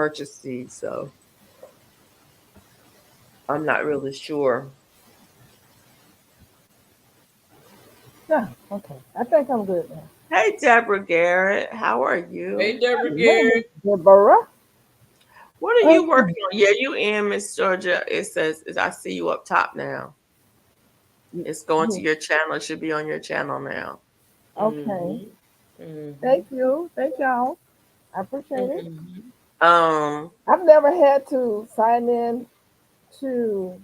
purchase these, so I'm not really sure. Yeah, okay. I think I'm good now. Hey, Deborah Garrett, how are Hey, you? Deborah Hello, Gary. Miss Deborah. What are you Okay. working on? Yeah, you in Miss Georgia. It says I see you up top now. It's going to your channel. It should be on your channel now. Okay. Mm-hmm. Mm-hmm. Thank you. Thank y'all. I appreciate it. Mm-hmm. Um, I've never had to sign in to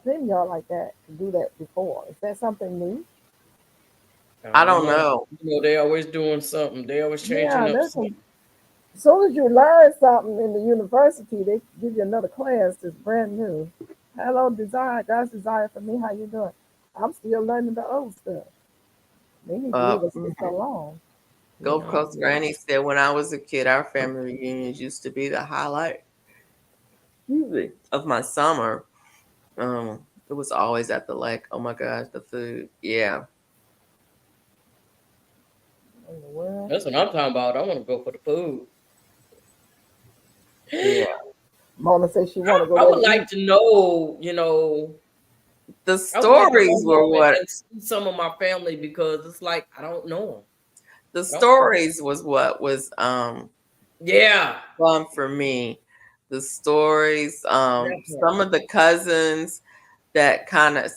StreamYard like that to do that before. Is that something new? I I don't don't know. know. They always doing something. They always changing Yeah, up that's a, something. as soon as you learn something in the university, they give you another class that's brand new. Hello, desire, God's desire for me. How you doing? I'm still learning the old stuff. They need to leave us for so long. Gulf No. Coast Granny said when I was a kid, our family reunions used to be the highlight, excuse me, of my summer. It was always at the lake. Oh my gosh, the food. Yeah. In the world. That's what I'm talking about. I want to go for the food. Yeah. Mona says she want to go I there would to eat. like to know, The I would like to stories go were home what and see some of my family because it's like I don't know them. the I don't. stories was what was Yeah. fun for me. The stories, That some part. of the cousins that kind of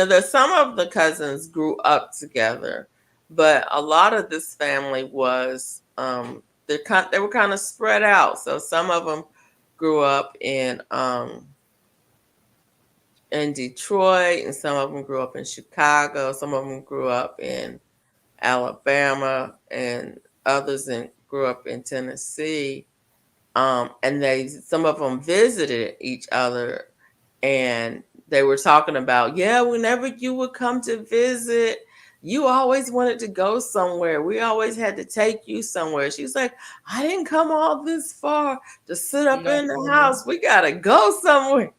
there's some of the cousins grew up together, but a lot of this family was they were kind of spread out. So some of them grew up in Detroit, and some of them grew up in Chicago. Some of them grew up in Alabama, and others grew up in Tennessee. And some of them visited each other, and they were talking about, yeah, whenever you would come to visit, you always wanted to go somewhere. We always had to take you somewhere. She's like, I didn't come all this far to sit up in the No. house. We gotta go somewhere.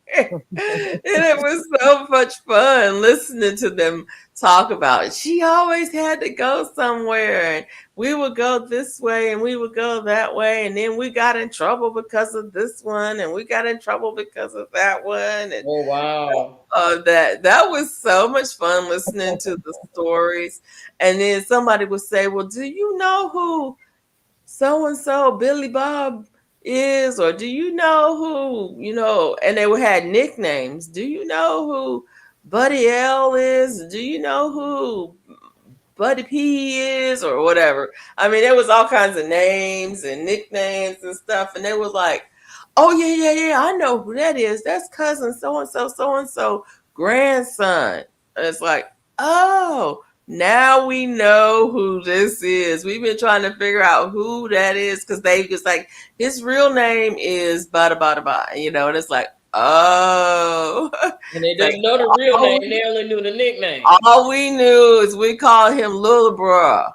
And it was so much fun listening to them talk about it. She always had to go somewhere, and we would go this way and we would go that way, and then we got in trouble because of this one, and we got in trouble because of that one, and Oh wow. that was so much fun listening to the stories. And then somebody would say, well, do you know who so and so Billy Bob is, or do you know who, and they would had nicknames. Do you know who Buddy L is? Do you know who Buddy P is, or whatever? I mean, there was all kinds of names and nicknames and stuff, and they was like, oh yeah, yeah, yeah, I know who that is. That's cousin so and so grandson. And it's like, oh, now we know who this is. We've been trying to figure out who that is because they just like his real name is bada bada bada, and it's like, oh, And they it's like didn't know the real all name. we, They only knew the nickname. all we knew is we called him Little Bruh,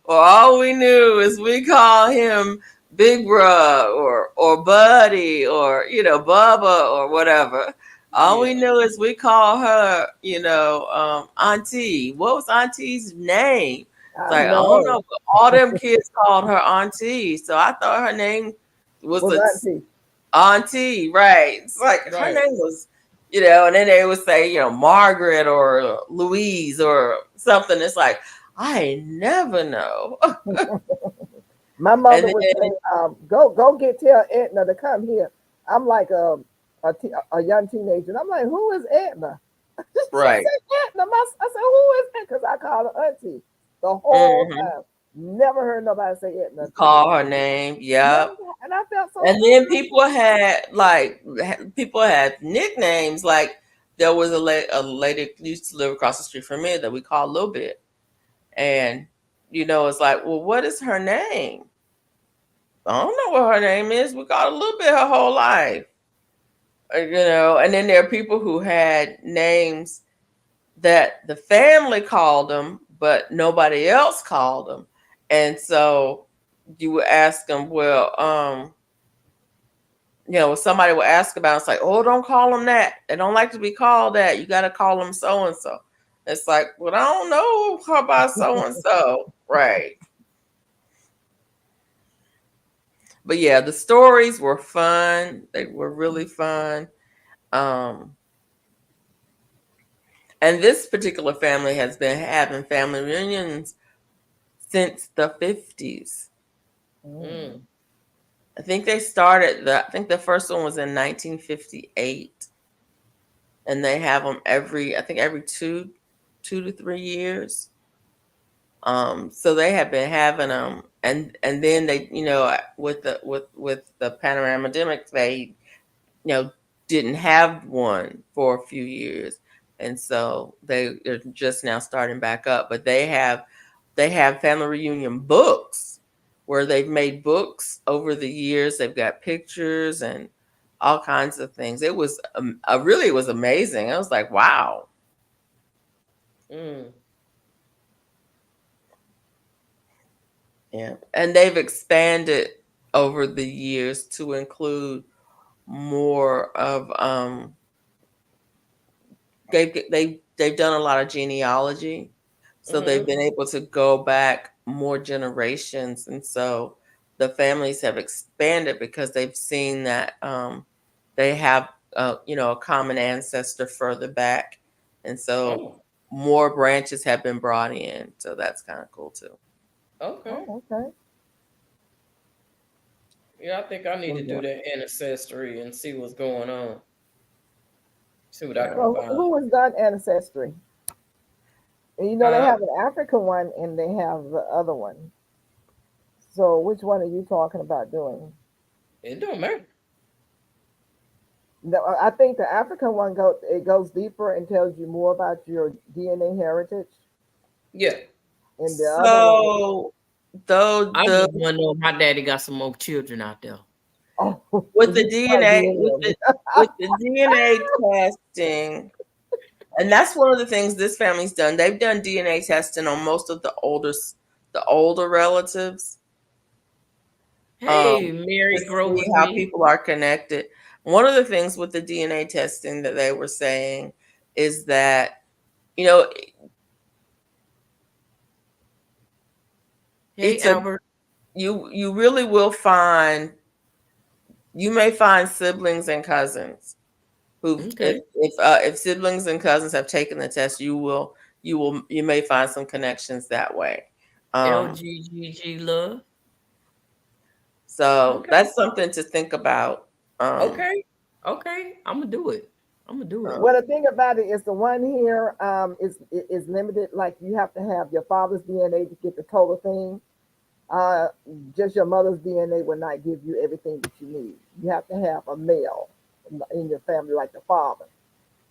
or all we knew is we call him Big Bruh or Buddy or Bubba or whatever. All Yeah. we knew is we call her, Auntie. What was Auntie's name? It's I like, I don't know. know, but all them kids called her Auntie. So I thought her name was Was a auntie. Auntie, right? It's like her Right. name was, and then they would say, Margaret or Louise or something. It's like I never know. My And mother would then say, go get tell Edna to come here. I'm like a young teenager. And I'm like, who is Edna? She right, said Edna. I said, who is that? Because I call her auntie the whole hmm time. Never heard nobody say Edna to me. call her name. Never, Yep. and I felt so And then people had nicknames. Like there was a lady who used to live across the street from me that we called Little Bit, and it's like, well, what is her name? I don't know what her name is. We called her Little Bit her whole life. And then there are people who had names that the family called them, but nobody else called them. And so you would ask them, well, somebody would ask about it, it's like, oh, don't call them that. They don't like to be called that. You got to call them so and so. It's like, well, I don't know about so and so. Right. But yeah, the stories were fun. They were really fun. Um, and this particular family has been having family reunions since the 50s. Mm. Mm. I think the first one was in 1958. And they have them every 2 to 3 years. So they have been having them, and then they, with the panoramic, they, didn't have one for a few years, and so they're just now starting back up. But they have family reunion books where they've made books over the years. They've got pictures and all kinds of things. It was really, it was amazing. I was like, wow. Mm. Yeah. And they've expanded over the years to include more of they've done a lot of genealogy. So they've Mm-hmm. been able to go back more generations, and so the families have expanded because they've seen that they have a common ancestor further back, and so Oh, more branches have been brought in. So that's kind of cool too. okay. Oh, okay. Yeah, I think I need So, to yeah. do that ancestry and see what's going on. See what I Yeah. can So find. who has done ancestry? And you know they Huh? have an African one and they have the other one. So which one are you talking about doing? It don't matter. No, I think the African one goes deeper and tells you more about your DNA heritage, Yeah. and the other one, So though I the just want to know if my daddy got some more children out there. oh, with the you might be DNA in them. with the DNA testing, and that's one of the things this family's done. They've done DNA testing on most of the older relatives, Hey, um, to Mary, grow see with how me. people are connected. One of the things with the DNA testing that they were saying is that, you know Hey, it's a Albert. you really will find, you may find siblings and cousins who, Okay. if siblings and cousins have taken the test, you may find some connections that way. Um, LGGG love. so Okay. that's something to think about. Um, Okay. Okay. I'm gonna do it. I'm gonna do it. Well, the thing about it is the one here is limited. Like you have to have your father's DNA to get the total thing. Uh, just your mother's DNA will not give you everything that you need. You have to have a male in your family, like the father,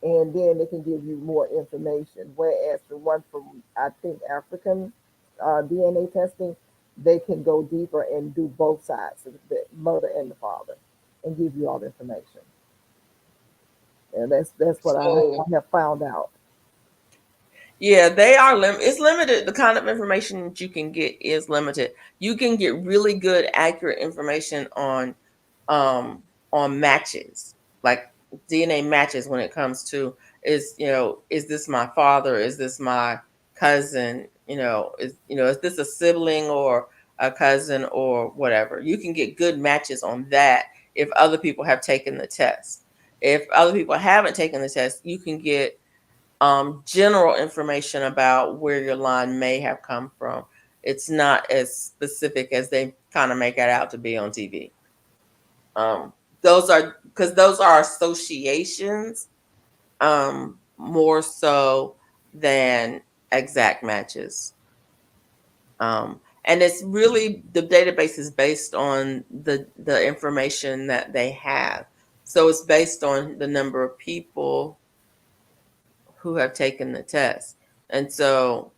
and then they can give you more information. Whereas the one from I think African DNA testing, they can go deeper and do both sides, the mother and the father, and give you all the information. And that's what So I have found out. yeah, they are it's limited. The kind of information that you can get is limited. You can get really good, accurate information um, on matches, like DNA matches when it comes to, is this my father? Is this my cousin? Is this a sibling or a cousin or whatever? You can get good matches on that if other people have taken the test. If other people haven't taken the test, you can get general information about where your line may have come from. It's not as specific as they kind of make it out to be on TV. Um, those are associations, more so than exact matches. And it's really, the database is based on the information that they have. So it's based on the number of people who have taken the test. And so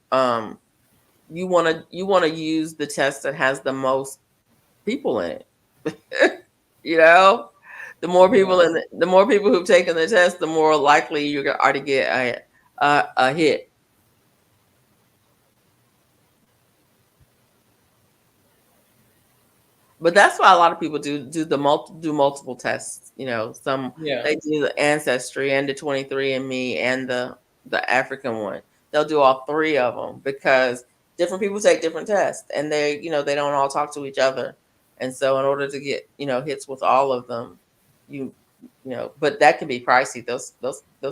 you want to use the test that has the most people in it. you know, yeah. the more people who've taken the test, the more likely you are to get a hit. But that's why a lot of people do multiple tests. Some, Yeah. they do the ancestry and the 23andMe and the African one. They'll do all three of them because different people take different tests, and they don't all talk to each other. And so in order to get, hits with all of them, you but that can be pricey. Those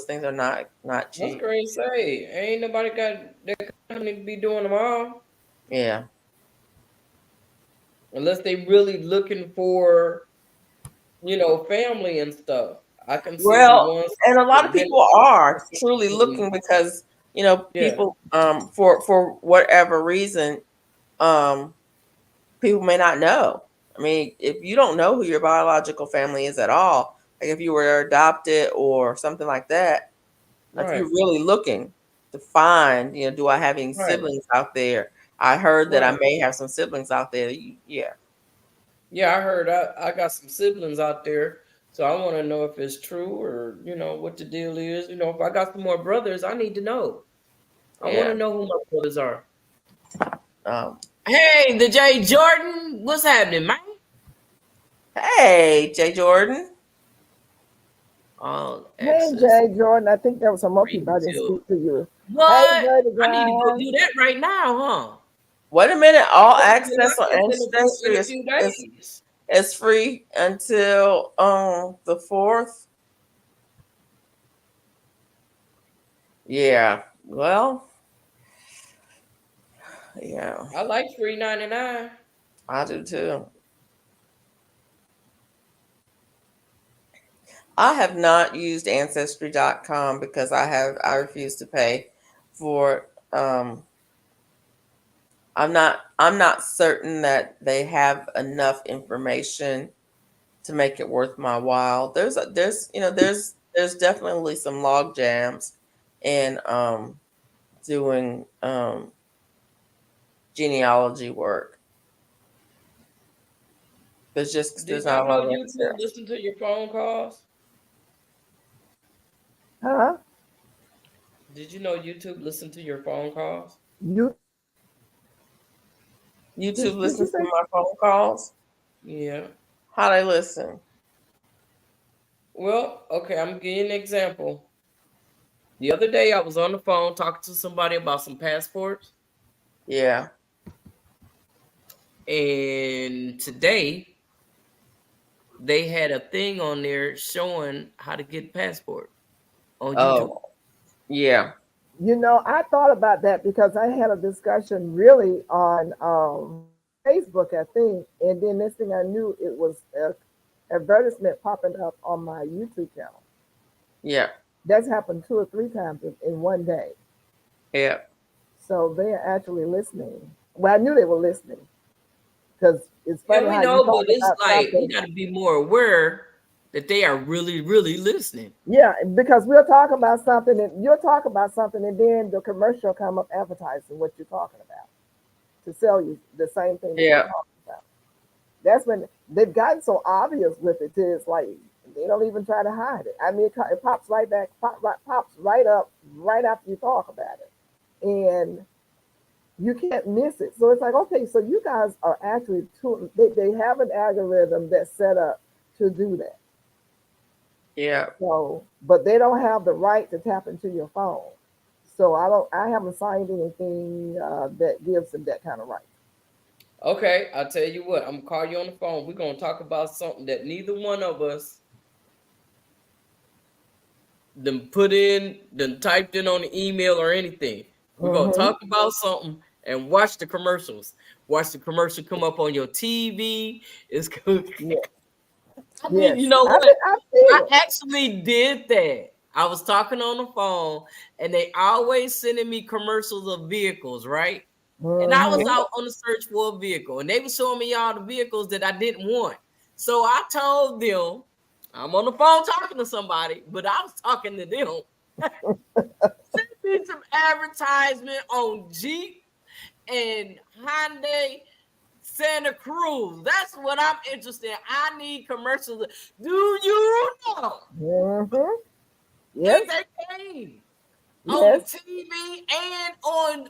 things are not That's cheap. great. Say, ain't nobody got that company to be doing them all Yeah. unless they really looking for, family and stuff. I can see the Well, ones and a lot of that people are truly benefit. looking because, Yeah, people for whatever reason, um people may not know. I mean, if you don't know who your biological family is at all, like if you were adopted or something like that, if you're right, really looking to find, do I have any right, siblings out there? I heard that I right. may have some siblings out there. Yeah. Yeah, I heard I got some siblings out there, so I want to know if it's true or what the deal is. If I got some more brothers, I need to know. I want Yeah. to know who my brothers are. Um, Hey, the Jay Jordan, what's happening, man? hey, Jay Jordan. All Hey, access Jay Jordan. I think there were some more people I didn't retail. speak to you. Hey, What? Dirty I need to go Grind. do that right now, huh? Wait a minute. All Open the access on license in Ancestry a is few is days. is free until the 4th. Yeah. Well, yeah, I like free 99. I do too. I have not used ancestry.com because I refuse to pay for I'm not certain that they have enough information to make it worth my while. There's definitely some log jams in doing genealogy work. There's Did not you a lot know of records YouTube there. listen to your phone calls? Huh? Did you know YouTube listen to your phone calls? You YouTube did you listens to say? my phone calls. Yeah. How they listen? Well, okay, I'm gonna give you an example. The other day I was on the phone talking to somebody about some passports, Yeah. and today they had a thing on there showing how to get passport on YouTube. Oh, yeah. You know, I thought about that because I had a discussion really on Facebook, I think, and then next thing I knew, it was a advertisement popping up on my YouTube channel. Yeah. That's happened 2 or 3 times in one day. Yeah. So they're actually listening. Well, I knew they were listening because it's Yeah, funny we how you know, but talk it's about like we something. got to be more aware that they are really, really listening. Yeah, because we'll talk about something and you'll talk about something and then the commercial come up advertising what you're talking about to sell you the same thing that you're Yeah. talking about. That's when they've gotten so obvious with it too. It's like they don't even try to hide it. I mean, it pops right back, pops right up right after you talk about it, and you can't miss it. So it's like, okay, so you guys are actually they have an algorithm that's set up to do that. Yeah. So, but they don't have the right to tap into your phone. So I haven't signed anything that gives them that kind of right. Okay, I'll tell you what. I'm gonna call you on the phone. We're gonna talk about something that neither one of us then typed in on the email or anything. We're gonna Mm-hmm. talk about something and watch the commercials. Watch the commercial come up on your TV. It's good. Yeah. I did. You Yes. know what? I've seen I it. actually did that. I was talking on the phone, and they always sending me commercials of vehicles, right? And I was Mm-hmm. out on the search for a vehicle, and they were showing me all the vehicles that I didn't want. So I told them, I'm on the phone talking to somebody, but I was talking to them. Send me some advertisement on Jeep and Hyundai Santa Cruz. That's what I'm interested in. I need commercials. Do you know Mm-hmm. that Yes. they came on Yes. TV and on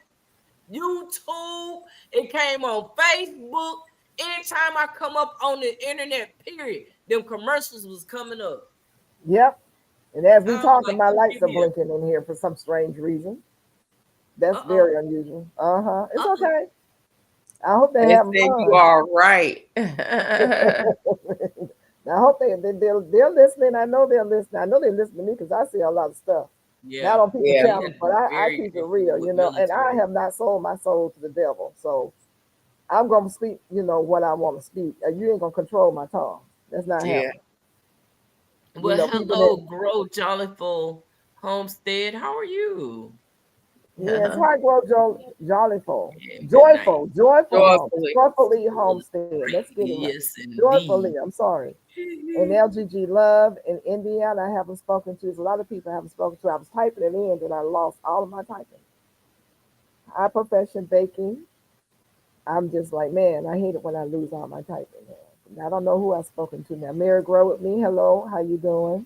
YouTube? It came on Facebook. Anytime I come up on the internet, period, them commercials was coming up. Yep. And as we I was talking, like, my look lights at are here. blinking in here for some strange reason. That's Uh-oh. very unusual. Uh huh. It's Uh-oh. okay. I hope they're They having said you fun. are right. I hope they're listening. I know they're listening. I know they listen to me because I see a lot of stuff. Not Yeah, on people Yeah. he channels, has but been I very keep it careful real, with and I military. have not sold my soul to the devil. So I'm gonna speak, what I want to speak. You ain't gonna control my tongue. That's not Yeah. happening. Well, People that hello, Grow Jollyful Homestead. How are you? yes, hi, grow joyful, Yeah, good night. Joyfully. joyfully homestead. Let's get it right. Yes, Joyfully. indeed. I'm sorry. And LGG Love in Indiana, I haven't spoken to. There's a lot of people I haven't spoken to. I was typing it in, and I lost all of my typing. High profession baking. I'm just like, man, I hate it when I lose all my typing. Man. I don't know who I've spoken to now. Mary Grow with me. Hello, how you doing?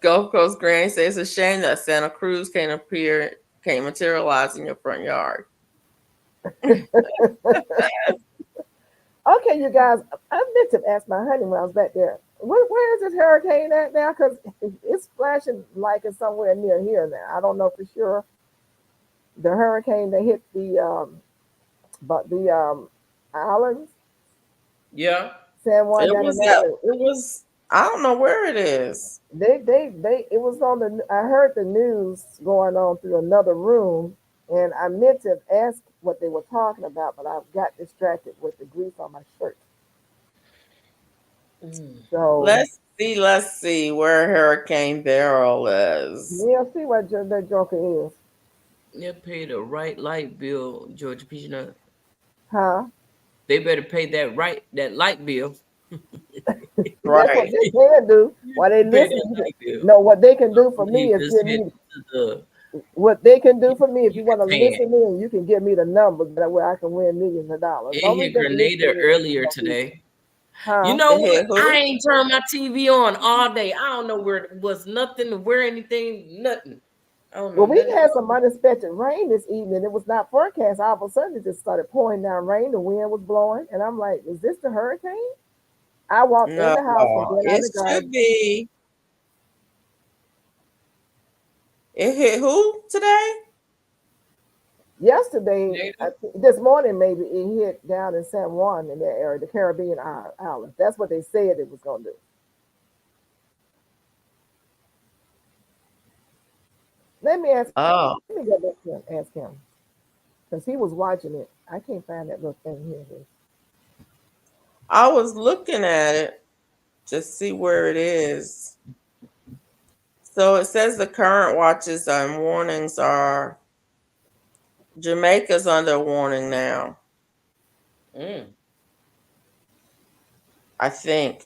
Gulf Coast Granny says it's a shame that Santa Cruz can't materialize in your front yard. Okay, you guys, I meant to ask my honey when I was back there. Where is this hurricane at now? Because it's flashing like it's somewhere near here now. I don't know for sure. The hurricane that hit the islands, Yeah. San Juan It down in was that that area. it was I don't know where it is. It was on the. I heard the news going on through another room, and I meant to ask what they were talking about, but I got distracted with the grease on my shirt. Mm. So Let's see where Hurricane Beryl is. we'll see what that joker is, They pay the right light bill, Georgia Peanut. huh? They better pay that light bill. That's what Right. they can do. While they Pay listen, that light bill. no, what they can do for me Believe is this give hit me to the what they can do for me. If you you want can to pay it. listen in, you can give me the numbers that where I can win millions of dollars. It Don't hit just listen Grenada in, earlier people. today. You Huh? know It what? hit I who? ain't turned my TV on all day. I don't know where it was nothing to wear anything, nothing. I don't know Well, we nothing had about some unexpected rain this evening. It was not forecast. All of a sudden, it just started pouring down rain. The wind was blowing, and I'm like, "Is this the hurricane?" I walked in No, the house and went out it the should garden. be. It hit who today? Yesterday, Grenada. this morning, maybe it hit down in San Juan in that area, the Caribbean islands. That's what they said it was going to do. Let me ask. Oh, Let me go back to him. Ask him because he was watching it. I can't find that little thing here. I was looking at it to see where it is. So it says the current watches and warnings are Jamaica's under warning now. Mm. I think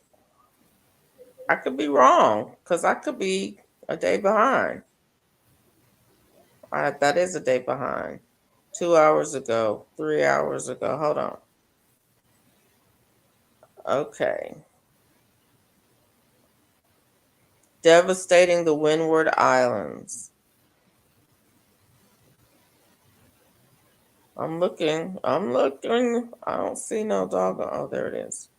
I could be wrong because I could be a day behind. That is a day behind. 2 hours ago, 3 hours ago. Hold on. Okay. Devastating the Windward Islands. I'm looking. I'm looking. I don't see no dog. Oh, there it is.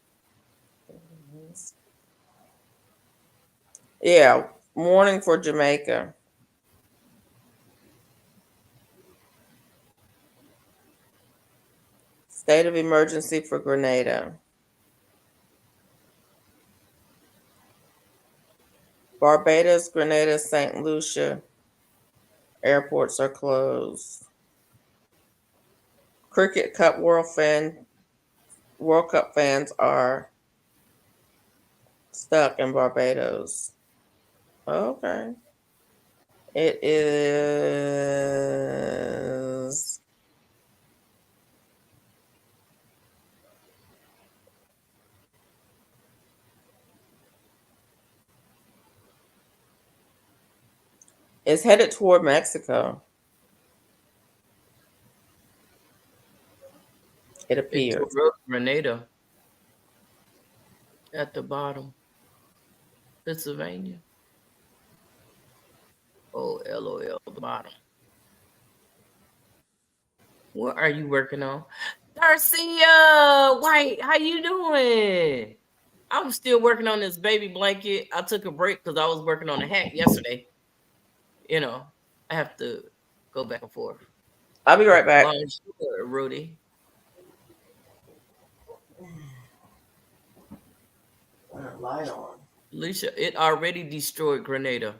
Yeah, warning for Jamaica. State of emergency for Grenada. Barbados, Grenada, St. Lucia airports are closed. Cricket Cup World Cup fans are stuck in Barbados. Okay. It is it's headed toward Mexico. It It appears. tore up Grenada at the bottom. Pennsylvania. Oh, LOL, the bottom. What are you working on? Darcia White, how you doing? I'm still working on this baby blanket. I took a break because I was working on a hat yesterday. You know, I have to go back and forth. I'll be right back. Bonjour, Rudy. light on. Alicia, it already destroyed Grenada.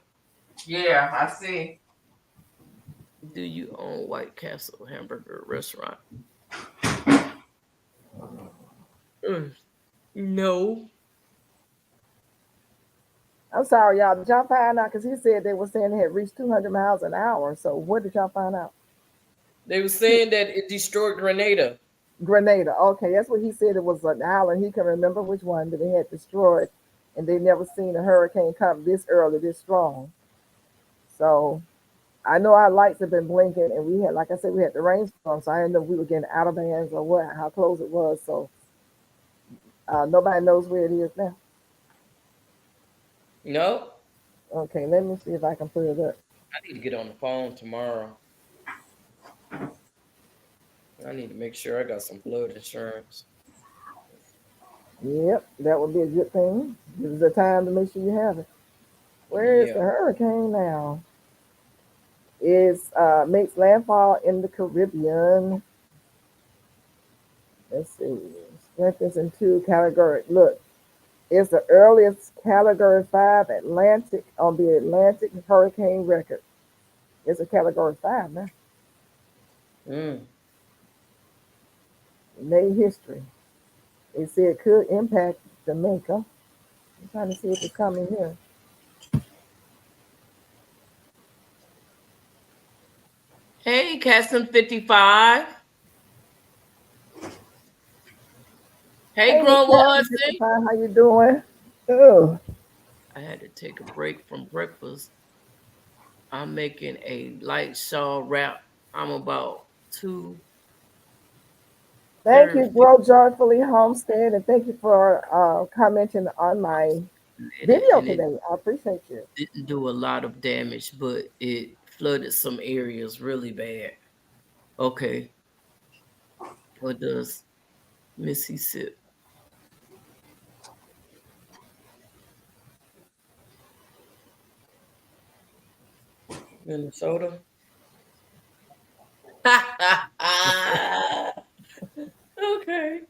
Yeah, I see. Do you own White Castle Hamburger Restaurant? No. I'm sorry, y'all. Did y'all find out? Because he said they were saying they had reached 200 miles an hour. So what did y'all find out? They were saying that it destroyed Grenada. Grenada. Okay, that's what he said. It was an island. He can remember which one that they had destroyed, and they never seen a hurricane come this early, this strong. So I know our lights have been blinking, and we had, like I said, we had the rainstorm, so I didn't know if we were getting out of bands or what, how close it was. So nobody knows where it is now. No. Okay, let me see if I can put it up. I need to get on the phone tomorrow. I need to make sure I got some flood insurance. Yep, that would be a good thing. This is the time to make sure you have it. Where is the hurricane now? It makes landfall in the Caribbean. Let's see. Strengthens into category. Look, it's the earliest Category 5 Atlantic on the Atlantic hurricane record. It's a Category 5 now. Made history. They said it could impact Jamaica. I'm trying to see if it's coming here. Hey, Castle 55. Hey, Grandma Hudson. How you doing? Oh. I had to take a break from breakfast. I'm making a light shaw wrap. I'm about 2. Thank you, Grow Joyfully Homestead, and thank you for commenting on my video today. I appreciate you. Didn't do a lot of damage, but it flooded some areas really bad. Okay. What does Mississippi? Minnesota? Okay.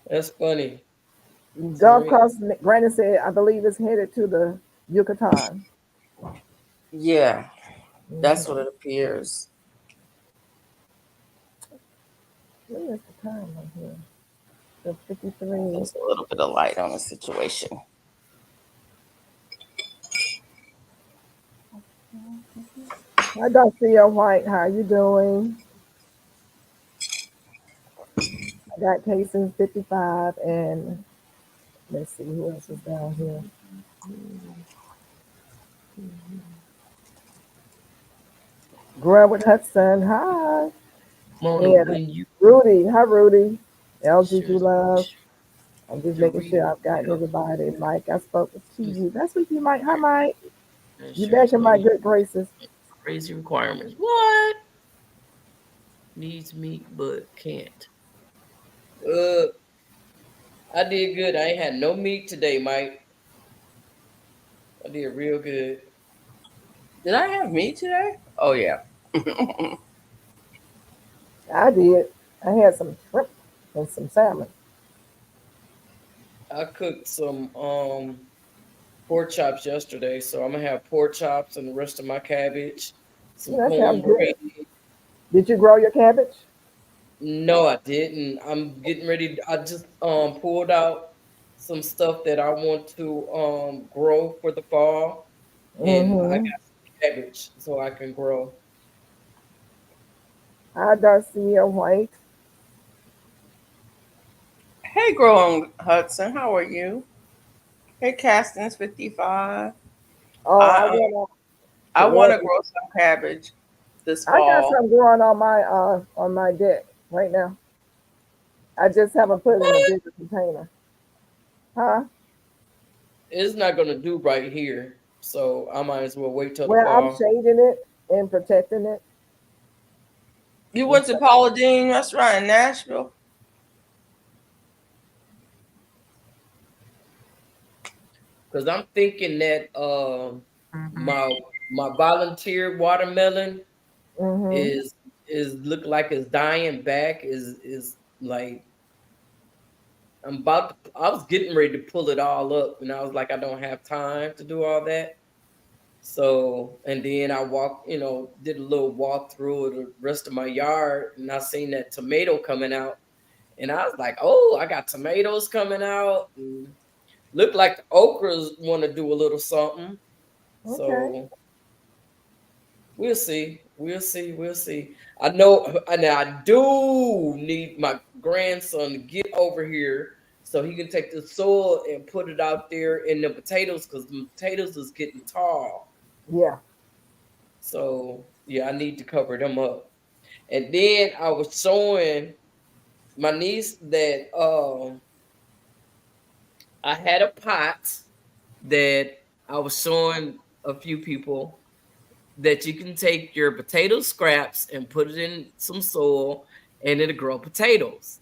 That's funny. Gulf Coast, Brandon said, I believe it's headed to the Yucatan. Yeah, that's what it appears. What is the time on here? The 53. There's a little bit of light on the situation. Hi, Dr. White. How you doing? I got Casey 55, and let's see who else is down here. Grab with Hudson. Hi. Rudy. Hi, Rudy. LGG Love. I'm just making sure I've got everybody. Mike, I spoke to you. That's with you, Mike. Hi, Mike. You back in my good graces. Crazy requirements. What? Needs meat but can't. I did good. I ain't had no meat today, Mike. I did real good. Did I have meat today? Oh yeah. I did. I had some shrimp and some salmon. I cooked some pork chops yesterday, so I'm gonna have pork chops and the rest of my cabbage. Some cornbread. Did you grow your cabbage? No, I didn't. I'm getting ready. I just pulled out some stuff that I want to grow for the fall, and I got some cabbage so I can grow. Hi, Darcia White. Hey, Growing Hudson, how are you? Hey, Castings 55. Oh, I want to grow some cabbage this fall. I got some growing on my deck right now. I just haven't put it in a bigger container. Huh? It's not gonna do right here, so I might as well wait till the fall. I'm shading it and protecting it. You went to Paula Deen restaurant in Nashville? Because I'm thinking that my volunteer watermelon is look like it's dying back, is like I was getting ready to pull it all up, and I was like, I don't have time to do all that. So, and then I walked, did a little walk through the rest of my yard, and I seen that tomato coming out, and I was like, oh, I got tomatoes coming out, and looked like the okras want to do a little something. Okay. So we'll see. We'll see. We'll see. I know, and I do need my grandson to get over here so he can take the soil and put it out there in the potatoes because the potatoes is getting tall. Yeah. So yeah, I need to cover them up. And then I was showing my niece that I had a pot that I was showing a few people that you can take your potato scraps and put it in some soil and it'll grow potatoes.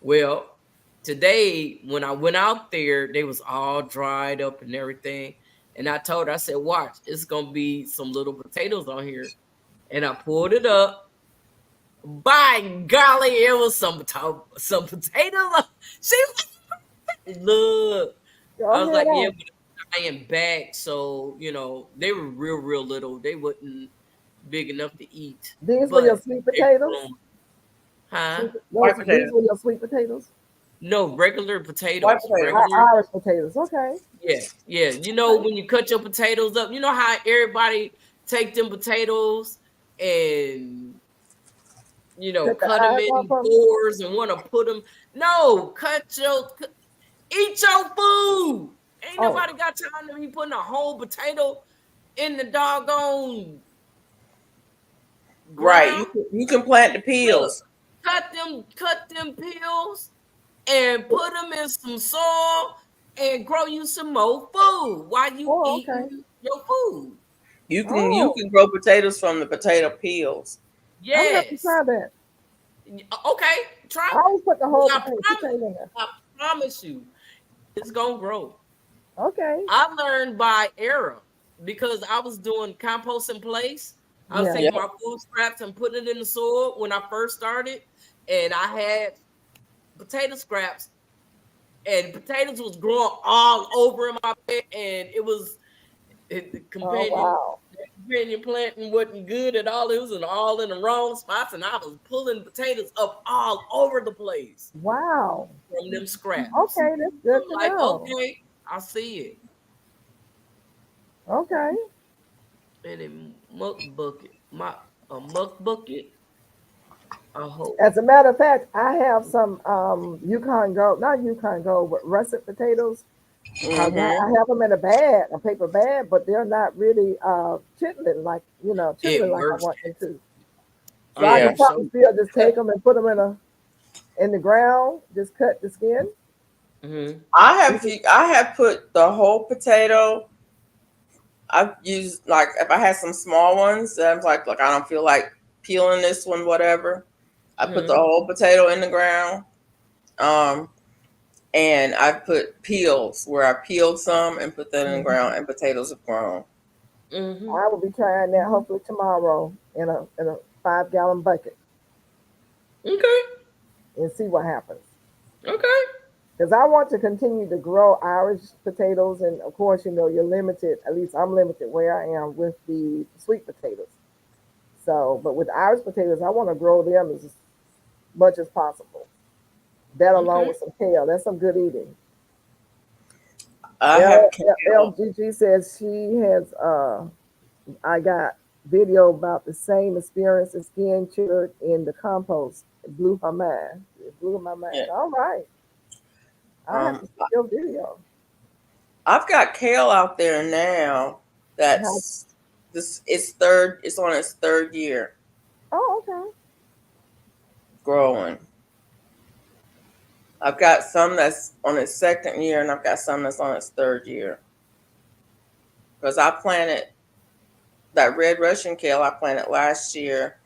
Well, today when I went out there, they was all dried up and everything. And I told her, I said, watch, it's gonna be some little potatoes on here. And I pulled it up. By golly, it was some potatoes. She look. Go I was ahead like, yeah, on. but I am back. So, they were real little. They wasn't big enough to eat. These were your But sweet they potatoes? grown. Huh? White These potato. were your sweet potatoes? No, regular White potatoes. potato. Irish potatoes. Okay. Yeah. When you cut your potatoes up, you know how everybody take them potatoes and Cut the cut them eyes in off of 'em? fours and want to put them. No, eat your food. Ain't Oh, nobody got time to be putting a whole potato in the doggone Right. ground. You can plant the Look, peels. cut them peels and put them in some soil and grow you some more food while you oh, okay. eating your food. You Oh, can grow potatoes from the potato peels. I'm gonna have to Yes. try that. Okay, try I always put the whole it. potato in there. I promise you, it's gonna grow. Okay. I learned by error because I was doing compost in place. I was Yeah. taking Yeah. my food scraps and putting it in the soil when I first started, and I had potato scraps, and potatoes was growing all over in my bed, and the Oh, wow. companion planting wasn't good at all. It was all in the wrong spots, and I was pulling potatoes up all over the place Wow. from them scraps. Okay, that's good I'm to like, know. okay, I see it. Okay. And a muck bucket. I hope. As a matter of fact, I have some Yukon Gold, not Yukon Gold, but russet potatoes. Mm-hmm. I have them in a bag, a paper bag, but they're not really chitlin It like I works. want them to. So I'm I Yeah. can gonna show probably you. still just take them and put them in the ground, just cut the skin. Mhm. I have put the whole potato. I've used like if I had some small ones, I was like I don't feel like peeling this one, whatever. I put the Mhm. whole potato in the ground. Um, and I put peels where I peeled some and put that in the ground, and potatoes have grown. Mhm. I will be trying that hopefully tomorrow in a 5-gallon bucket Okay. and see what happens. Okay. Because I want to continue to grow Irish potatoes, and of course, you're limited. At least I'm limited where I am with the sweet potatoes. So, but with Irish potatoes, I want to grow them as much as possible. That along Okay. with some kale, that's some good eating. I have kale. LGG says she has. I got video about the same experience as skin chilled in the compost. It blew her mind. It blew my Yeah. mind. All right, I have Um, to see your video. I've got kale out there now. How, That's this. It's third. It's on its third year oh, okay. growing. I've got some that's on its second year, and I've got some that's on its third year. Because I planted that red Russian kale I planted last year,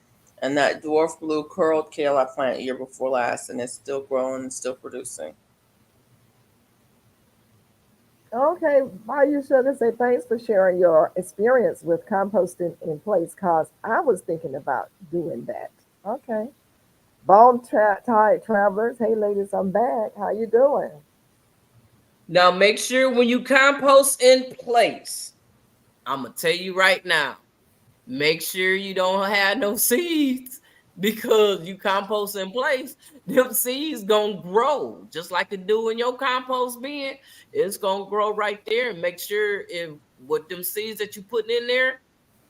and that dwarf blue curled kale I planted year before last, and it's still growing and still producing. Okay, why you should say thanks for sharing your experience with composting in place, cause I was thinking about doing that. Okay. Tide Travelers. Hey, ladies, I'm back. How you doing? Now make sure when you compost in place, I'm gonna tell you right now, make sure you don't have no seeds because you compost in place, them seeds gonna grow just like it do in your compost bin. It's gonna grow right there, and make sure if what them seeds that you putting in there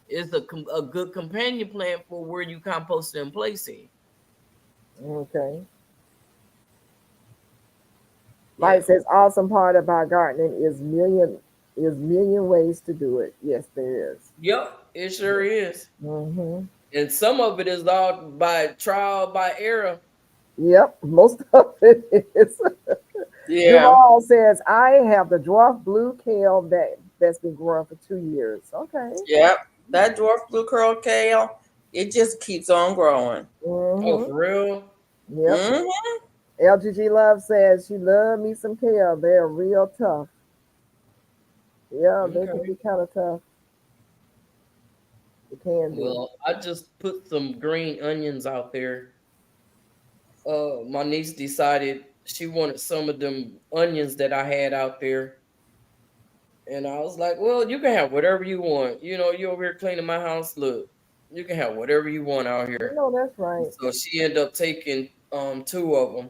is a good companion plant for where you compost in place in. Okay. Yeah. Light says awesome part about gardening is million ways to do it. Yes, there is. Yep, it sure is. Mm-hmm. And some of it is all by trial by error. Yep, most of it is. Yeah. Duval says I have the dwarf blue kale that's been growing for 2 years. Okay. Yep. That dwarf blue curl kale, it just keeps on growing. Oh, Mm-hmm. for real? Yep. Hmm. LGG Love says she love me some kale. They're real tough. Yeah, they can Okay. be kind of tough. They can be. Well, I just put some green onions out there. My niece decided she wanted some of them onions that I had out there. And I was like, well, you can have whatever you want. You know, you over here cleaning my house. Look, you can have whatever you want out You here. know that's right. So she ended up taking two of them.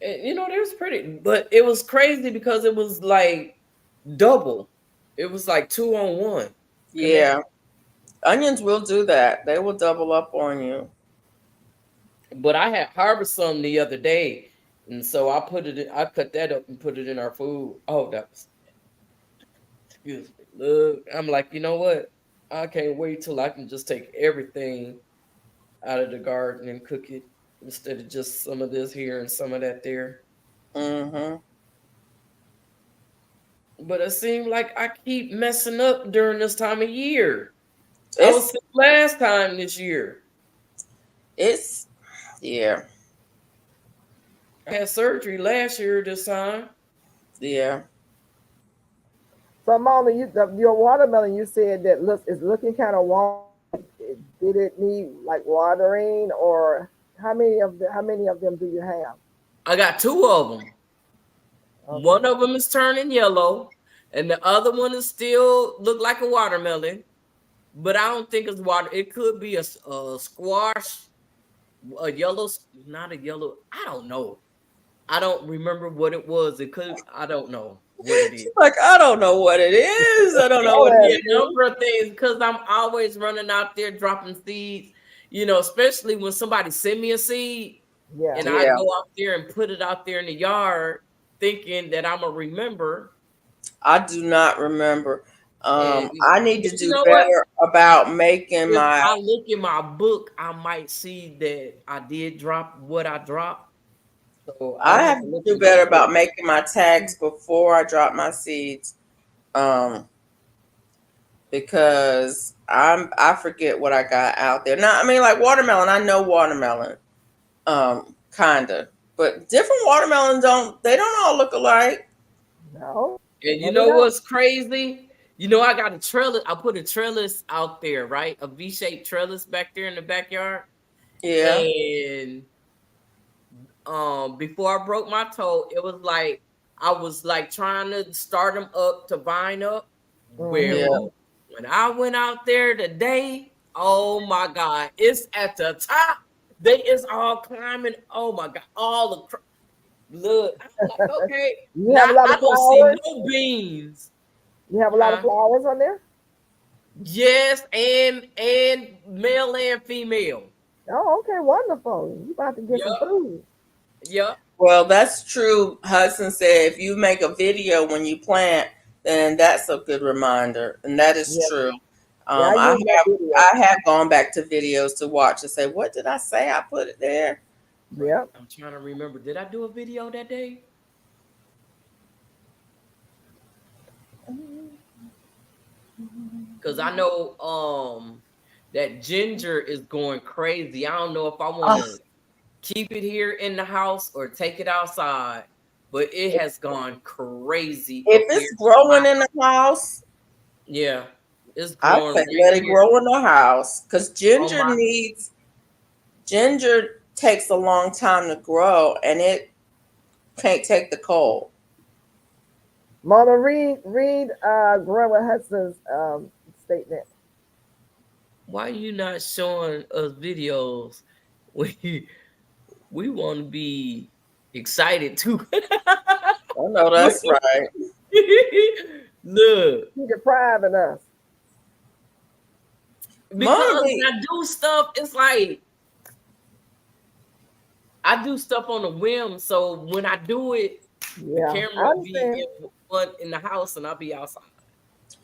And, you know, they was pretty, but it was crazy because it was like double. It was like 2 on 1 Yeah. connected. Onions will do that. They will double up on you. But I had harvested some the other day, and so I put it in, I cut that up and put it in our food. Oh, that was, excuse me. Look, I'm like, you know what? I can't wait till I can just take everything out of the garden and cook it instead of just some of this here and some of that there. Hmm. But it seemed like I keep messing up during this time of year. I was It's sick last time this year. it's yeah. I had surgery last year this time. Yeah. So Mona, your watermelon, you said that is looking kind of warm. Did it need like watering, or how many of them do you have? I got two of them. One Okay. of them is turning yellow, and the other one is still look like a watermelon. But I don't think it's water. It could be a squash, a yellow, not a yellow. I don't know. I don't remember what it was. It could. I don't know what it is. She's like, I don't know what it is. I don't know Oh, what Could it be that's a is. it. number of things because I'm always running out there dropping seeds. You know, especially when somebody send me a seed Yeah. and I Yeah. go out there and put it out there in the yard, thinking that I'm gonna remember. I do not remember. And I need to but you do know what? better about making If my I look in my book, I might see that I did drop what I dropped. So I I have have to to look do in my better book. about making my tags before I drop my seeds. Um, because I forget what I got out there. Now, I mean, like watermelon, I know watermelon. Kinda. But different watermelons don't all look alike. No, And you no, they know don't. what's crazy? You know, I got a trellis. I put a trellis out there, right? A V-shaped trellis back there in the backyard. Yeah. And before I broke my toe, it was like I was like trying to start them up to vine up. Mm-hmm. Yeah. Well, when I went out there today, oh my God, it's at the top. They is all climbing. Oh my God, all the look. I'm like, okay, You now have a lot I of don't see flowers. no beans. You have a lot of Huh? flowers on there. Yes, and male and female. Oh, okay, wonderful. You about to get some Yup, food. yup. Well, that's true. Hudson said if you make a video when you plant, then that's a good reminder. And that is Yeah, true. yeah. I I use that have video. I have gone back to videos to watch and say, what did I say? I put it there. Right. Yep. I'm trying to remember. Did I do a video that day? Because I know that ginger is going crazy. I don't know if I want Oh, to keep it here in the house or take it outside, but it has gone crazy if up here it's in my growing in the house, yeah, it's I growing say right let it here grow in the house. Because on my ginger ginger takes a long time to grow, and it can't take the cold. Mona, read Grover Hudson's statement. Why are you not showing us videos? We want to be excited too. I know that's right. Look, You're depriving us. because Mommy. when I do stuff, it's like I do stuff on a whim. So when I do it, Yeah, the I camera will be understand. in the house and I'll be outside.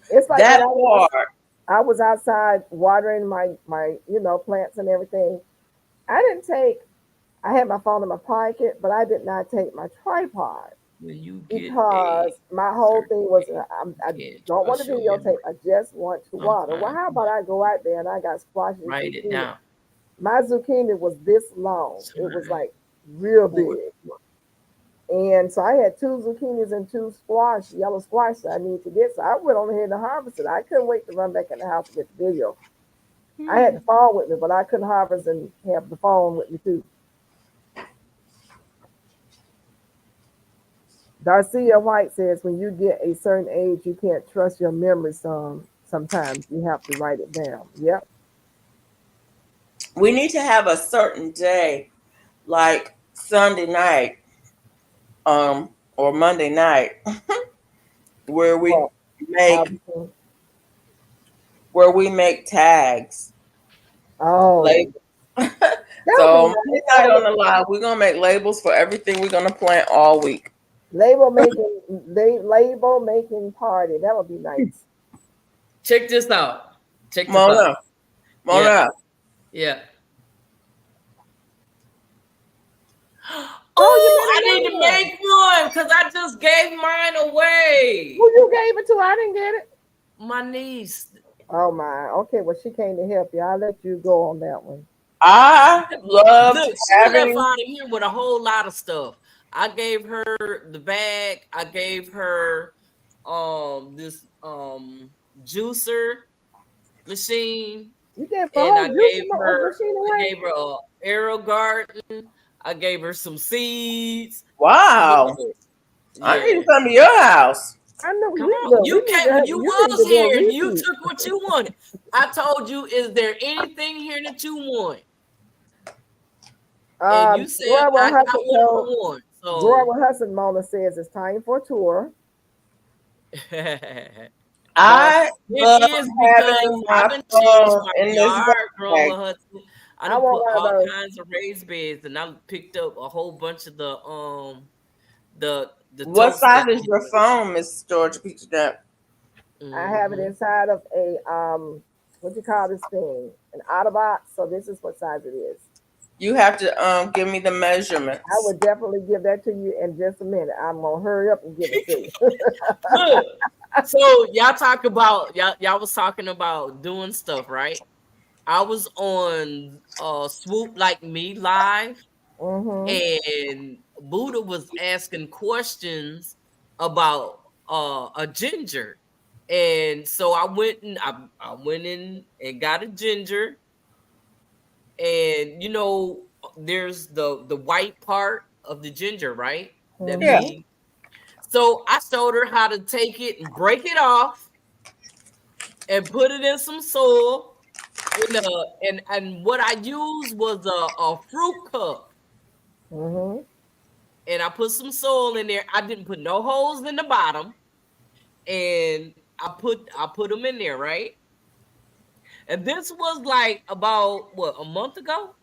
It's like That when part. I was outside watering my plants and everything. I had my phone in my pocket, but I did not take my tripod When you get because my whole thing was I can't don't want to trust your videotape. I just want to I'm water. Well, fine. how about I go out there and I got squash and Write it zucchini. down. My zucchini was this long. It was Sorry. like real Forward. big. And so I had 2 zucchinis and 2 yellow squash that I need to get. So I went on ahead and harvested. I couldn't wait to run back in the house to get the video. I had the phone with me, but I couldn't harvest and have the phone with me too. Darcia White says, when you get a certain age, you can't trust your memory sometimes. You have to write it down. Yep. We need to have a certain day, like Sunday night, or Monday night, where we Well, make harvesting. where we make tags. Oh, Labels. that So would be Monday nice. night on the live, we're gonna make labels for everything we're gonna plant all week. Label making party. That would be nice. Check this out. Check this Mona, out. Mona, Yeah. Oh, you Oh, I made need to another one. make one because I just gave mine away. Who you gave it to? I didn't get it. My niece. Oh my. Okay, well she came to help you. I'll let you go on that one. I love Look, she left having. out of here with a whole lot of stuff. I gave her the bag. I gave her this juicer machine, You gave the and whole I juice gave her machine I away. gave her a arrow garden. I gave her some seeds. Wow, Look, I need yeah. to come to your house. I know Come we on, look. you We need came. to. You You need was to do a here. You repeat. took what you wanted. I told you, is there anything here that you want? And you said Grover I got Hudson what I told want. So Grover Hudson Mona says it's time for a tour. I it love is because having I my done changed phone my in this yard, bag. Grover Hudson. I I done want put one of all those. kinds of raised beds, and I picked up a whole bunch of the What totes size that is your phone, Miss Georgia Peach Nut? I have it inside of a what do you call this thing? An Autobot. So this is what size it is. You have to give me the I measurements. would definitely give that to you in just a minute. I'm gonna hurry up and give it to you. Look, so y'all was talking about doing stuff, right? I was on Swoop Like Me live, and Buddha was asking questions about a ginger. And so I went in and got a ginger. And there's the white part of the ginger, right? That Yeah. be so I showed her how to take it and break it off and put it in some soil. And what I used was a fruit cup. And I put some soil in there. I didn't put no holes in the bottom. And I put them in there, right? And this was like about a month ago?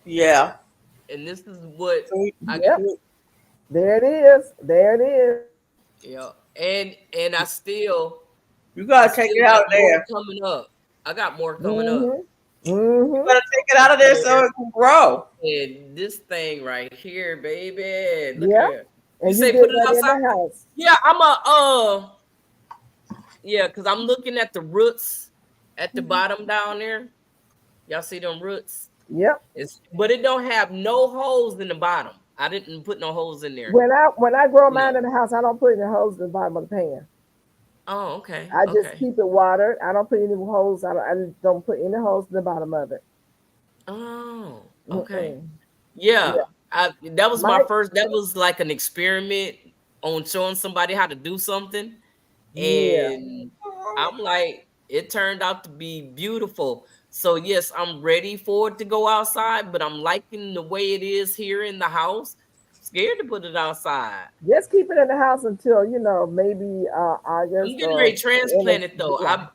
Yeah. And this is what I Yep. got. There it is. There it is. Yeah. And I still You gotta take it out of there. coming up. I got more coming up. You gotta take it out of there so it can grow. And this thing right here, baby. Look Yeah. here. And You say did put it that outside? in the house. Yeah, because I'm looking at the roots at the bottom down there. Y'all see them roots? Yep. But it don't have no holes in the bottom. I didn't put no holes in there. When I grow mine in the house, I don't put any holes in the bottom of the pan. Oh, okay. I just Okay. keep it watered. I don't put any holes. I don't put any holes in the bottom of it. Oh, okay. Mm-mm. Yeah. Yeah, That was my Mike. first, that was like an experiment on showing somebody how to do something. Yeah. And I'm like, it turned out to be beautiful. So yes, I'm ready for it to go outside, but I'm liking the way it is here in the house. Scared to put it outside. Just keep it in the house until maybe I'm August getting or ready to the end of transplant it though. July.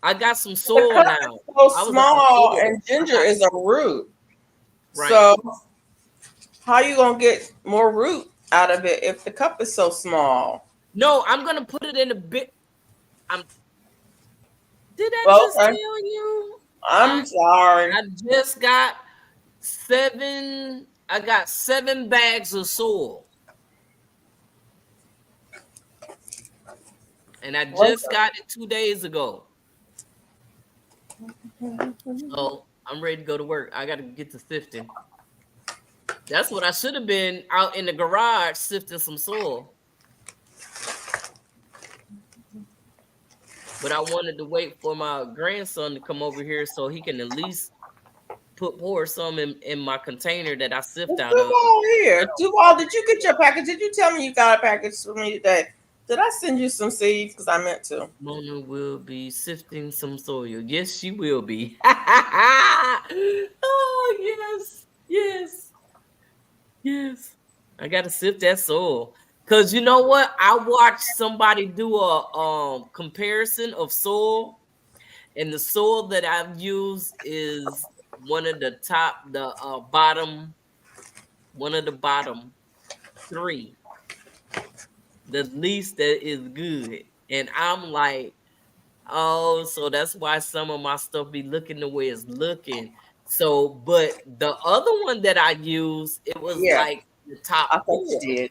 I got some The soil cup now. is so I was out of small, soil. and I ginger got is a root. right. So how you gonna get more root out of it if the cup is so small? No, I'm gonna put it in a bit. I'm did I just Okay, tell you? I'm sorry. I just got I got 7 bags of soil. And I just got it 2 days ago. Oh, I'm ready to go to work. I gotta get to sifting. That's what I should have been out in the garage sifting some soil. But I wanted to wait for my grandson to come over here so he can at least pour some in my container that I sift It's out of. Duval here. Duval, did you get your package? Did you tell me you got a package for me today? Did I send you some seeds? Because I meant to. Mona will be sifting some soil. Yes, she will be. Oh, yes. Yes. Yes. I gotta sift that soil. Cause you know what? I watched somebody do a comparison of soil, and the soil that I've used is one of the top, the bottom, one of the bottom 3. The least that is good. And I'm like, oh, so that's why some of my stuff be looking the way it's looking. So, but the other one that I used, it was Yeah, like the top I thought you 4. did.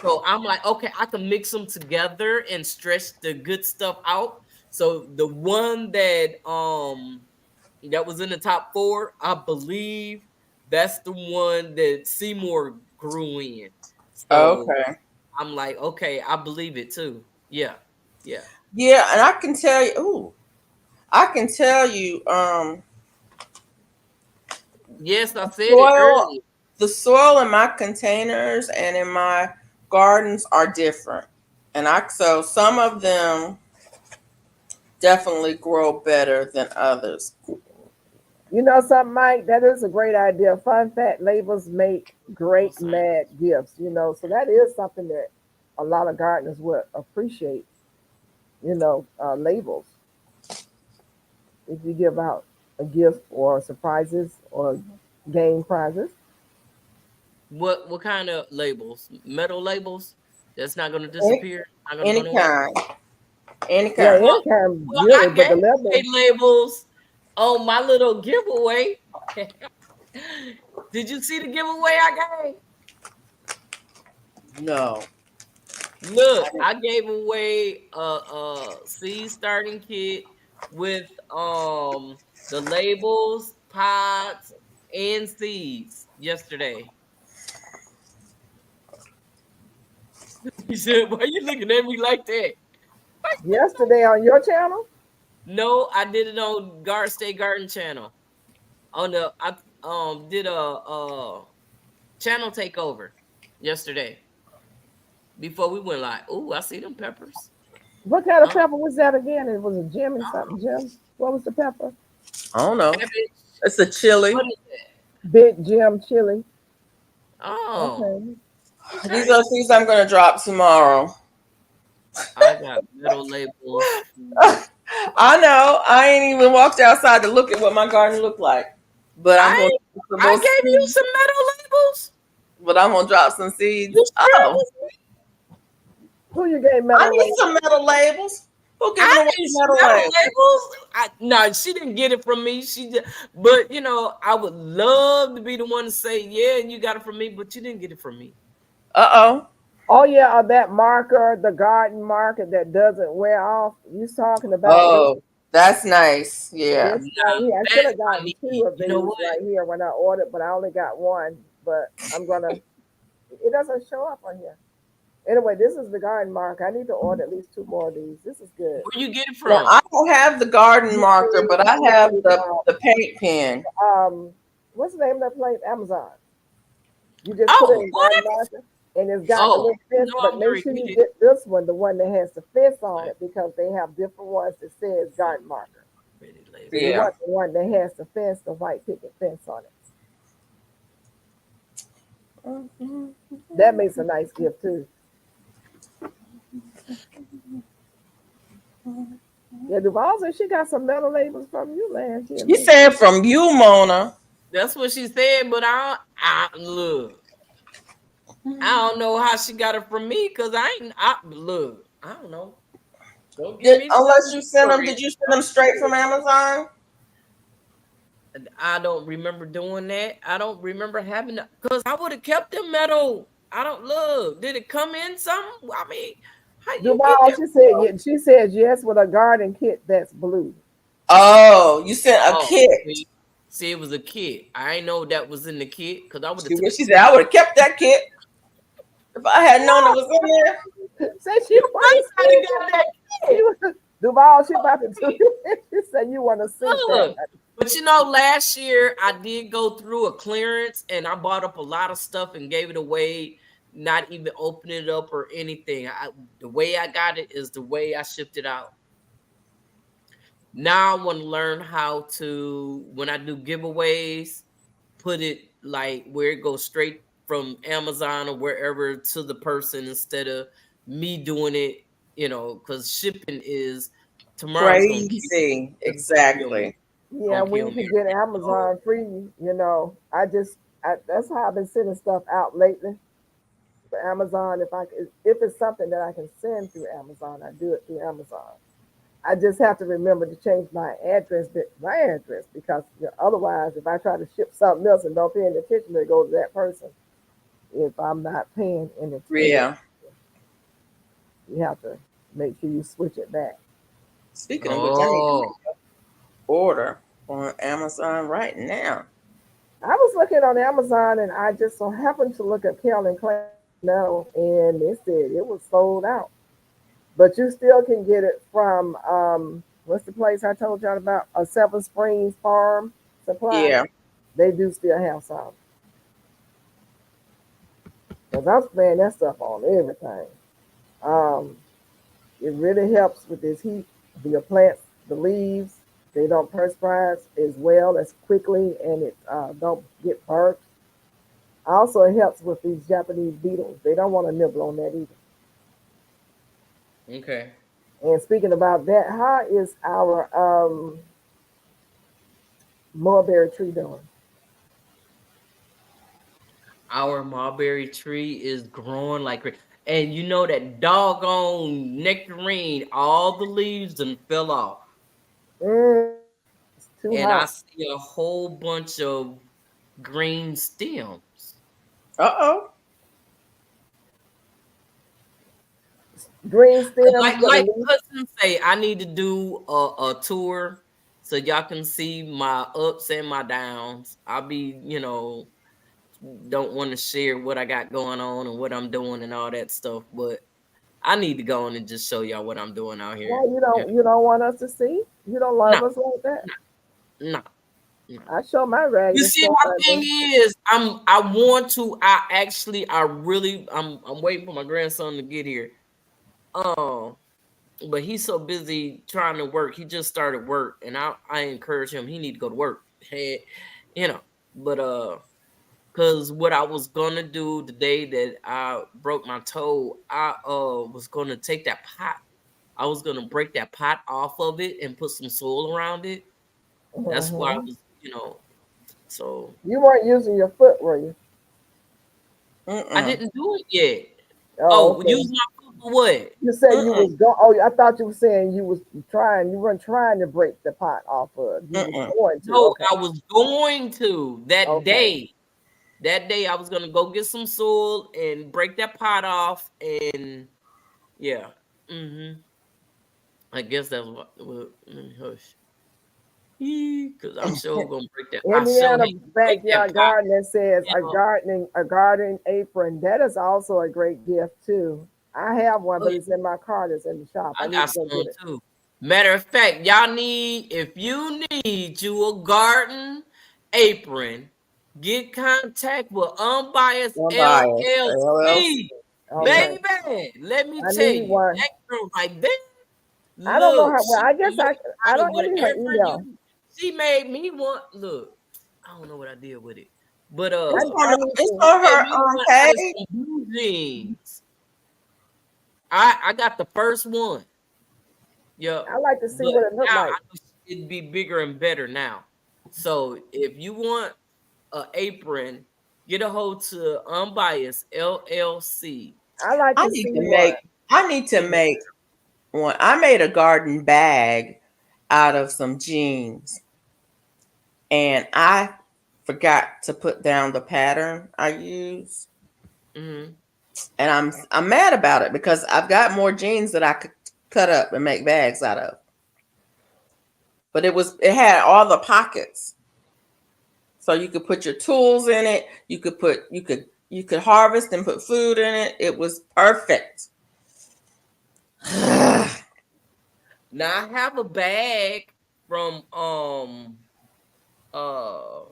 So I'm like, okay, I can mix them together and stretch the good stuff out. So the one that was in the top 4, I believe that's the one that Seymour grew in. So Okay. I'm like, okay, I believe it too. Yeah. Yeah. Yeah, and I can tell you. Ooh, I can tell you. Yes, I The said it soil, earlier. the soil in my containers and in my gardens are different, and so some of them definitely grow better than others. You know something, Mike? That is a great idea. Fun fact: labels make great mad gifts. So that is something that a lot of gardeners would appreciate. Labels. If you give out a gift or surprises or game prizes. What kind of labels? Metal labels? That's not gonna Any, disappear. Not gonna go any nowhere. kind, any Yeah, kind. any kind Well, good, I but gave the away label. labels on my little giveaway. Did you see the giveaway I gave? No. Look, I gave away a seed starting kit with the labels, pods, and seeds yesterday. He said, "Why you looking at me like that?" Yesterday on your channel. No, I did it on State Garden channel. I did a channel takeover yesterday before we went live. Ooh, I see them peppers. What kind of Oh, pepper was that again? It was a Jimmy oh, something. Jim. What was the pepper? I don't know. cabbage. It's a chili. What is that? Big Jim chili. Oh, Okay. These okay. are seeds I'm gonna drop tomorrow. I got metal labels. I know. I ain't even walked outside to look at what my garden looked like. But I'm gonna I drop some I more gave you seeds. some metal labels. But I'm gonna drop some seeds. You sure it Oh, was me? Who you gave I metal need label? some metal labels. Who giving I away need some metal metal labels? labels. No, she didn't get it from me. But I would love to be the one to say, yeah, and you got it from me, but you didn't get it from me. Uh-oh. Oh yeah, that marker, the garden marker that doesn't wear off. You talking about this? Oh, that's nice. Yeah. This right here. I should That have I gotten need. 2 of You know these what? right here when I ordered, but I only got 1. But I'm gonna. It doesn't show up on here. Anyway, this is the garden marker. I need to order at least 2 more of these. This is good. Where you get it Now, from? I don't have the garden marker, but I have the paint pen. What's the name of that place? Amazon. You just put it Oh, in what? garden marker, and it's got the Oh, little fence. no, But I'm make gonna sure you get it. get this one, the one that has the fence on it, because they have different ones that says garden marker. Ready later. So you Yeah. want the one that has the fence, the white picket fence on it. That makes a nice gift too. Yeah, Duval said she got some metal labels from you last year. You said from you, Mona. That's what she said, but I look. I don't know how she got it from me because I look. I don't know. Don't give me Unless you sent them, did you send them straight from Amazon? I don't remember doing that. I don't remember having because I would have kept the metal. I don't look. Did it come in some? I mean, how you Duval, get she said she said yes with a garden kit that's blue. Oh, you sent a kit. See, it was a kit. I ain't know that was in the kit because I would have. She said I would have kept that kit if I had known it was in there. Say she got that. Duval, she about to do. She said you want to see that. But you know, last year I did go through a clearance and I bought up a lot of stuff and gave it away, not even opening it up or anything. The way I got it is the way I shipped it out. Now I want to learn how to, when I do giveaways, put it like where it goes straight from Amazon or wherever to the person instead of me doing it, you know, because shipping is tomorrow's crazy. Exactly. Yeah, when you can get Amazon free, you know, that's how I've been sending stuff out lately. For Amazon, if it's something that I can send through Amazon, I do it through Amazon. I just have to remember to change my address, because otherwise, if I try to ship something else and don't pay any attention, it goes to that person. If I'm not paying any attention, yeah, you have to make sure you switch it back. Speaking of which, I need to order on Amazon right now. I was looking on Amazon and I just so happened to look at Calvin Klein now, and it said it was sold out. But you still can get it from what's the place I told y'all about? A Seven Springs Farm Supply. Yeah, they do still have some. Because I'm spraying that stuff on everything. It really helps with this heat. Your plants, the leaves, they don't perspire as well as quickly, and it don't get burnt. Also, it helps with these Japanese beetles. They don't want to nibble on that either. Okay. And speaking about that, how is our mulberry tree doing? Our mulberry tree is growing like crazy. And you know that doggone nectarine, all the leaves and fell off. It's too and hot. I see a whole bunch of green stems. Uh-oh. Green stems. Like cousin say, I need to do a tour so y'all can see my ups and my downs. I'll be, don't want to share what I got going on and what I'm doing and all that stuff, but I need to go on and just show y'all what I'm doing out here. Well, you don't want us to see? You don't love us like that? No. I show my ragged. You see, my thing is, I'm waiting for my grandson to get here. But he's so busy trying to work. He just started work, and I encourage him. He need to go to work. Hey, but because what I was gonna do the day that I broke my toe, I was gonna take that pot. I was gonna break that pot off of it and put some soil around it. That's why I was, so you weren't using your foot, were you? I didn't do it yet. Okay. Use my foot for what? You said you was going. Oh, I thought you were saying you was trying. You weren't trying to break the pot off of. You was going to. No, okay. I was going to that day. That day I was gonna go get some soil and break that pot off, and yeah. I guess that's what. Let me hush. Because I'm sure gonna break that. Indiana backyard garden that says a garden apron. That is also a great gift too. I have one, Oh, but it's in my car. That's in the shop. I I need got to go some get it. too. Matter of fact, y'all need, if you need you a garden apron, get contact with Unbiased Unbiased LLC. LLC. Okay, Yeah. Baby, let me I tell need you, one. that girl right there, I don't know look, how. Well, she I can guess make I out of don't have her whatever email. you, she made me want, look, I don't know what I did with it, but It's I on, need it's to. on made her me want out of page. some blue jeans. I got the first one. Yeah, I like to see but what it look now like. I know it'd be bigger and better now. So if you want an apron, get a hold to Unbiased LLC. I like I to need see to one. make I need to make one. I made a garden bag out of some jeans, and I forgot to put down the pattern I used. Mm-hmm. And I'm mad about it because I've got more jeans that I could cut up and make bags out of. But it had all the pockets. So you could put your tools in it. You could harvest and put food in it. It was perfect. Now I have a bag from uh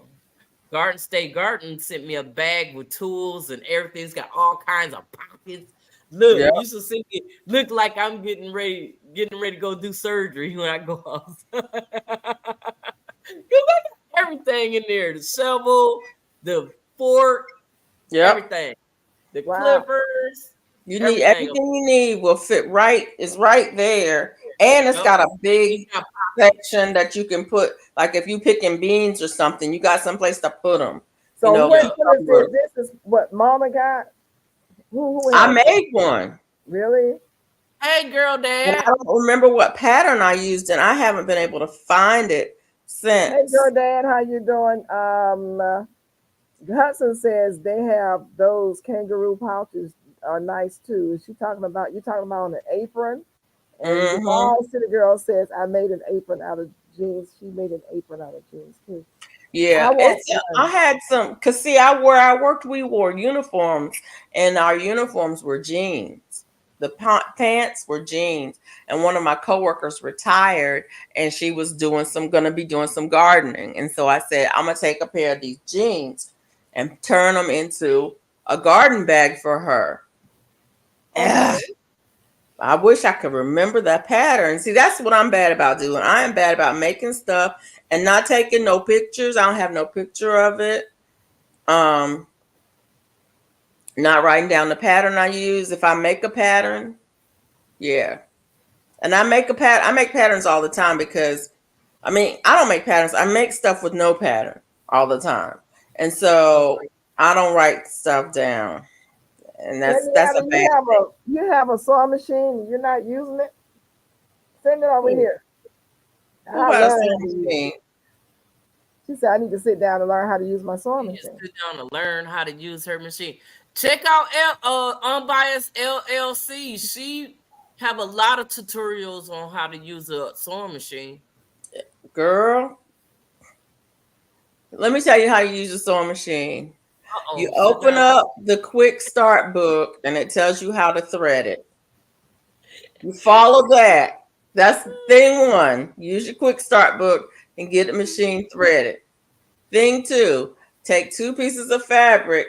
Garden State Garden sent me a bag with tools and everything. It's got all kinds of pockets. Look, Yeah. you should see it. Look like I'm getting ready to go do surgery when I go outside. You got everything in there: the shovel, the fork, Yep. everything, the Wow. clippers, You need everything. everything you need will fit right. It's right there. And it's Yep. got a It's big got section that you can put, like if you picking beans or something, you got someplace to put them. You So know, what? Yep. What is it? This is what Mama got. Who I has it? made one. Really? Hey, girl, And I dad. don't remember what pattern I used, and I haven't been able to find it Hey, since. girl, Dad, how you doing? Hudson says they have those kangaroo pouches are nice too. Is she talking about you talking about on an apron? And Hmm. Dubai City Girl says I made an apron out of jeans. She made an apron out of jeans too. I Yeah, want I one. had some, cause see, where I worked, we wore uniforms, and our uniforms were jeans. The pants were jeans, and one of my coworkers retired, and she was gonna be doing some gardening, and so I said, I'm gonna take a pair of these jeans and turn them into a garden bag for her. Okay. Ugh, I wish I could remember that pattern. See, that's what I'm bad about doing. I am bad about making stuff and not taking no pictures. I don't have no picture of it. Um, Not writing down the pattern I use. If I make a pattern, yeah. And I make patterns all the time because I don't make patterns. I make stuff with no pattern all the time. And so I don't write stuff down. And that's a Indiana, bad thing. you have a sewing machine and you're not using it. Send it over Who, here. who I has a learn how sewing to use it. machine? She said I need to sit down and learn how to use my sewing She just machine. sit down to learn how to use her machine. Check out Unbiased LLC. She have a lot of tutorials on how to use a sewing machine. Girl, let me tell you how you use a sewing machine. You Uh-oh, sit open down. up the quick start book and it tells you how to thread it. You follow that. That's thing one. Use your quick start book and get the machine threaded. Thing two, take two pieces of fabric,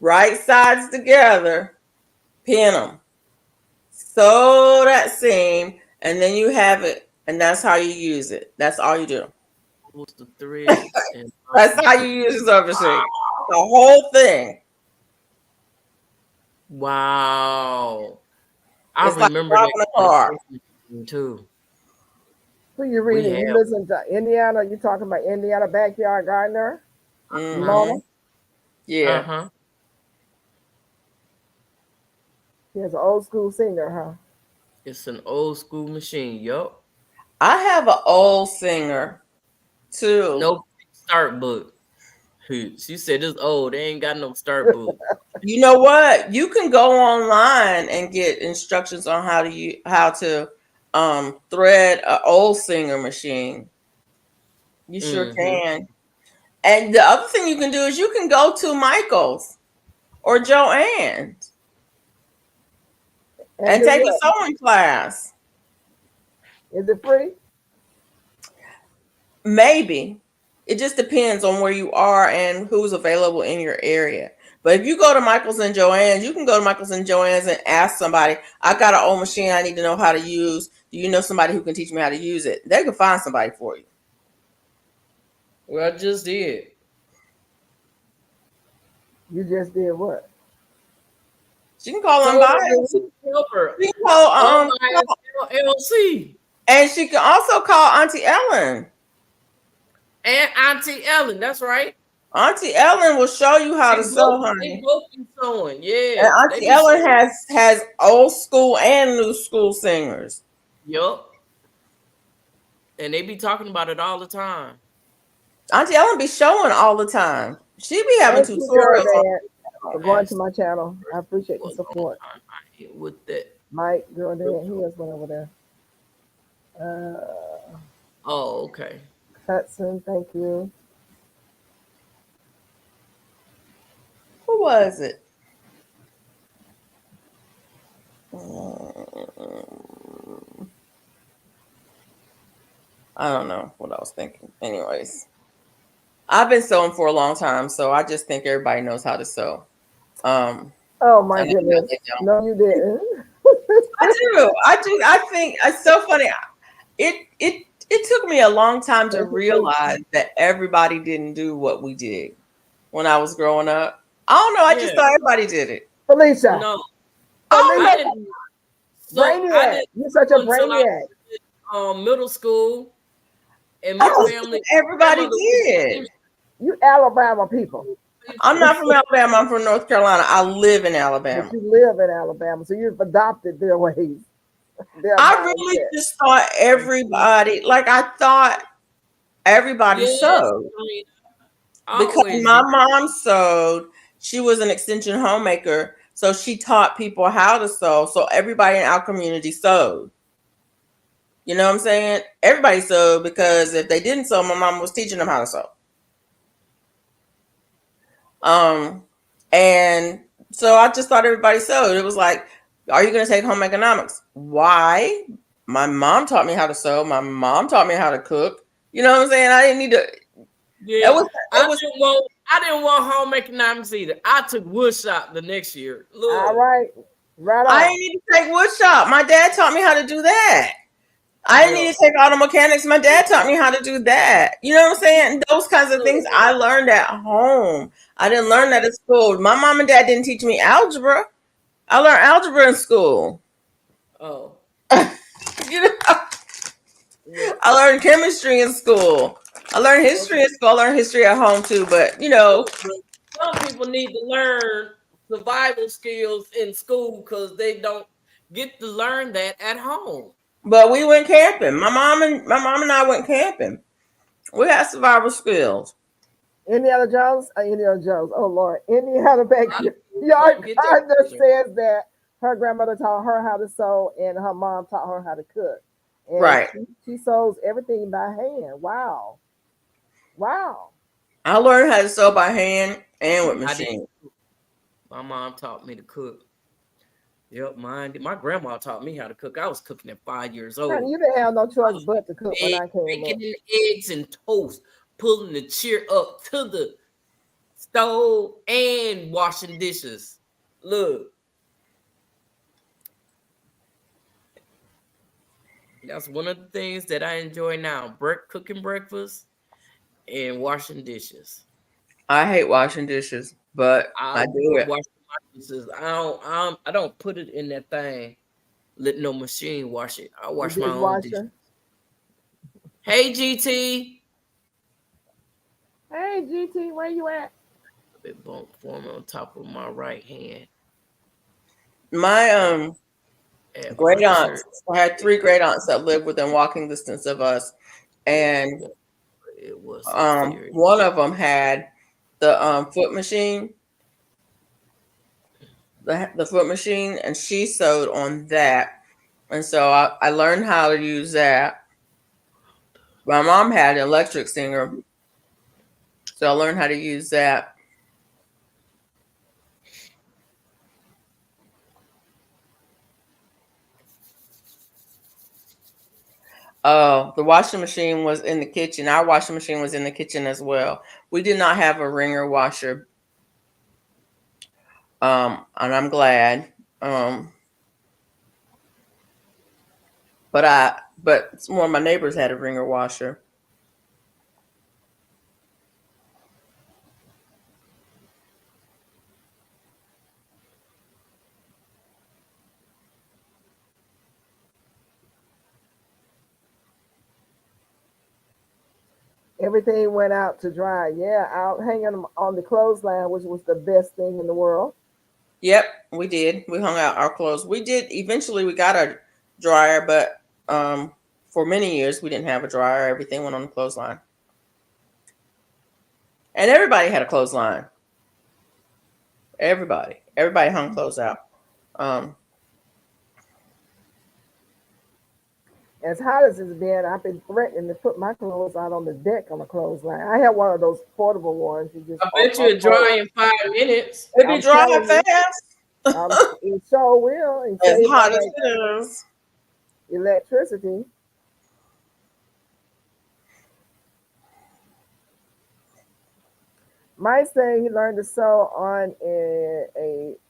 right sides together, pin them, sew that seam, and then you have it. And that's how you use it. That's all you do. What's the threads and That's how you use your sewing machine. The whole thing. wow. I It's like remember that driving a kind of car. sewing machine too. Who you We reading? You have listen to Indiana? You talking about Indiana Backyard Gardener? Hmm. Mona? Yeah. uh-huh. She has an old school singer, huh? It's an old school machine. Yup. I have an old singer too. No start book. She said it's old. They ain't got no start book. You know what? You can go online and get instructions on how to thread an old singer machine. You sure Mm-hmm. can. And the other thing you can do is you can go to Michael's or Joann's and do take a what? sewing class. Is it free? Maybe. It just depends on where you are and who's available in your area. But if you go to Michael's and Joann's, you can go to Michael's and Joann's and ask somebody, I got an old machine I need to know how to use. Do you know somebody who can teach me how to use it? They can find somebody for you. Well, I just did. You just did what? She can call So Unbiased. helper. She can call Unbiased LLC. and she can also call Auntie Ellen. And Auntie Ellen, that's right. Auntie Ellen will show you how to sew, They honey. both be sewing, And yeah. They Auntie be Ellen sewing. has old school and new school singers. Yup. And they be talking about it all the time. Auntie Ellen be showing all the time. She be having Thank you, girl, tutorials Dad, on for going to my channel. I appreciate the What's support. going on with that? Mike, girl, Dad, he has one over there. Oh, okay. Hudson, thank you. Who was it? I don't know what I was thinking. Anyways, I've been sewing for a long time, so I just think everybody knows how to sew. Oh my and I know goodness. they don't. No, you didn't. I do. I think it's so funny. It took me a long time to realize that everybody didn't do what we did when I was growing up. I don't know. I just thought everybody did it. Felicia. No, Felicia. I didn't. So I Brainiac. didn't You're such a until I brainiac. was in middle school, and my family. Everybody grandmother did. You Alabama people. I'm not from Alabama. I'm from North Carolina. I live in Alabama. But you live in Alabama, so you've adopted their ways. I really just thought everybody, like I thought everybody sewed. Because my mom sewed. She was an extension homemaker, so she taught people how to sew. So everybody in our community sewed. You know what I'm saying? Everybody sewed because if they didn't sew, my mom was teaching them how to sew. And so I just thought everybody sewed. It was like, are you going to take home economics? Why? My mom taught me how to sew. My mom taught me how to cook. You know what I'm saying? I didn't need to. Yeah, I didn't want home economics either. I took wood shop the next year. Look. All right. Right on. I didn't need to take wood shop. My dad taught me how to do that. I didn't need to take auto mechanics. My dad taught me how to do that. You know what I'm saying? Those kinds of things I learned at home. I didn't learn that at school. My mom and dad didn't teach me algebra. I learned algebra in school. Oh. You know, I learned chemistry in school. I learned history in school. I learned history at home too. But, you know. Some people need to learn survival skills in school because they don't get to learn that at home. But we went camping. My mom and I went camping. We had survival skills. Indiana Jones? Indiana Jones. Oh Lord. Indiana Backyard says that her grandmother taught her how to sew and her mom taught her how to cook. And right. She sews everything by hand. Wow. Wow. I learned how to sew by hand and with machine. My mom taught me to cook. Yep, my grandma taught me how to cook. I was cooking at 5 years old. You didn't have no choice but to cook when I came Making eggs and toast, pulling the chair up to the stove and washing dishes. Look. That's one of the things that I enjoy now. Cooking breakfast and washing dishes. I hate washing dishes, but I do it. Washing my dishes. I don't put it in that thing. Let no machine wash it. I wash my own dishes. Hey GT. Hey GT, where you at? A bit bump form on top of my right hand. My great aunts. I had 3 great aunts that lived within walking distance of us, and it was one of them had the foot machine, the foot machine, and she sewed on that, and so I learned how to use that. My mom had an electric singer, so I learned how to use that. The washing machine was in the kitchen. Our washing machine was in the kitchen as well. We did not have a wringer washer. And I'm glad. But one of my neighbors had a wringer washer. Everything went out to dry. Yeah, out hanging them on the clothesline, which was the best thing in the world. Yep, we did. We hung out our clothes. We did. Eventually, we got a dryer, but for many years we didn't have a dryer. Everything went on the clothesline, and everybody had a clothesline. Everybody hung clothes out. As hot as it's been, I've been threatening to put my clothes out on the deck on a clothesline. I have one of those portable ones. You just I bet you it dry in 5 minutes. It be I'm dry telling you. fast. It sure will. And As save hot as on it is. electricity. Mike said he learned to sew on an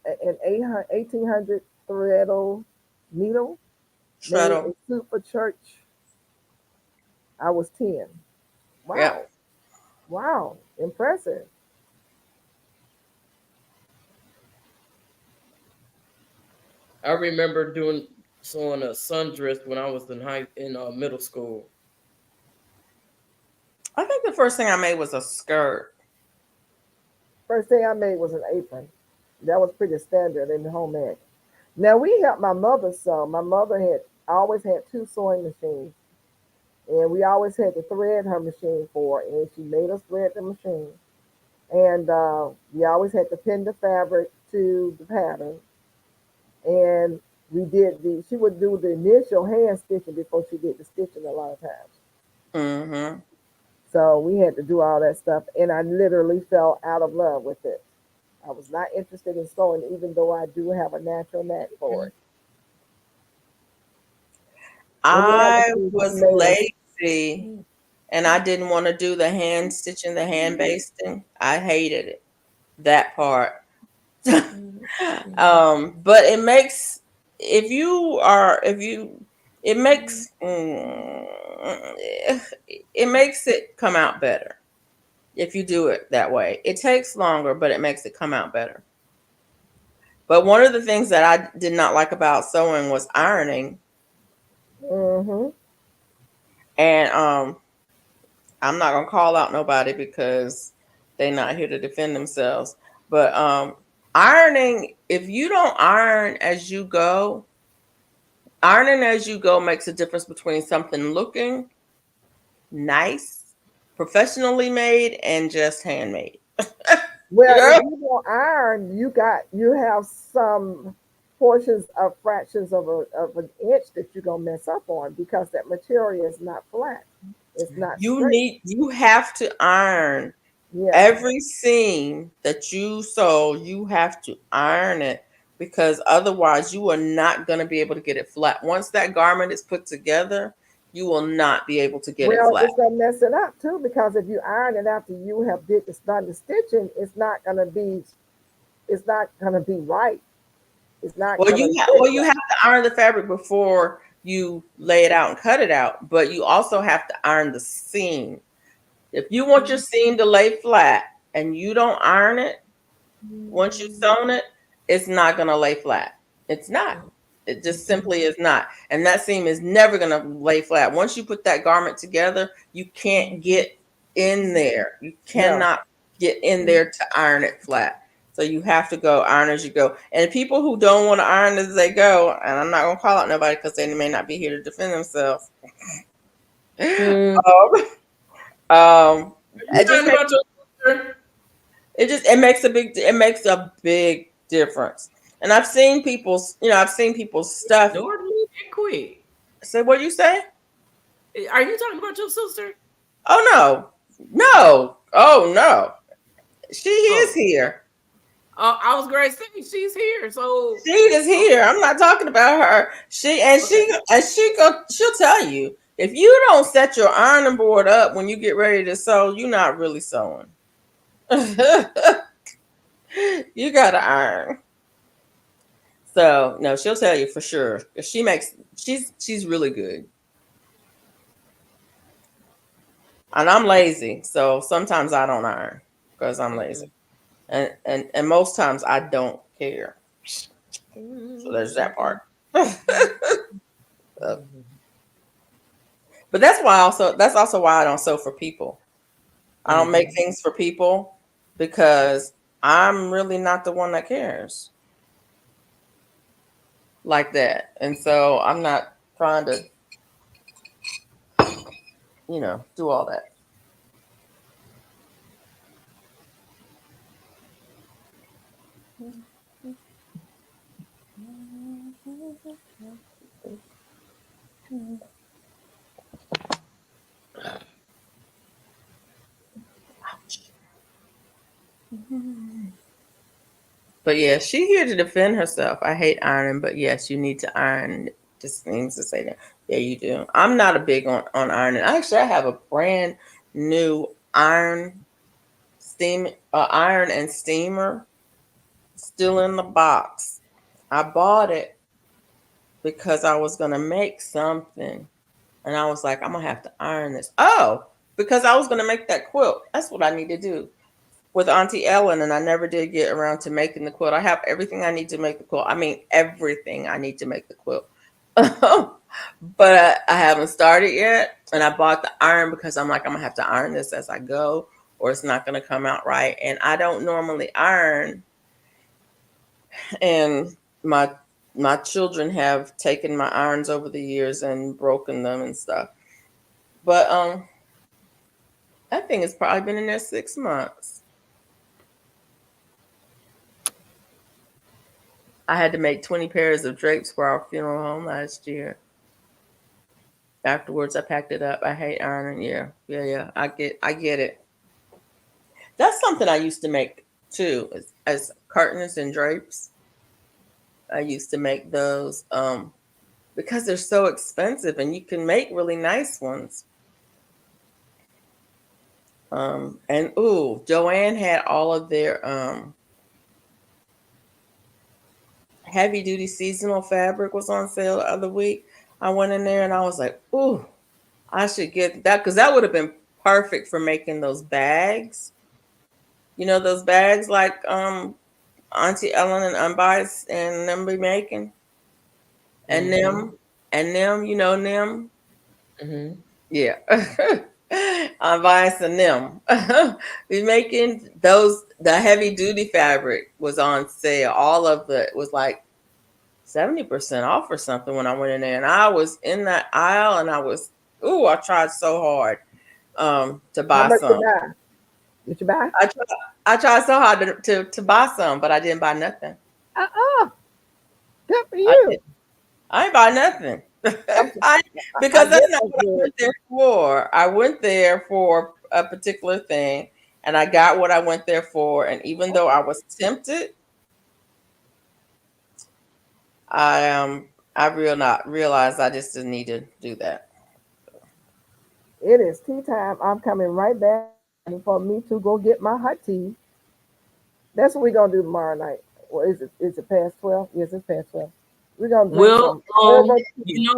1800 threadle needle. Made a Shuttle. suit for church. I was 10. Wow. Yep. Wow. Impressive. I remember sewing a sundress when I was in middle school. I think the first thing I made was a skirt. First thing I made was an apron. That was pretty standard in the home ec. Now we helped my mother sew. My mother had always had 2 sewing machines. And we always had to thread her machine for her, and she made us thread the machine. And we always had to pin the fabric to the pattern. And she would do the initial hand stitching before she did the stitching a lot of times. Mm-hmm. So we had to do all that stuff, and I literally fell out of love with it. I was not interested in sewing, even though I do have a natural knack for it. I was lazy, and I didn't want to do the hand stitching, the hand basting. I hated it, that part. But it makes it makes it come out better if you do it that way. It takes longer, but it makes it come out better. But one of the things that I did not like about sewing was ironing. Mm-hmm. And I'm not gonna call out nobody because they're not here to defend themselves. But ironing, if you don't ironing as you go makes a difference between something looking nice, professionally made, and just handmade. Well, if you don't iron, you have some portions of fractions of an inch that you're gonna mess up on because that material is not flat. It's not. You have to iron every seam that you sew. You have to iron it because otherwise you are not going to be able to get it flat. Once that garment is put together, you will not be able to get it flat. It's gonna mess it up too because if you iron it after you have done the stitching, it's not gonna be right. It's not. Well, you have to iron the fabric before you lay it out and cut it out, but you also have to iron the seam. If you want your seam to lay flat and you don't iron it, once you've sewn it, it's not going to lay flat. It's not. It just simply is not. And that seam is never going to lay flat. Once you put that garment together, you can't get in there. You cannot get in there to iron it flat. So you have to go iron as you go. And people who don't want to iron as they go, and I'm not going to call out nobody because they may not be here to defend themselves. It makes a big difference. And I've seen people's stuff. Quick. So what you say? Are you talking about your sister? Oh no. Oh no. She is here. I was going to say she's here. So she is here. I'm not talking about her. She'll tell you. If you don't set your ironing board up when you get ready to sew, you're not really sewing. You gotta iron. So no, she'll tell you for sure. She's really good. And I'm lazy, so sometimes I don't iron because I'm lazy. And most times I don't care. So there's that part. But that's also why I don't sew for people. I don't make things for people because I'm really not the one that cares like that. And so I'm not trying to, do all that. But yeah, she here to defend herself. I hate ironing, but yes, you need to iron. Just seems to say that. Yeah, you do. I'm not a big on ironing. Actually, I have a brand new iron and steamer still in the box. I bought it because I was gonna make something, and I was like, I'm gonna have to iron this. Oh, because I was gonna make that quilt. That's what I need to do with Auntie Ellen, and I never did get around to making the quilt. I have everything I need to make the quilt. I mean, everything I need to make the quilt. But I haven't started yet. And I bought the iron because I'm like, I'm gonna have to iron this as I go, or it's not gonna come out right. And I don't normally iron. And my children have taken my irons over the years and broken them and stuff. But that thing has probably been in there 6 months. I had to make 20 pairs of drapes for our funeral home last year. Afterwards, I packed it up. I hate ironing. Yeah. I get it. That's something I used to make too, as curtains and drapes. I used to make those because they're so expensive, and you can make really nice ones. And Joann had all of their heavy duty seasonal fabric was on sale the other week. I went in there and I was like, ooh, I should get that because that would have been perfect for making those bags. You know, those bags like Auntie Ellen and Unbiased and them be making. And them, you know, them. Yeah. Unbiased and them. Be making those. The heavy duty fabric was on sale. All of it was like 70% off or something when I went in there. And I was in that aisle and I tried so hard to buy How much some. you buy? Did you buy? I tried so hard to buy some, but I didn't buy nothing. Good for you. I ain't buy nothing. Because that's not what I went there for. I went there for a particular thing, and I got what I went there for. And even though I was tempted, I realized I just didn't need to do that. It is tea time. I'm coming right back for me to go get my hot tea. That's what we're gonna do tomorrow night. Well, is it past 12? Yes, it's past 12. We're gonna drink some herbal tea.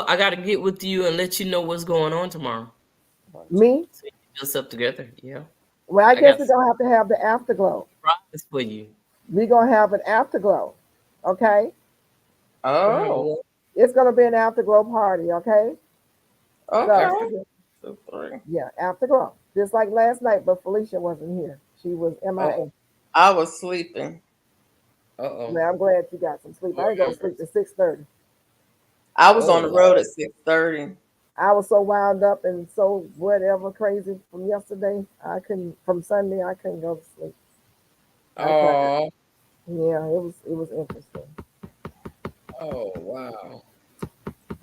I gotta get with you and let you know what's going on tomorrow. Me? So you get yourself together. Yeah. Well, I guess we're gonna have to have the afterglow. Surprise for you. We're gonna have an afterglow. Okay? Oh. It's gonna be an afterglow party, okay? Okay. Yeah, afterglow. Just like last night, but Felicia wasn't here. She was MIA. I was sleeping. Man, I'm glad you got some sleep. I ain't gonna sleep at 6:30. I was on the road at 6:30. I was so wound up and so whatever crazy from yesterday. From Sunday I couldn't go to sleep. Oh. Yeah, it was interesting. Oh wow.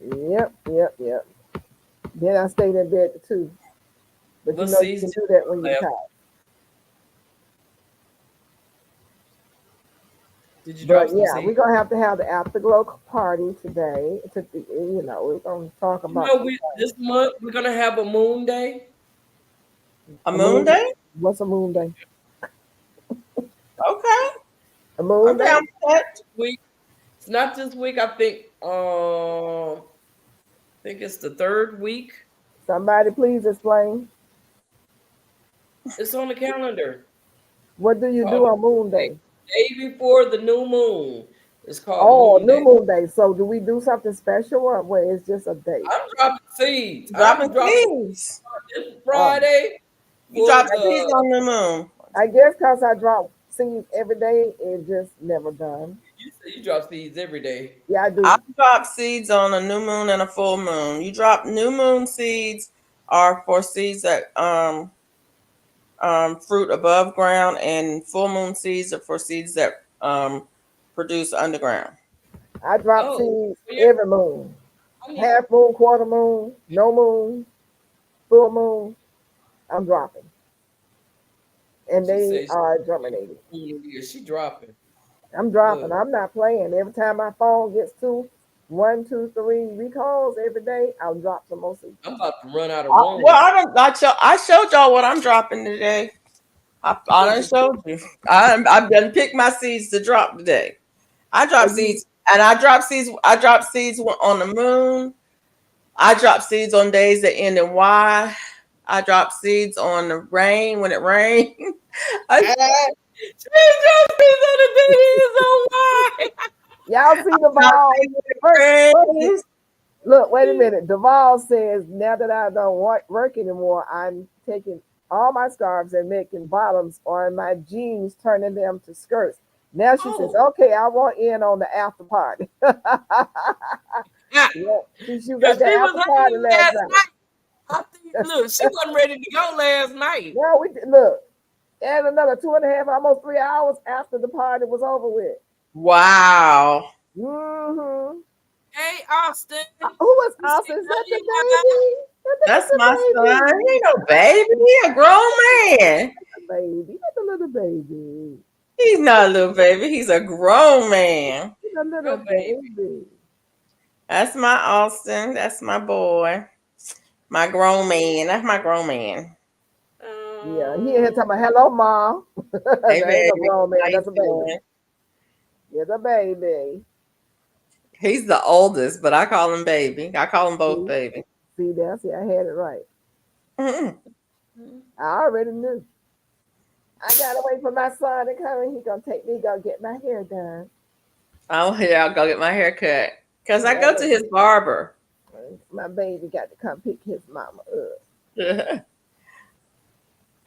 Yep. Then I stayed in bed too. But you can do that when you're tired. Did you drop But some yeah, we're seeds? gonna have to have the afterglow party today. We're gonna talk You about know, this month we're gonna have a moon day. A a moon moon. day? What's a moon day? Okay. A moon I'm day? down with that. Week. It's not this week. I think it's the third week. Somebody please explain. It's on the calendar. What do you Called do on moon the day? day before the new moon. It's called Oh, Moon new Day. moon day. So do we do something special or what? It's just a day? I'm dropping seeds. I'm Dropping dropping seeds. this Um, Friday You for drop seeds the. on the moon. I guess because I drop seeds every day, it just never done. You say you drop seeds every day. Yeah, I I do. drop seeds on a new moon and a full moon. You drop new moon seeds are for seeds that fruit above ground, and full moon seeds are for seeds that produce underground. I drop Oh, seeds yeah. every moon. I need Half moon, quarter moon, no moon, full moon. I'm dropping, and She they says are germinating. she dropping. I'm dropping. Look, I'm not playing. Every time my phone gets to 1, 2, 3 recalls every day, I'll drop some more seeds. I'm about to run out of Well, room. I showed y'all what I'm dropping today. I What done you showed you. I've done picked my seeds to drop today. I Are drop you? seeds, and I drop seeds. I drop seeds on the moon. I drop seeds on days that end in Y. I drop seeds on the rain when it rains. I she dropped seeds on the baby. So why? Y'all see drop Duval? seeds First, when it rains. look, wait a minute. Duval says now that I don't work anymore, I'm taking all my scarves and making bottoms on my jeans, turning them to skirts. Now she says, Oh, "Okay, I want in on the after party." yeah. Yeah, she was Because at the she was after party hanging last last night. night. I think, look, she wasn't ready to go last night. No, look. And another 2.5, almost 3 hours after the party was over with. Wow. Mm-hmm. Hey, Austin. Who was You see Austin? Is that the Nadia? baby? That's That's the my son. He baby. ain't no baby. He a grown man. The baby. That's a little baby. He's not a little baby. He's a grown man. He's a little Go, baby. baby. That's my Austin. That's my boy. My grown man. That's my grown man. Yeah, he in here talking about hello, mom. Hey, That ain't no baby. grown man. How you That's a baby. doing? It's a baby. He's the oldest, but I call him baby. I call them both See, baby. see there. See, I had it right. Mm-mm. I already knew. I gotta wait for my son to come in. He gonna take me, gonna get my hair done. Oh, yeah, I'll go get my hair cut. Because I Yeah, go to his barber. my baby got to come pick his mama up.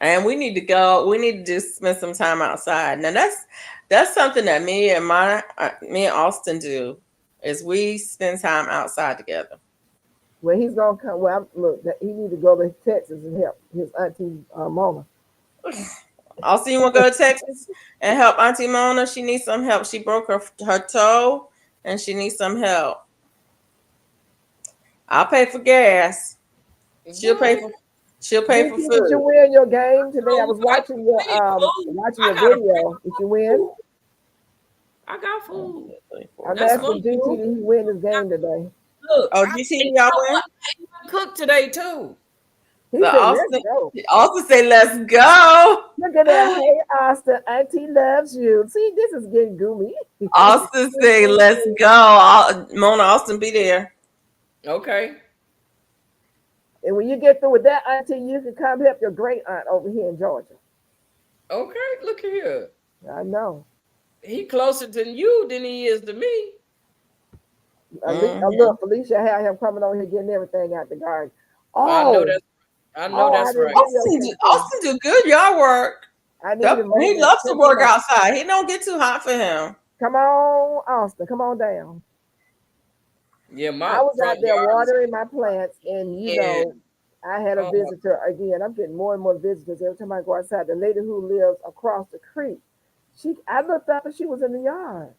And we need to go. We need to just spend some time outside. Now that's something that me and Austin do is we spend time outside together. Well, he's gonna come. Well, look, he need to go to Texas and help his auntie Mona. Austin, you want to go to Texas and help Auntie Mona? She needs some help. She broke her toe and she needs some help. I'll pay for gas. She'll pay What? for she'll pay for Did you food. win your game today? I Oh, was watching your I need food. I watching your got a video. Did you win? I got food. I'm That's asking fun. GT, did he win his game today? Look, Oh, I, did you and see you y'all know win? what? I even cooked today too. He So said, "Let's Austin go." Austin say, let's go. Look at that. Hey, Austin, Auntie loves you. See, this is getting goomy. Austin say, let's go. Mona Austin be there. Okay. And when you get through with that, Auntie, you can come help your great aunt over here in Georgia. Okay. Look here. I know. He closer to you than he is to me. Mhm. Look, Felicia had him coming on here getting everything out the garden. I know Oh, that's. I know I that's didn't right. videotape him. Austin do good yard work. I need him. He loves to work outside. He don't get too hot for him. Come on, Austin. Come on down. Yeah, I my was out front there yard is. watering my plants, and Yeah. I had a Oh, visitor again. I'm getting more and more visitors every time I go outside. The lady who lives across the creek, I looked up and she was in the yard,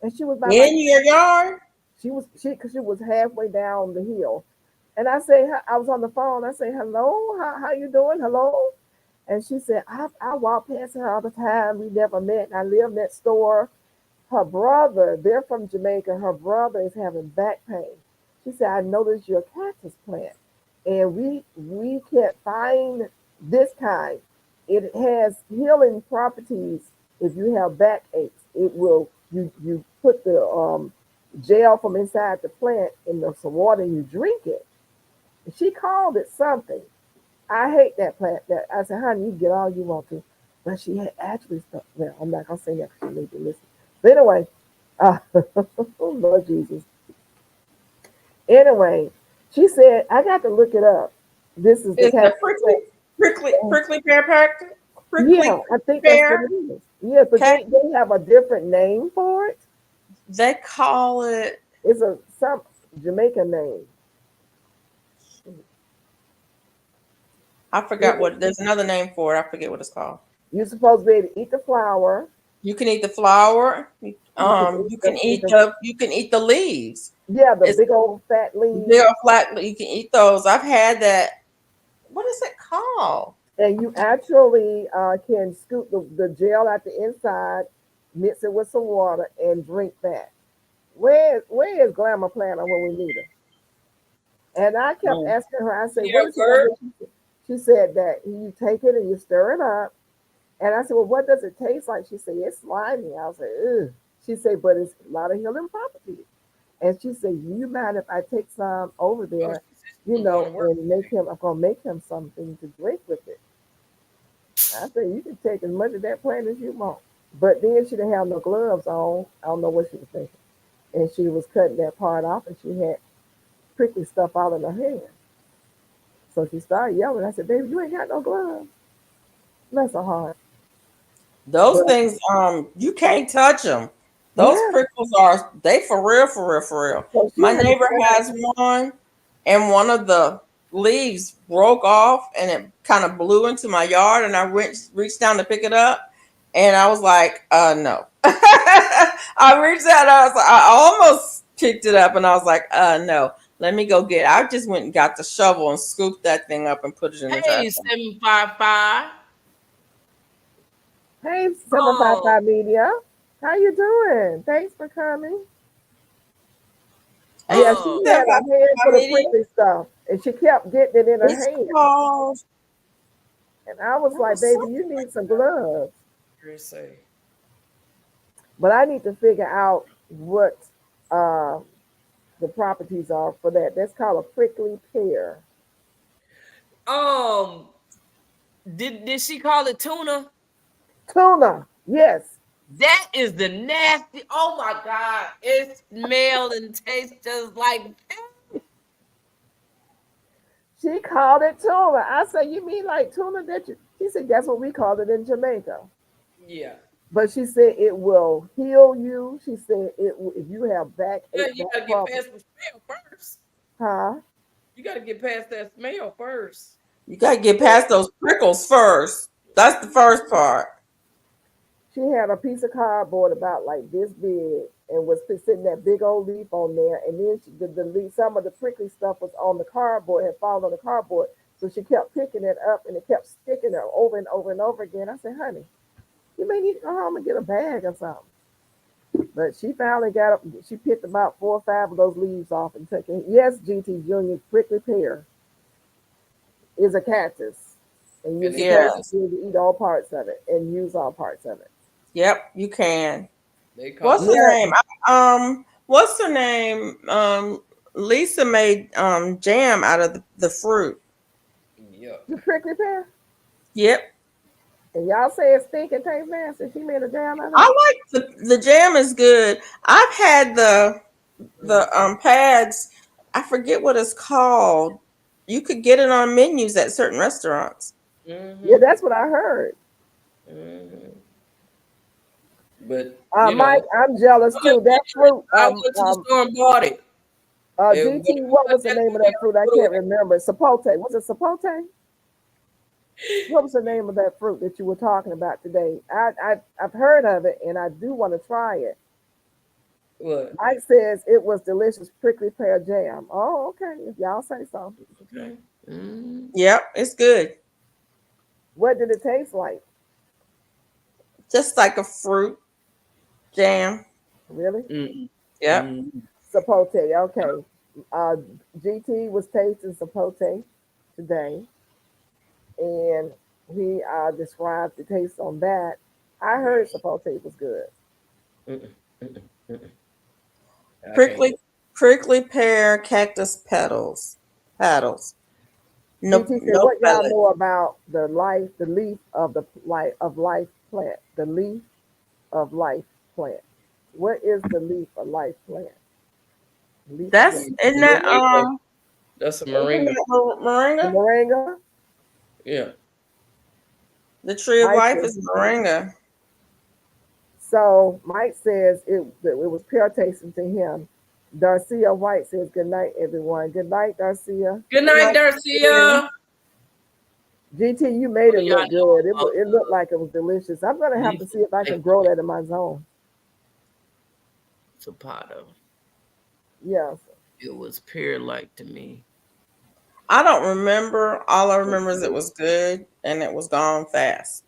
and she was by my. In your yard? Because she was halfway down the hill, and I say I was on the phone. I say hello, how you doing? Hello, and she said I walk past her all the time. We never met. I live next door, her brother, they're from Jamaica. Her brother is having back pain. She said, I noticed your cactus plant. And we can't find this kind. It has healing properties if you have back aches. It will you put the gel from inside the plant in some water and you drink it. She called it something. I hate that plant. That I said, honey, you get all you want to. But she had actually stuff. Well, I'm not gonna say that because she need to listen. But anyway, uh, Lord Jesus. Anyway, she said, I got to look it up. This is the Is the cat. prickly pear pack? Yeah, Prickly I think that's what pear it is. Yeah, but cat? they have a different name for it. They call it. It's a some Jamaican name. I forgot what. There's another name for it. I forget what it's called. You're supposed to be able to eat the flower. You can eat the flower. You can eat You can eat the leaves. yeah, the It's big old fat leaves. they're flat. You can eat those. I've had that. What is it called? And you actually can scoop the gel at the inside, mix it with some water, and drink that. Where is Glamour Planner when we need her? And I kept Mm. asking her, I said, Yeah, what is Kurt. it? She said that you take it and you stir it up. And I said, well, what does it taste like? She said, it's slimy. I was like, ugh. She said, but it's a lot of healing properties. And she said, you mind if I take some over Oh, there, she said she was going to work. and make him, I'm going to make him something to drink with it. I said, you can take as much of that plant as you want. But then she didn't have no gloves on. I don't know what she was thinking. And she was cutting that part off and she had prickly stuff all in her hand. So she started yelling. I said, baby, you ain't got no gloves. Bless her heart. Those But things, you can't touch them. Those yeah, prickles are they for real, for real, for real. so she My had to neighbor cut has one, and one of the leaves broke off, and it kind of blew into my yard, and I reached down to pick it up, and I was like, no. I reached out, I almost picked it up, and I was like, no. Let me go get it. I just went and got the shovel and scooped that thing up and put it in the trash. Hey, 755. hey, Oh, 755 Media. How you doing? Thanks for coming. Yeah, she oh. had a hand full of Media. prickly stuff. And she kept getting it in her It's hand. called. And I was There like, was baby, something. you need some gloves. Chris say. But I need to figure out what uh, the properties are for that. That's called a prickly pear. Um, did she call it tuna? Tuna. Yes. That is the nasty. Oh my God. It smells and tastes just like She called it tuna. I said, you mean like tuna that you? She said, that's what we call it in Jamaica. yeah. But she said it will heal you. She said if you have Yeah, backache, you back gotta get problems, past the smell first. huh? You gotta get past that smell first. You gotta get past those prickles first. That's the first part. She had a piece of cardboard about like this big and was sitting that big old leaf on there. And then the leaf, some of the prickly stuff was on the cardboard, had fallen on the cardboard. So she kept picking it up and it kept sticking her over and over and over again. I said, honey, you may need to go home and get a bag or something. But she finally got up. She picked about 4 or 5 of those leaves off and took it. Yes, GT Junior, prickly pear is a cactus. And you're And they supposed call to Yes. be able to eat all parts of it and use all parts of it. Yep, you can. they call What's it her Yeah, name? What's her name? Lisa made jam out of the fruit. yeah. the prickly pear. Yep. And y'all say it stink and tastes nasty. She made a jam out of I it. like the jam is good. I've had the pads. I forget what it's called. You could get it on menus at certain restaurants. Yeah, Mm-hmm. that's what I heard. Mm-hmm. But Mike, I'm jealous too. That fruit, I went to the store and bought it. And GT, what was the name of that fruit? I can't remember. Sapote. Was it sapote? What was the name of that fruit that you were talking about today? I've heard of it and I do want to try it. What? Mike says it was delicious prickly pear jam. Oh, okay. If y'all say so. Okay. Mm. Yep, it's good. What did it taste like? Just like a fruit jam. Really? Mm, Yep. mm. Sapote. Okay. Uh, GT was tasting sapote today, and he described the taste on that. I heard sapote was good. Mm-mm, mm-mm, mm-mm. I can't. Prickly prickly pear cactus petals. Paddles. No GT said, no "What y'all pellet. know about the leaf of the life plant? The leaf of life plant. What is the leaf of life plant? Leaf of That's life. isn't that Moringa. That's a isn't moringa. that The moringa? moringa. Yeah. The tree of Mike life says, is moringa. so Mike says it was pure tasting to him. Darcia White says, "Good night, everyone. Good night, Darcia." Good Good night, night, Sophia. Darcia. GT, you made Oh, it y'all look good. know It looked like it was delicious. I'm gonna have leaf to of see if I life can grow that in my zone. Zapata. Yes. It was pear like to me. I don't remember. All I remember is it was good and it was gone fast.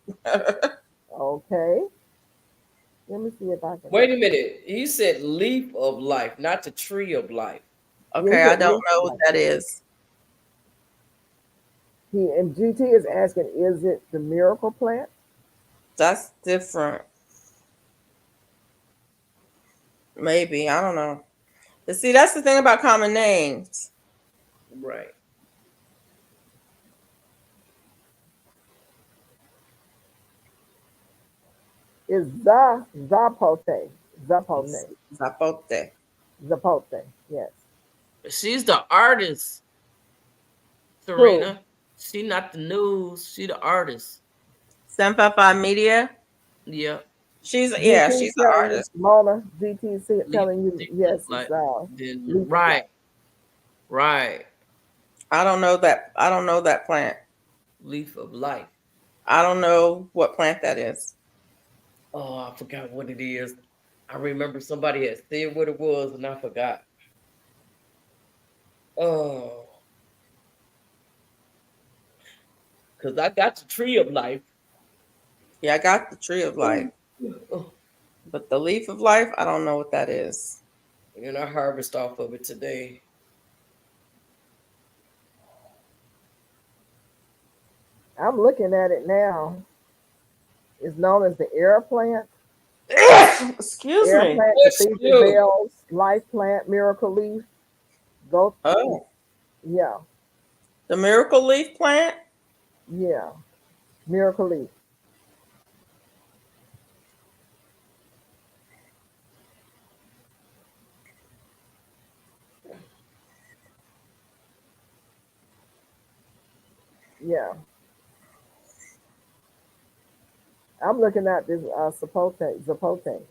Okay. Let me see if I can. Wait a minute. He said leaf of life, not the tree of life. Yeah, he Okay, I said don't leaf know what light. that is. And GT is asking, is it the miracle plant? That's different. Maybe. I don't know. But see, that's the thing about common names. Right. Is zapote. Zapote. Zapote. Zapote. Yes. She's the artist, Who? Serena. She not the news. She the artist. 755 Media. Yeah. Yeah, GT she's an telling you, artist. Mona. GT Leaf telling you, seems yes, it's like then leaf of right, life. right. I don't know that. I don't know that plant. Leaf of life. I don't know what plant that is. Oh, I forgot what it is. I remember somebody had said what it was and I forgot. Oh, because I got the tree of life. Yeah, I got the tree of life, Oh, but the leaf of life, I don't know what that is. and I harvest off of it today. I'm looking at it now. It's known as the air plant. Excuse Air me. plant, Bless cathedral you. bells, life plant, miracle leaf. Go, Oh, yeah, the miracle leaf plant. yeah, miracle leaf. Yeah, I'm looking at this zapote.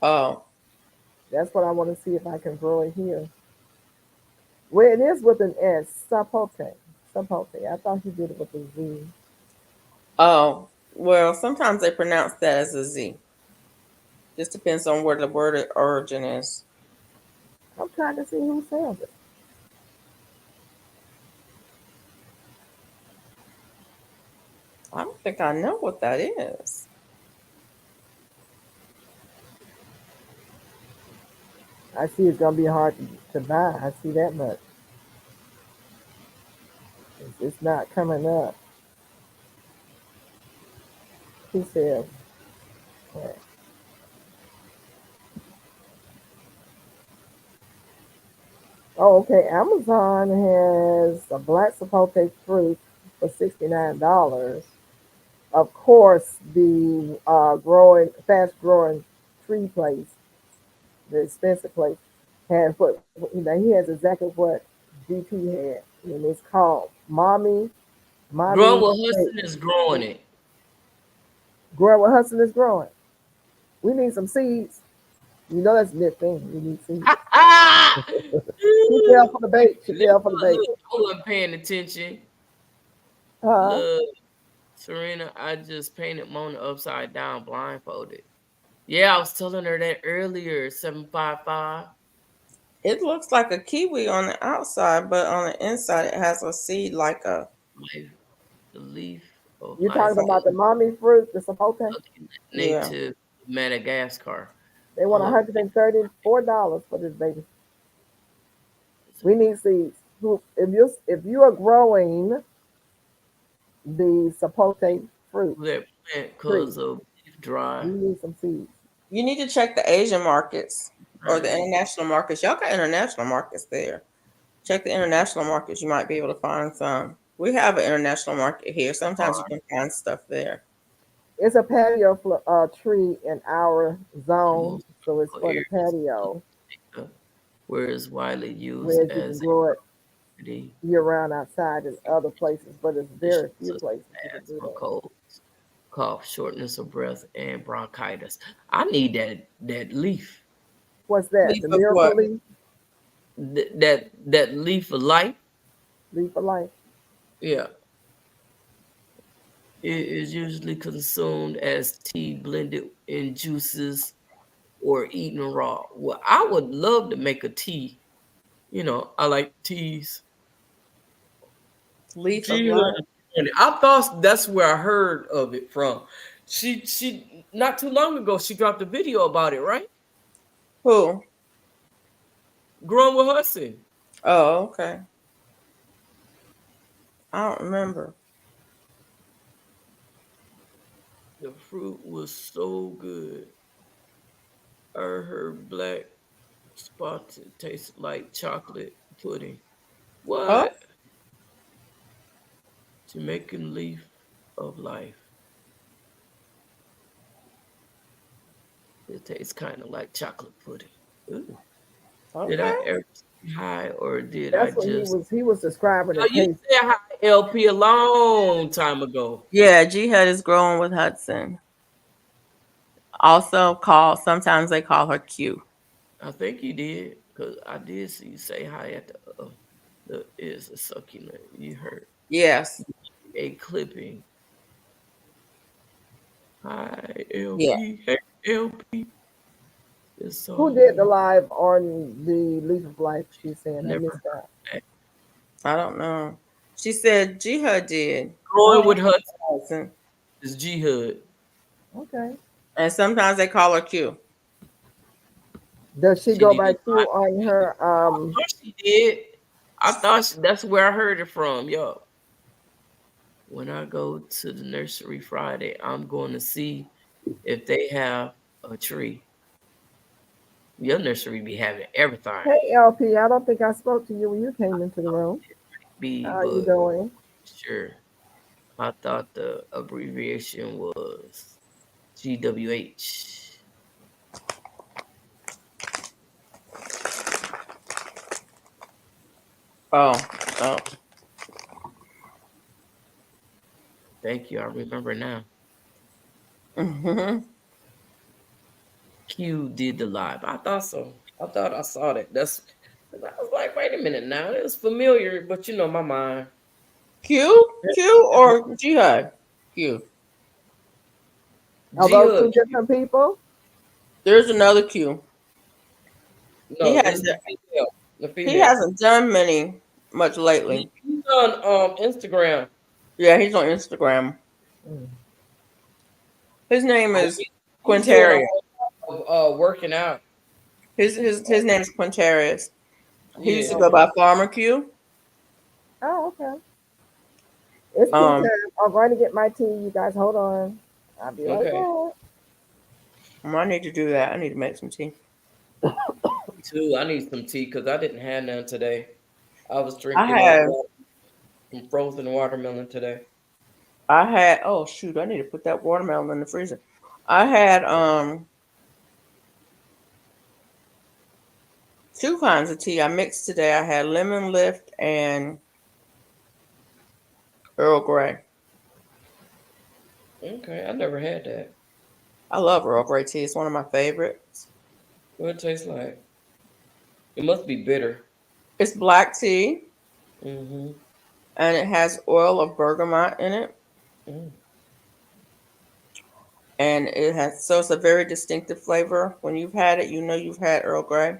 Oh, That's what I want to see if I can grow it here. Well, it is with an S, sapote. Sapote. I thought you did it with a Z. oh. Well, sometimes they pronounce that as a Z. Just depends on where the word of origin is. I'm trying to see who sells it. I don't think I know what that is. I see it's gonna be hard to buy. I see that much. It's not coming up. Who sells? Right. Oh, okay. Amazon has a black sapote fruit for $69. Of course, the fast growing tree place, the expensive place, has he has exactly what GT had, and it's called Growing Mommy with Hudson is growing it. Growing what Hudson is growing. We need some seeds. You know that's a good thing. We need seeds. She fell for the bait. She fell for the bait. Look, I wasn't paying attention. Huh? Look, Serena, I just painted Mona upside down, blindfolded. Yeah, I was telling her that earlier. 755. It looks like a kiwi on the outside, but on the inside it has a seed like a. Life, the leaf of You're life talking So, about is the mommy fruit, the sapote? located yeah. native Madagascar. They want Oh, $134 for this baby. We need seeds. If you are growing the sapote fruit that plant tree, cause of beef dry. you need some seeds. You need to check the Asian markets or the Right. international markets. Y'all got international markets there. Check the international markets. You might be able to find some. We have an international market here. Sometimes you can find stuff there. It's a patio tree in our zone, Most so it's tropical for the areas patio of Africa, where it's widely used where you can as grow it a remedy year round outside in other places, but it's very conditions few such places you can as do asthma, that. cold, cough, shortness of breath, and bronchitis. I need that leaf, What's that? Leaf The of miracle what? leaf, that leaf of life. leaf of life. Yeah, it is usually consumed as tea, blended in juices, or eaten raw. Well, I would love to make a tea. You know, I like teas. Leaf of Gee, life. honey, I thought that's where I heard of it from. She not too long ago she dropped a video about it, right? Who? Growing with Hudson. Oh, okay. I don't remember. The fruit was so good. I heard black spotted tasted like chocolate pudding. Oh, What? Jamaican leaf of life. It tastes kind of like chocolate pudding. Ooh. Did I okay. ever say hi or did I That's what just? he was describing Oh, the you taste. said hi, LP, a long time ago. Yeah, Jihad is growing with Hudson. Also called, sometimes they call her Q. I think you did, because I did see you say hi at the is a succulent. You heard Yes. a clipping. Hi, Yeah. LP. Hey, LP. It's Who all did the good. live on the leaf of life? She's saying I Never missed heard that. that. I don't know. She said Jihad did. Growing with Hudson Hudson. is G Hood. Okay. And sometimes they call her Q. Does she She go need by to Q on her I thought she did. I thought that's where I heard it from. Yo, when I go to the nursery Friday, I'm going to see if they have a tree. Your nursery be having everything. Hey LP, I don't think I spoke to you when you came into the room. Be, How are you but doing? sure. I thought the abbreviation was GWH. Oh, oh. Thank you. I remember now. Hmm. Q did the live. I thought so. I thought I saw that. I was like, wait a minute now. It was familiar, but you know my mind. Q or Jihad? Q. Are G those two Hood. different people? There's another Q. He No, this has is the female. The he female. hasn't done many much lately. He's on Instagram. Yeah, he's on Instagram. Mm. His name Oh, is he's doing a Quintarius. whole lot of working out. His name is Quintarius. He used to Yeah. go Okay. by Farmer Q. Oh, okay. It's tea Um, time. I'm going to get my tea. You guys hold on. I'll be right Okay. back. I need to do that. I need to make some tea. Me too. I need some tea because I didn't have none today. I was I drinking had some frozen watermelon today. oh shoot, I need to put that watermelon in the freezer. I had two kinds of tea I mixed today. I had lemon lift and Earl Grey. Okay, I never had that. I love Earl Grey tea. It's one of my favorites. What it tastes like? It must be bitter. It's black tea Mm-hmm. and it has oil of bergamot in it. Mm. And it has, so it's a very distinctive flavor. When you've had it, you know you've had Earl Grey.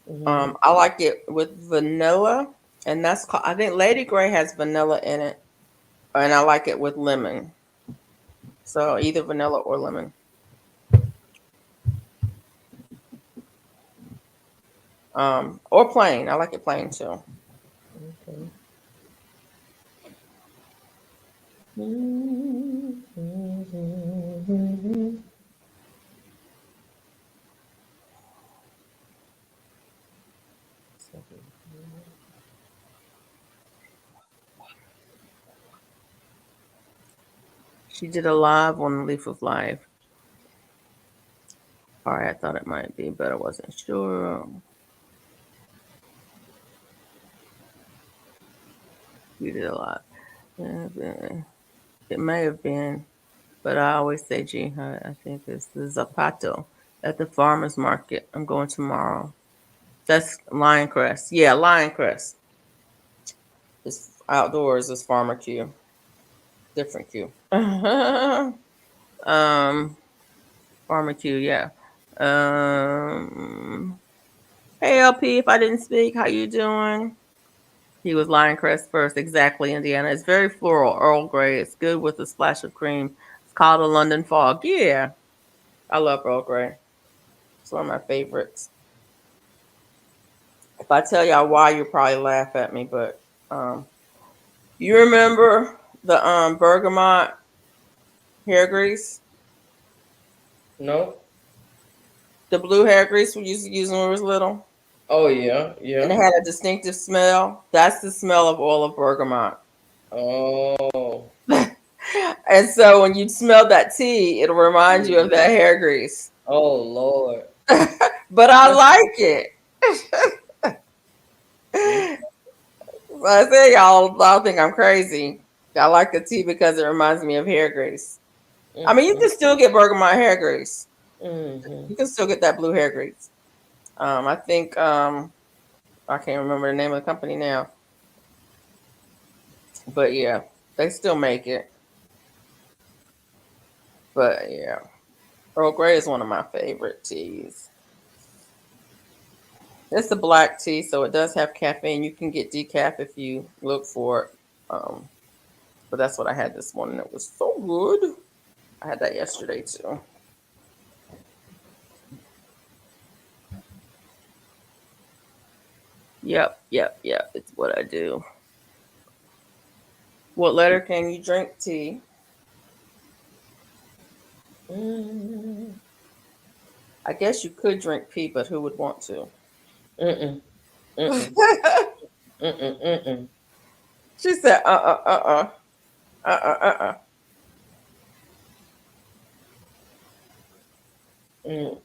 Mm-hmm. I like it with vanilla, and that's called, I think Lady Grey has vanilla in it, and I like it with lemon. So either vanilla or lemon. Or plain. I like it plain too. Okay. She did a live on Leaf of Life. All right, I thought it might be, but I wasn't sure. We did a lot. It may have been, but I always say G Hut. I think it's the Zapato at the farmer's market. I'm going tomorrow. That's Lioncrest. Yeah, Lioncrest. It's outdoors. It's Farmer Q. Different Q. Farmer Q. Yeah. Hey LP. If I didn't speak, how you doing? He was Lioncrest first. Exactly, Indiana. It's very floral, Earl Grey. It's good with a splash of cream. It's called a London Fog. Yeah, I love Earl Grey. It's one of my favorites. If I tell y'all why, you'll probably laugh at me, but you remember the bergamot hair grease? No. The blue hair grease we used to use when we was little? Oh yeah, And it yeah. had a distinctive smell. That's the smell of oil of bergamot. Oh. And so when you smell that tea, it'll remind you of that hair grease. Oh Lord. But I like it. So I say y'all think I'm crazy. I like the tea because it reminds me of hair grease. I mean, you can still get bergamot hair grease. Mm-hmm. You can still get that blue hair grease. I think I can't remember the name of the company now, but yeah, they still make it. But yeah, Earl Grey is one of my favorite teas. It's a black tea, so it does have caffeine. You can get decaf if you look for it. But that's what I had this morning. It was so good. I had that yesterday too. Yep. It's what I do. What letter can you drink tea? Mm-hmm. I guess you could drink P, but who would want to? Mm-mm. Mm-mm. Mm-mm. Mm-mm. She said, uh. Mm.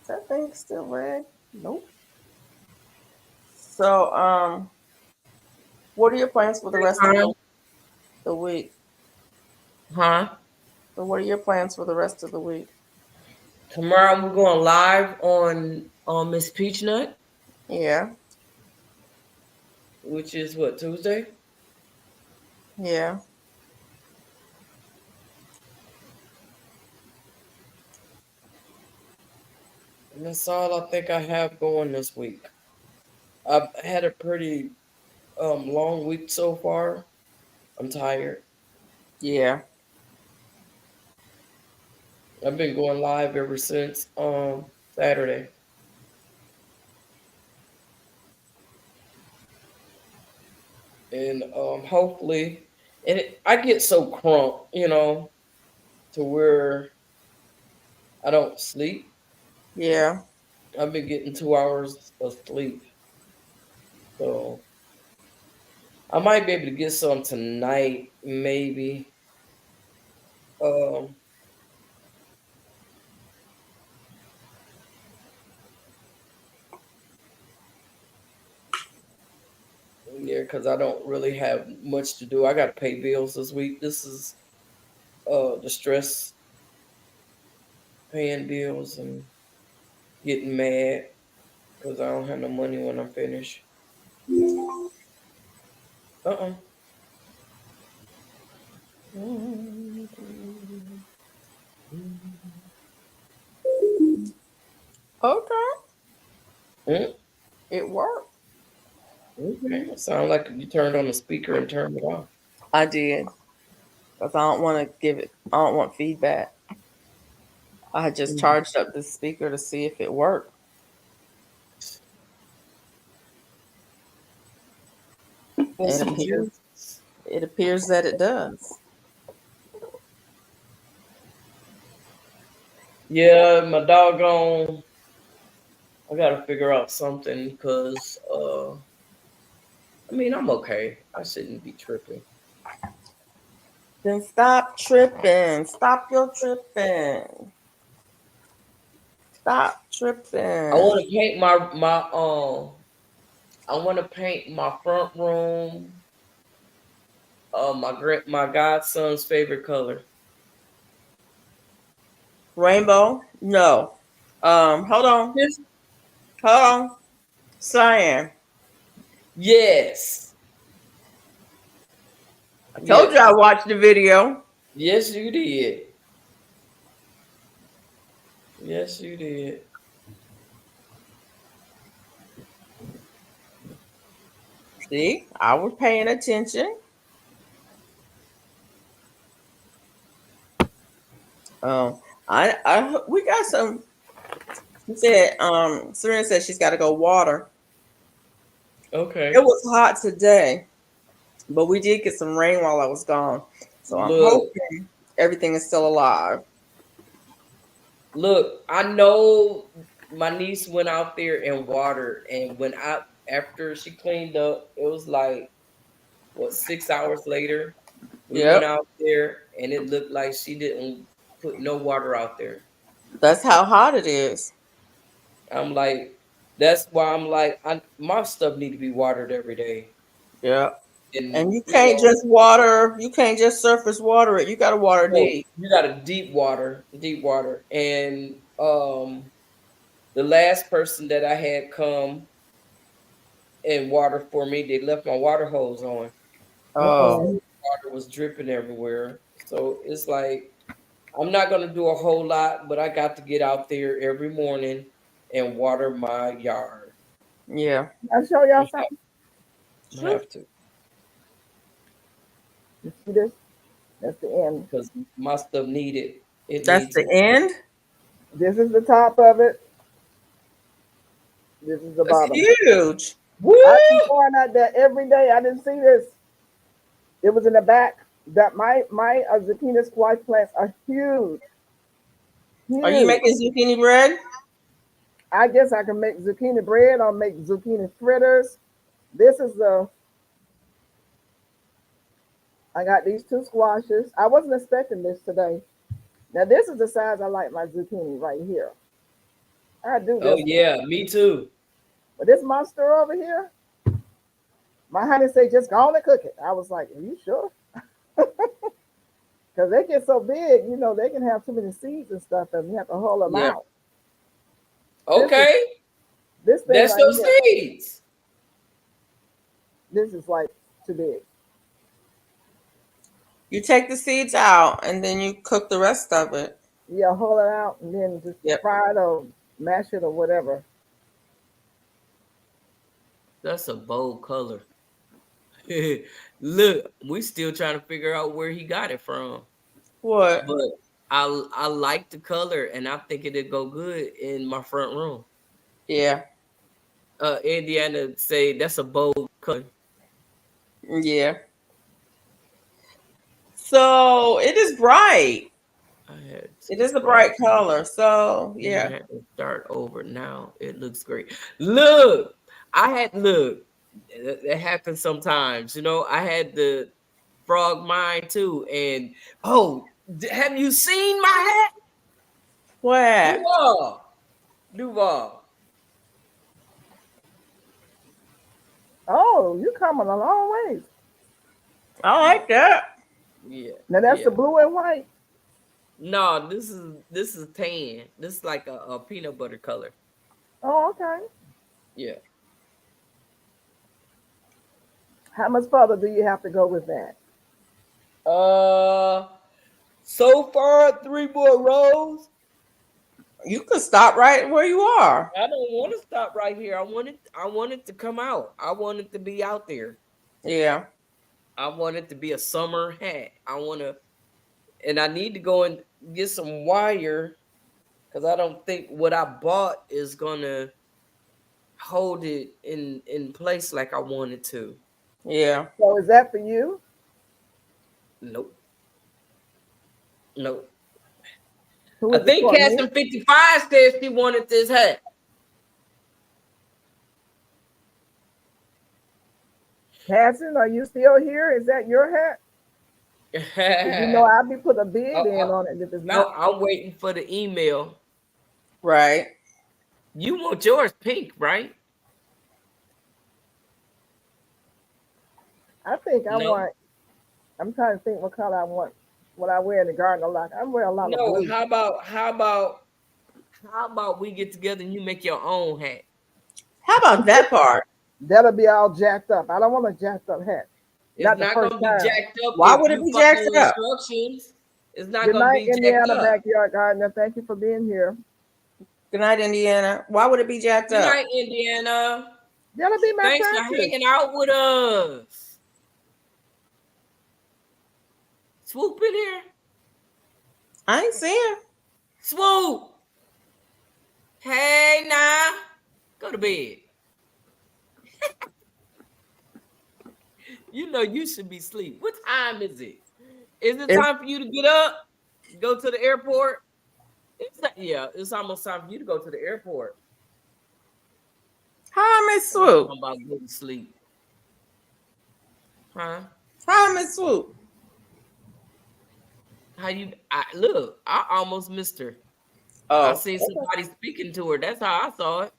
Is that thing still red? Nope. So, what are your plans for the rest of the week? Huh? So, what are your plans for the rest of the week? Tomorrow we're going live on Miss Peachnut, Yeah, which is what, Tuesday? yeah. And that's all I think I have going this week. I've had a pretty long week so far. I'm tired. Yeah. I've been going live ever since Saturday. And hopefully, I get so crunk, to where I don't sleep. Yeah. I've been getting 2 hours of sleep. So I might be able to get some tonight, maybe. Um, yeah, because I don't really have much to do. I got to pay bills this week. This is the stress, paying bills and getting mad because I don't have no money when I'm finished. Uh-uh. Okay. Mm, It worked. okay. Sound like you turned on the speaker and turned it off. I did. Because I don't want to give it, I don't want feedback. I had just charged up the speaker to see if it worked. Want It some appears juice? it appears that it does. Yeah, my doggone. I gotta figure out something because I mean I'm okay. I shouldn't be tripping. Then stop tripping. Stop your tripping. Stop I want tripping. to paint my. I want to paint my front room. My godson's favorite color. Rainbow? No. Hold on. Yes. Hold on. Cyan. Yes. I told you Yes. I watched the video. Yes, you did. Yes, you did. See, I was paying attention. Um, we got some. She said, Serena said she's got to go water. It Okay. was hot today, but we did get some rain while I was gone. So I'm Look, hoping everything is still alive. look. I know my niece went out there and watered, and when I after she cleaned up, it was like what 6 hours later. We went Yep, out there, and it looked like she didn't put no water out there. that's how hot it is. I'm like, that's why I'm like, my stuff need to be watered every day. Yep. And And you can't just water, you can't just surface water it. You got to water no, deep. you got a deep water. And the last person that I had come and water for me, they left my water hose on. Oh, Uh-oh. Water was dripping everywhere. So it's like I'm not gonna do a whole lot, but I got to get out there every morning and water my yard. yeah. I'll show I y'all have, something. I Sure. have to You see this? That's the end. because my stuff needed. It That's needs the it. end. This is the top of it. This is the That's bottom. huge. Woo! I've been going out there every day. I didn't see this. It was in the back. That my zucchini squash plants are huge, Are you huge. making zucchini bread? I guess I can make zucchini bread or make zucchini fritters. This is the. I got these two squashes. I wasn't expecting this today. Now this is the size I like my zucchini right here. I do Oh this one, yeah, me too. but this monster over here, my honey say just go on and cook it. I was like, are you sure? Because they get so big, they can have too many seeds and stuff, and you have to hold them Yeah. out. This is Okay. this thing That's right your here. seeds. This is like too big. You take the seeds out and then you cook the rest of it. Yeah, hold it out and then just Yep. fry it or mash it or whatever. That's a bold color. Look, we still trying to figure out where he got it from. What? But I like the color and I think it'd go good in my front room. Yeah. Indiana say that's a bold color. Yeah. So it is bright. I had It to is a start. bright color. So I yeah. had to start over now. It looks great. Look, look. That happens sometimes. I had the frog mine too. And oh, have you seen my hat? What? Duval. Duval. Oh, you coming a long ways. I like that. Yeah. Now that's Yeah. the blue and white. No, this is tan. This is like a peanut butter color. Oh, okay. Yeah. How much further do you have to go with that? Uh so far 3 more rows. You could stop right where you are. I don't want to stop right here. I want it to come out. I want it to be out there. Yeah. I want it to be a summer hat. And I need to go and get some wire because I don't think what I bought is gonna hold it in place like I wanted to. Yeah. So is that for you? Nope. Nope. Who I is it think for? Me? Cassie 55 said she wanted this hat. Casson, are you still here? Is that your hat? 'Cause you know, I'll be put a bid in on it if it's No, not. I'm waiting for the email. Right. You want yours pink, right? I think I No. want. I'm trying to think what color I want. What I wear in the garden a lot. I wear a lot of No, blue. how about we get together and you make your own hat? How about that part? That'll be all jacked up. I don't want a jacked up hat. It's Not the not first gonna be time. jacked up Why if would it you be jacked follow up? instructions. It's not Good gonna night, be jacked Indiana up. Backyard Gardener. Thank you for being here. Good night, Indiana. Why would it be jacked Good up? night, Indiana. That'll be my Thanks for practice. hanging out with us. Swoop in here. I ain't seeing. Swoop. Hey, now. Go to bed. You know you should be asleep. What time is it? Is it time for you to get up? Go to the airport? It's almost time for you to go to the airport. Hi, Miss Swoop. I'm about to go to sleep. Huh? Hi, Miss Swoop. Look, I almost missed her. I Oh. seen somebody speaking to her. That's how I saw it.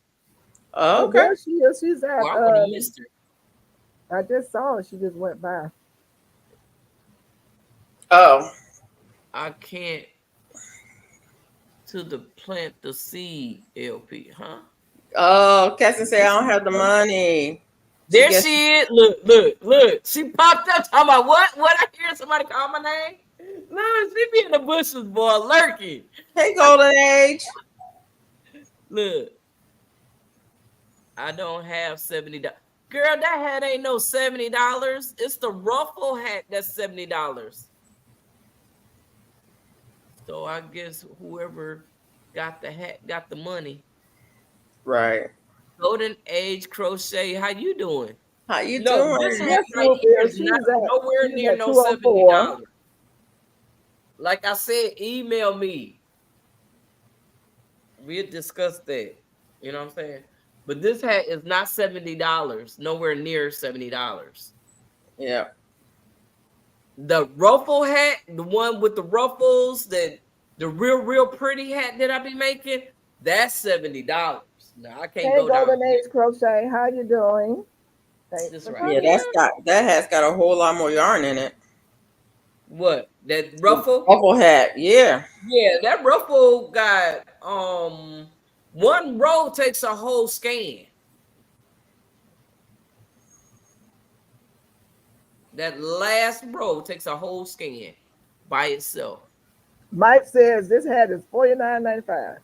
Oh, Oh, okay. there she is. She's at. Well, I would have missed her. I just saw her. She just went by. Oh. I can't to the plant the seed LP, huh? Oh, Cassie say I don't have the money. There she is. Look. She popped up talking about what? What? I hear somebody call my name? No, she be in the bushes, boy, lurking. Hey, Golden Age. Look. I don't have $70. Girl, that hat ain't no $70. It's the ruffle hat that's $70. So I guess whoever got the hat got the money. Right. Golden Age Crochet, how you doing? How you No, doing? this hat right here is not nowhere near no $70. Like I said, email me. We'll discuss that. You know what I'm saying? But this hat is not $70. Nowhere near $70. Yeah. The ruffle hat, the one with the ruffles, the real pretty hat that I be making, that's $70. Now I can't go down. Golden Age Crochet, how you doing? That's right. Yeah, that has got a whole lot more yarn in it. What? That ruffle? Ruffle hat, yeah. Yeah, that ruffle got one row takes a whole scan. That last row takes a whole scan by itself. Mike says this hat is $49.95.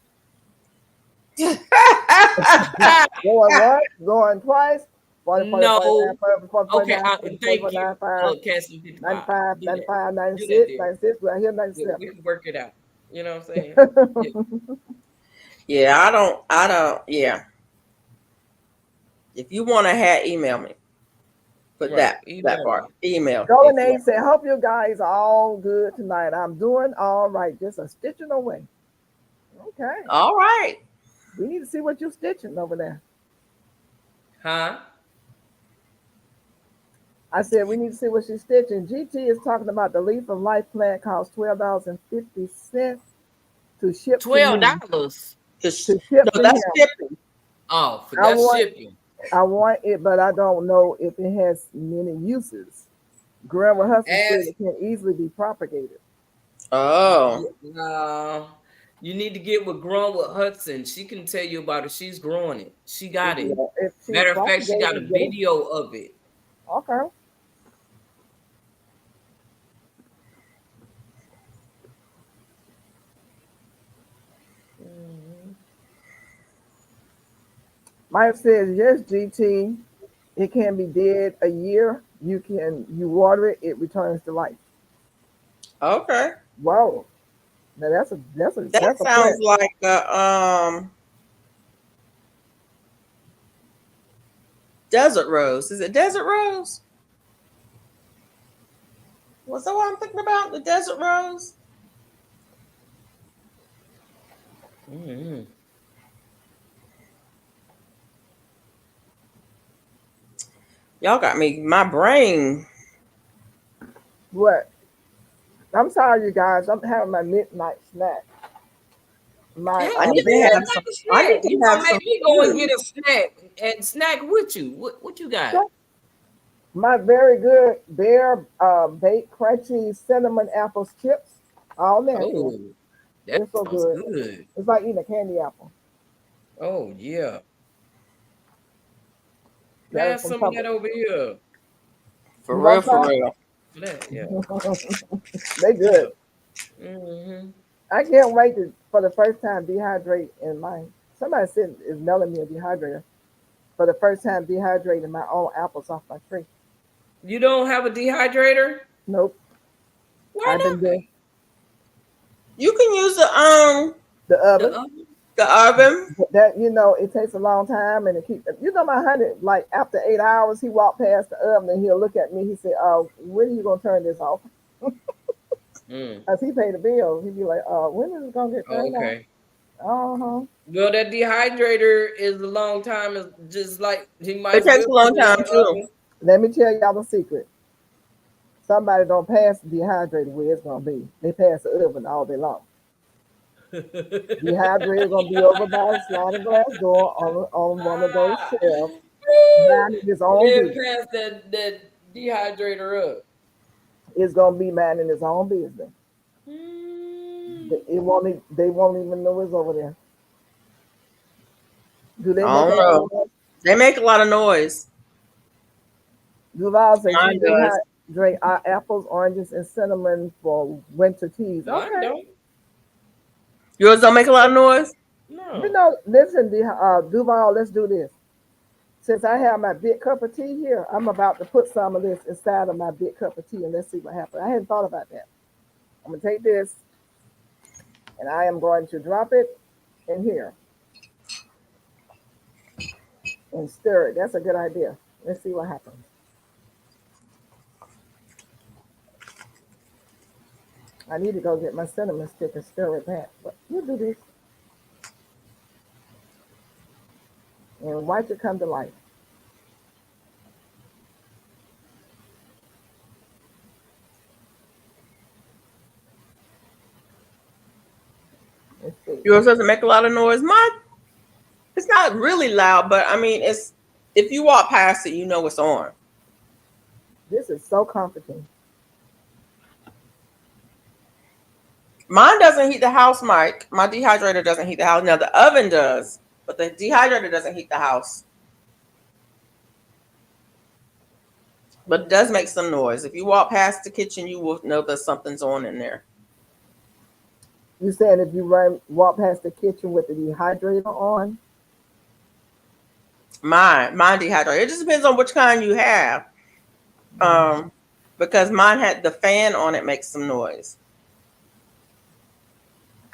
Going once, going twice. 40, 40, No. 49, 40, 40, Okay, 49, thank 40, you. 95, Cassie 95, 95, 96, that, 96, right here, Yeah, 97. we can work it out. You know what I'm saying? Yeah, I don't, yeah. If you want a hat, email me. Put Right, that part. Email. Golden Age said, hope you guys are all good tonight. I'm doing all right. Just a stitching away. Okay. All right. We need to see what you're stitching over there. Huh? I said, we need to see what she's stitching. GT is talking about the Leaf of Life plant costs $12.50 to ship. $12 to ship. No, that's shipping. Oh, for that shipping. I want it, but I don't know if it has many uses. Grandma Hudson said it can easily be propagated. Oh. You need to get with Grown with Hudson. She can tell you about it. She's growing it. She got it. Matter of fact, she got a video of it. Okay. Mike says, yes, GT. It can be dead a year. You water it, it returns to life. Okay. Wow. Now that's That a sounds plant. like a desert rose. Is it desert rose? Was that what I'm thinking about? The desert rose? Mm-hmm. Y'all got me. My brain. What? I'm sorry, you guys. I'm having my midnight snack. My Hey, I need give to me have a some. I snack. need You to have gonna some make me go and get food. a snack and snack with you? What you got? my very good bear baked crunchy cinnamon apples chips. All natural. Oh, that It's so sounds good. good. It's like eating a candy apple. Oh yeah. That is Pass from some of Publix. that over here. For You real, want for some? real. That, yeah. They good. Mm-hmm. I can't wait for the first time dehydrate in my. Somebody said is mailing me a dehydrator for the first time dehydrating my own apples off my tree. You don't have a dehydrator? Nope. Why I've been not? doing You can use the The oven. oven? the oven. But that it takes a long time and it keep my honey like after 8 hours he walked past the oven and he'll look at me. He said, "Oh, when are you gonna turn this off?" Mm. As he paid the bill, he'd be like, when is it gonna get Oh, turned off?" okay. Uh-huh. Well, that dehydrator is a long time. It's just like he might It as well takes a put long it in time the too. oven. Let me tell y'all the secret. Somebody don't pass the dehydrator where it's gonna be. They pass the oven all day long. Dehydrator gonna be over by a sliding glass door on one of those shelves, minding his own They business. pass that dehydrator up. It's gonna be minding his own business. Mm. They won't even know it's over there. Do they I make a don't lot of know. noise? They make a lot of noise. Duval says she Mine does. dehydrate our apples, oranges, and cinnamon for winter teas. Mine Okay. don't. Yours don't make a lot of noise. No. Listen, Duval, let's do this. Since I have my big cup of tea here, I'm about to put some of this inside of my big cup of tea and let's see what happens. I hadn't thought about that. I'm gonna take this and I am going to drop it in here and stir it. That's a good idea. Let's see what happens. I need to go get my cinnamon stick and stir it back. But we'll do this and watch it come to life. Let's see. Yours doesn't make a lot of noise. Mine, it's not really loud, but I mean, it's if you walk past it, you know it's on. This is so comforting. Mine doesn't heat the house, Mike. My dehydrator doesn't heat the house. Now the oven does, but the dehydrator doesn't heat the house. But it does make some noise. If you walk past the kitchen, you will know that something's on in there. You saying if you walk past the kitchen with the dehydrator on? Mine dehydrator. It just depends on which kind you have. Because mine had the fan on it makes some noise.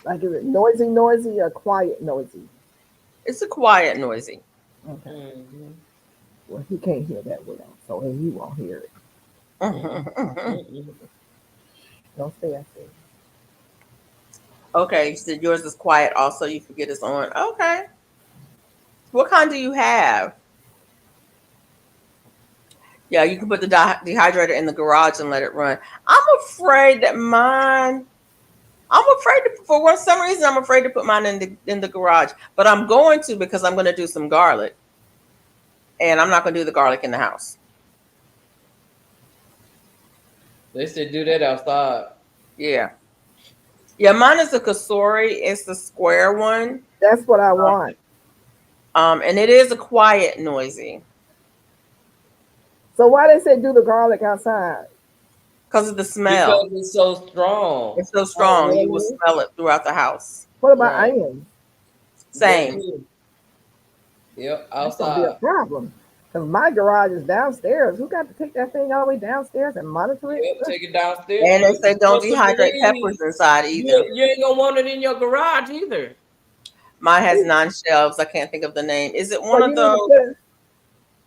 Like is it noisy or quiet noisy? It's a quiet noisy. Okay. Mm-hmm. Well, he can't hear that well, so he won't hear it. Mm-hmm. Don't say I said. Okay, you said yours is quiet also. You forget it's on. Okay. What kind do you have? Yeah, you can put the dehydrator in the garage and let it run. I'm afraid that mine. For some reason I'm afraid to put mine in the garage, but I'm going to because I'm going to do some garlic, and I'm not going to do the garlic in the house. They said do that outside. Yeah, yeah. Mine is a Kasori. It's the square one, That's what I want. and it is a quiet, noisy So why they say do the garlic outside? because of the smell. Because it's so strong. It's so Oh, strong, you will really? smell it throughout the house. What about Right. onions? That Same. too. Yep, That's gonna be a outside. problem. Because my garage is downstairs. Who got to take that thing all the way downstairs and monitor it? Yep, take it downstairs. And they say don't Supposed to dehydrate believe peppers inside either. you ain't gonna want it in your garage either. Mine has non-shelves. I can't think of the name. Is it So one you of need to those? put,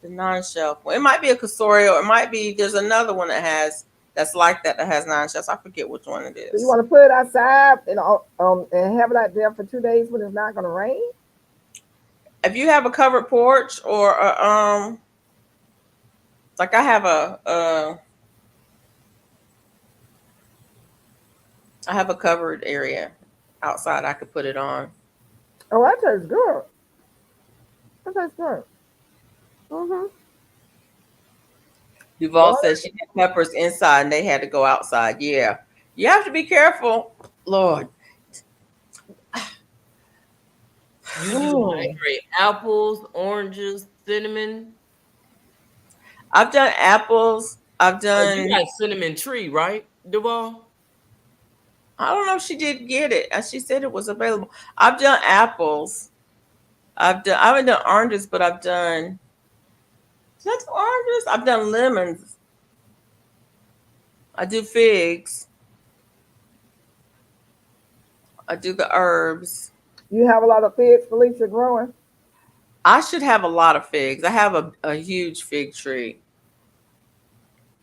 The non-shelf. Well, it might be a Castoria, or it might be there's another one that's like that has non-shelves. I forget which one it so you is. want to put it outside and have it out there for 2 days when it's not going to rain? If you have a covered porch or like I have I have a covered area outside I could put it on. Oh, that tastes good. That tastes good. Mm-hmm. Duval said she had peppers inside and they had to go outside. Yeah. You have to be careful. Lord. You dehydrate apples, oranges, cinnamon. I've done apples. I've done. You got cinnamon tree, right, Duval? I don't know if she did get it. She said it was available. I've done apples. I haven't done oranges, but I've done. Did I do oranges? I've done lemons. I do figs. I do the herbs. You have a lot of figs, Felicia, growing? I should have a lot of figs. I have a huge fig tree.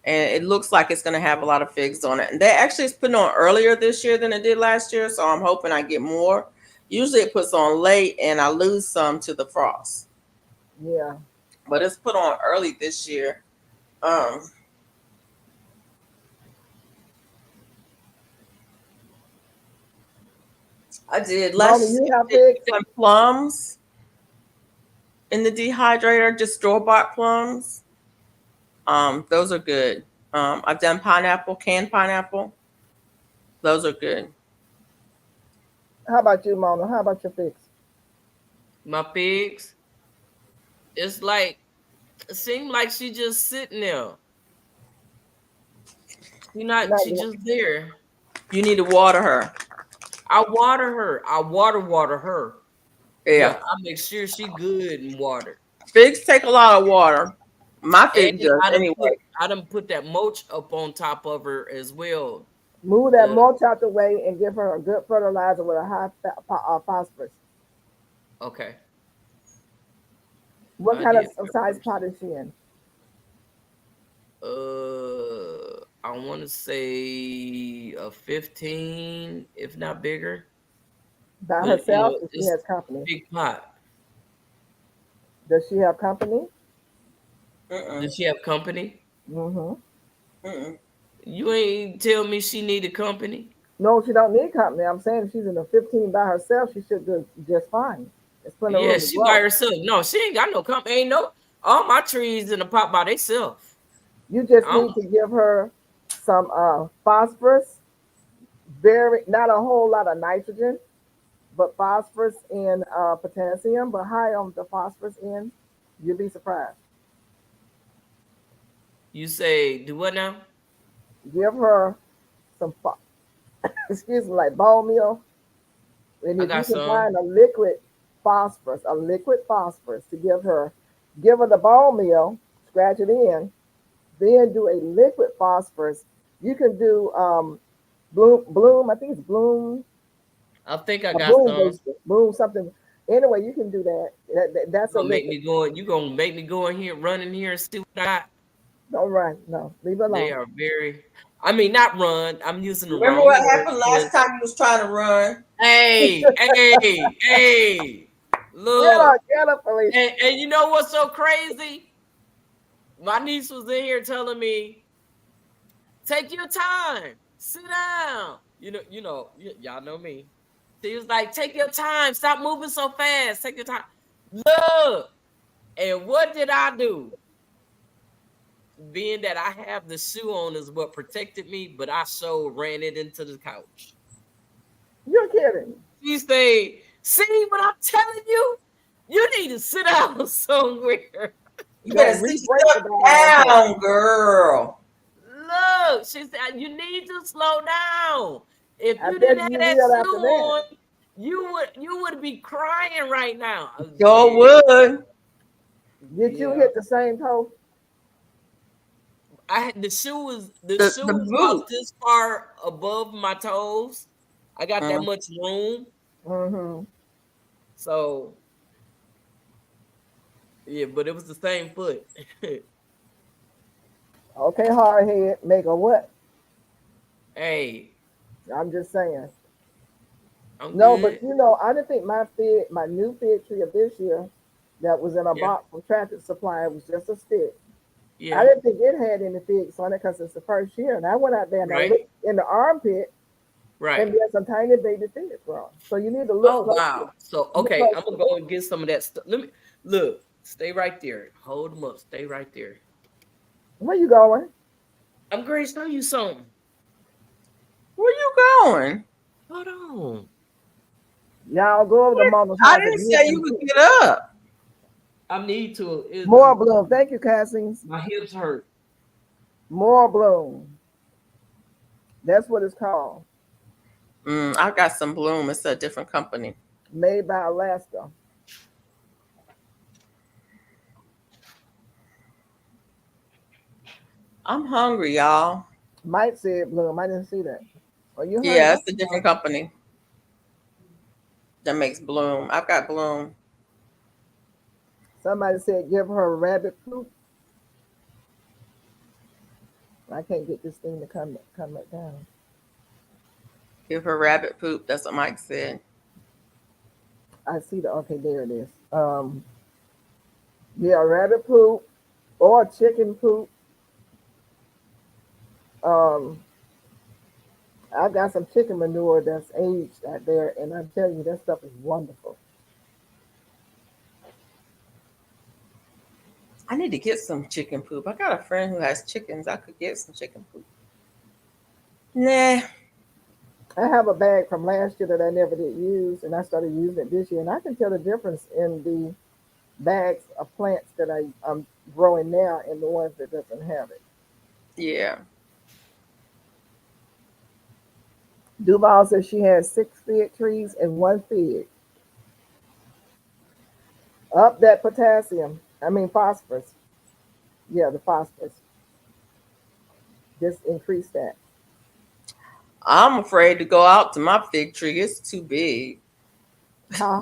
And it looks like it's going to have a lot of figs on it. And they actually it's putting on earlier this year than it did last year. So I'm hoping I get more. Usually it puts on late and I lose some to the frost. Yeah. But it's put on early this year. I did last year. Plums in the dehydrator, just store-bought plums. Those are good. I've done pineapple, canned pineapple. Those are good. How about you, Mona? How about your figs? My figs, it's like it seems like she just sitting there. She just there. You need to water her. I water her. I water her. Yeah. But I make sure she good in water. Figs take a lot of water. My figs does anyway. I done put that mulch up on top of her as well. Move that mulch out the way and give her a good fertilizer with a high phosphorus. Okay. What kind of size pot is she in? I want to say a 15, if not bigger. By herself, or she has company? Big pot. Does she have company? Does she have company? Mm-hmm. You ain't tell me she needed company. No, she don't need company. I'm saying if she's in a 15 by herself, she should do just fine. Yeah, she by herself. No, she ain't got no company. Ain't no. All my trees in the pot by themselves. You just need to give her some phosphorus. Not a whole lot of nitrogen, but phosphorus and potassium, but high on the phosphorus end. You'll be surprised. You say do what now? Give her some, like bone meal. And if you can find a liquid phosphorus to give her the bone meal, scratch it in, then do a liquid phosphorus. You can do bloom. I think it's bloom. I think I got some. Bloom something. Anyway, you can do that. That's gonna make me go. You gonna make me go in here, run in here, and see what I got. Don't run. No, leave it alone. They are very. I mean, not run. I'm using the. Remember what happened last time you was trying to run? Hey. Look. Get up, and you know what's so crazy? My niece was in here telling me, "Take your time, sit down." Y'all know me. She was like, "Take your time, stop moving so fast. Take your time." Look, and what did I do? Being that I have the shoe on is what protected me, but I ran it into the couch. You're kidding. She said, "See what I'm telling you? You need to sit down somewhere." You better sit down, girl. Look, she said, "You need to slow down. If you didn't have that shoe on, you would be crying right now." Y'all would. Did you Yeah. hit the same toe? I had the shoe was The about boot. this far above my toes. I got that Mm. much room. Mm-hmm. So yeah, but it was the same foot. Okay, hard head, make a what? Hey, I'm just saying. I'm No, but good. you know, I didn't think my new fig tree of this year that was in a Yeah, box from Tractor Supply was just a stick. I yeah, didn't think it had any figs on it because it's the first year. And I went out there and I right, looked in the armpit and right. there's some tiny baby figs growing. So you need to look Oh closely. wow. So Look okay, I'm gonna closely. go and get some of that stuff. Let me look. Stay right there. Hold them up. Stay right there. Where you going? I'm going to show you something. Where you going? Hold on. Y'all go over to Mama's I house and didn't get say you them could figs. get up. I need to. More bloom. Thank you, Cassie's. My hips hurt. More bloom. That's what it's called. I got some bloom. It's a different company. Made by Alaska. I'm hungry, y'all. Mike said bloom. I didn't see that. Are you Yeah, hungry? it's a different company that makes bloom. I've got bloom. Somebody said give her rabbit poop. I can't get this thing to come back down. Give her rabbit poop. That's what Mike said. I see the okay, there it is. Yeah, rabbit poop or chicken poop. Um, I've got some chicken manure that's aged out there, and I'm telling you, that stuff is wonderful. I need to get some chicken poop. I got a friend who has chickens. I could get some chicken poop. Nah. I have a bag from last year that I never did use, and I started using it this year, and I can tell the difference in the bags of plants that I'm growing now and the ones that doesn't have it. Yeah. Duval says she has 6 fig trees and 1 fig. Up that potassium. I mean phosphorus. Yeah, the phosphorus. Just increase that. I'm afraid to go out to my fig tree. It's too big. How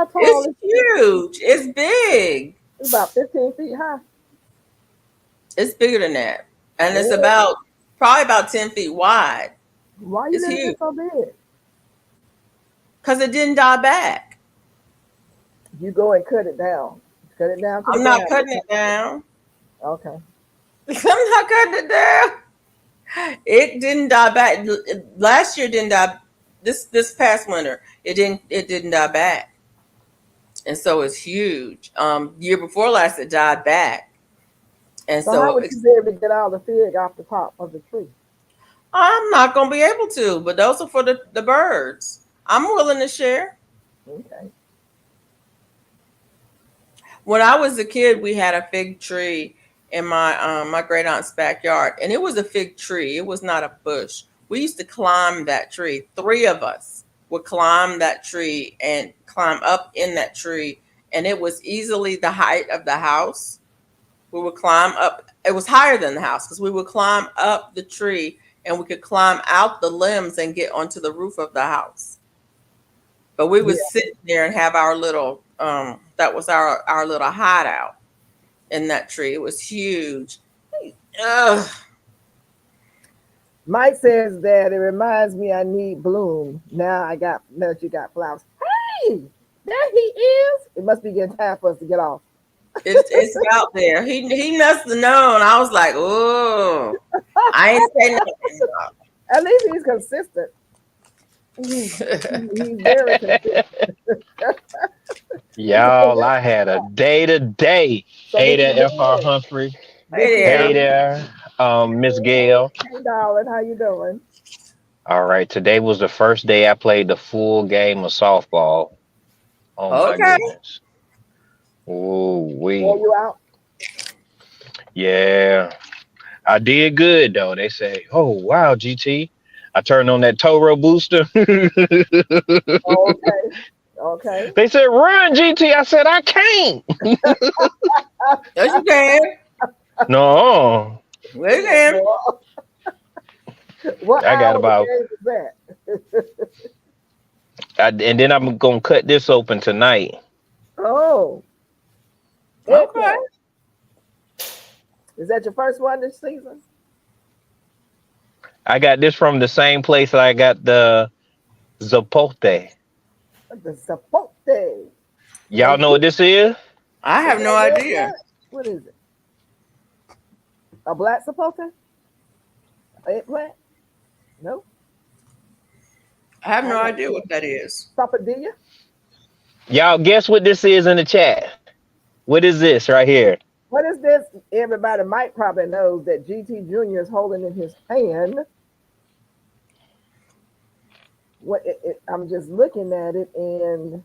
tall It's is it? huge. It's big. It's about 15 feet high. It's bigger than that. And it's Oh, about probably about 10 feet wide. why you It's letting huge. it so big? Because it didn't die back. You go and cut it down. Cut it down to the I'm not ground. cutting it down. Okay. I'm not cutting it down. It didn't die back. Last year didn't die. This past winter, it didn't die back. And so it's huge. Year before last it died back. And So how so would you be able to get all the fig off the top of the tree? I'm not gonna be able to, but those are for the birds. I'm willing to share. Okay. When I was a kid, we had a fig tree in my great aunt's backyard, and it was a fig tree. It was not a bush. We used to climb that tree. 3 of us would climb that tree and climb up in that tree, and it was easily the height of the house. We would climb up. It was higher than the house because we would climb up the tree and we could climb out the limbs and get onto the roof of the house. But we would Yeah. sit there and have our little that was our little hideout in that tree. It was huge. Ugh. Mike says that it reminds me I need bloom. Now that you got flowers. Hey, there he is. It must be getting time for us to get off. It's out there. He must have known. I was like, oh, I ain't saying At least he's consistent. nothing. He's very consistent. Y'all, I had a day to day. So Hey what you there, F.R. doing? Humphrey. Hey Hey there. there, Miss Gail. Hey, darling, how you doing? All right, today was the first day I played the full game of softball. Oh my Okay. goodness. Ooh, Wore you out? yeah. I did good though. They say, oh wow, GT. I turned on that Toro booster. Oh, okay. Okay. They said run, GT. I said I can't. Yes, you can. No, Yes, you can. What I got hour of the about. game is that? And then I'm gonna cut this open tonight. Oh, Okay. eggplant. Is that your first one this season? I got this from the same place I got the Zapote. The Zapote. Y'all know what this is? I have Is no that idea. eggplant? What is it? A black Zapote? Eggplant? No. I have no idea what that is. Papadilla? Y'all guess what this is in the chat? What is this right here? What is this? Everybody might probably knows that GT Jr. is holding in his hand. What I'm just looking at it, and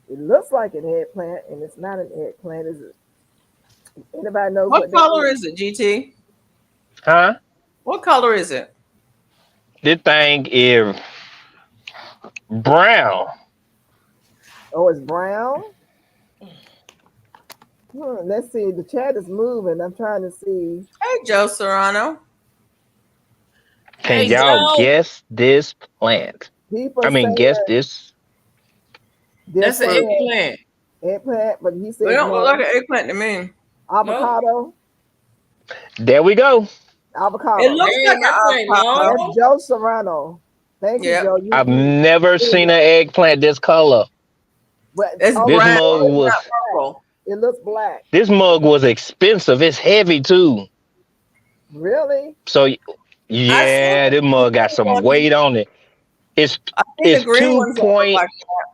it looks like an eggplant, and it's not an eggplant. Is it? Anybody knows What color is it, GT? Huh? What color is it? This thing is brown. Oh, it's brown. Let's see. The chat is moving. I'm trying to see. Hey, Joe Serrano. Can Hey, y'all Joe. guess this plant? People I mean, say guess that this. That's an eggplant. Eggplant, but he said They don't no. look like an eggplant to me. Avocado. There we go. Avocado. It looks Dang, like that an thing avocado. long. That's Joe Serrano. Thank you, Yep. Joe. I've never seen an eggplant this color. But, It's oh, This brown. mug It's was not purple. it looks black. this mug was expensive. It's heavy too. Really? So yeah, this mug got some weight on it. It's I've seen the it's green 2 ones that look point. like that.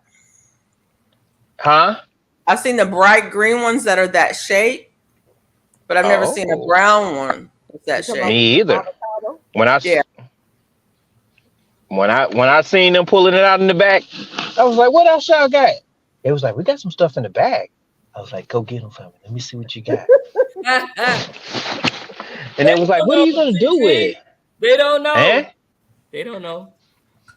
Huh? I've seen the bright green ones that are that shape, but I've never seen a Oh. brown one with that You talking shape. Me either. Avocado? When I Yeah. when I seen them pulling it out in the back, I was like, "What else y'all got?" It was like, "We got some stuff in the bag." I was like, "Go get them for me. Let me see what you got." And they was like, "What are you gonna do with it?" They don't know. Eh? They don't know.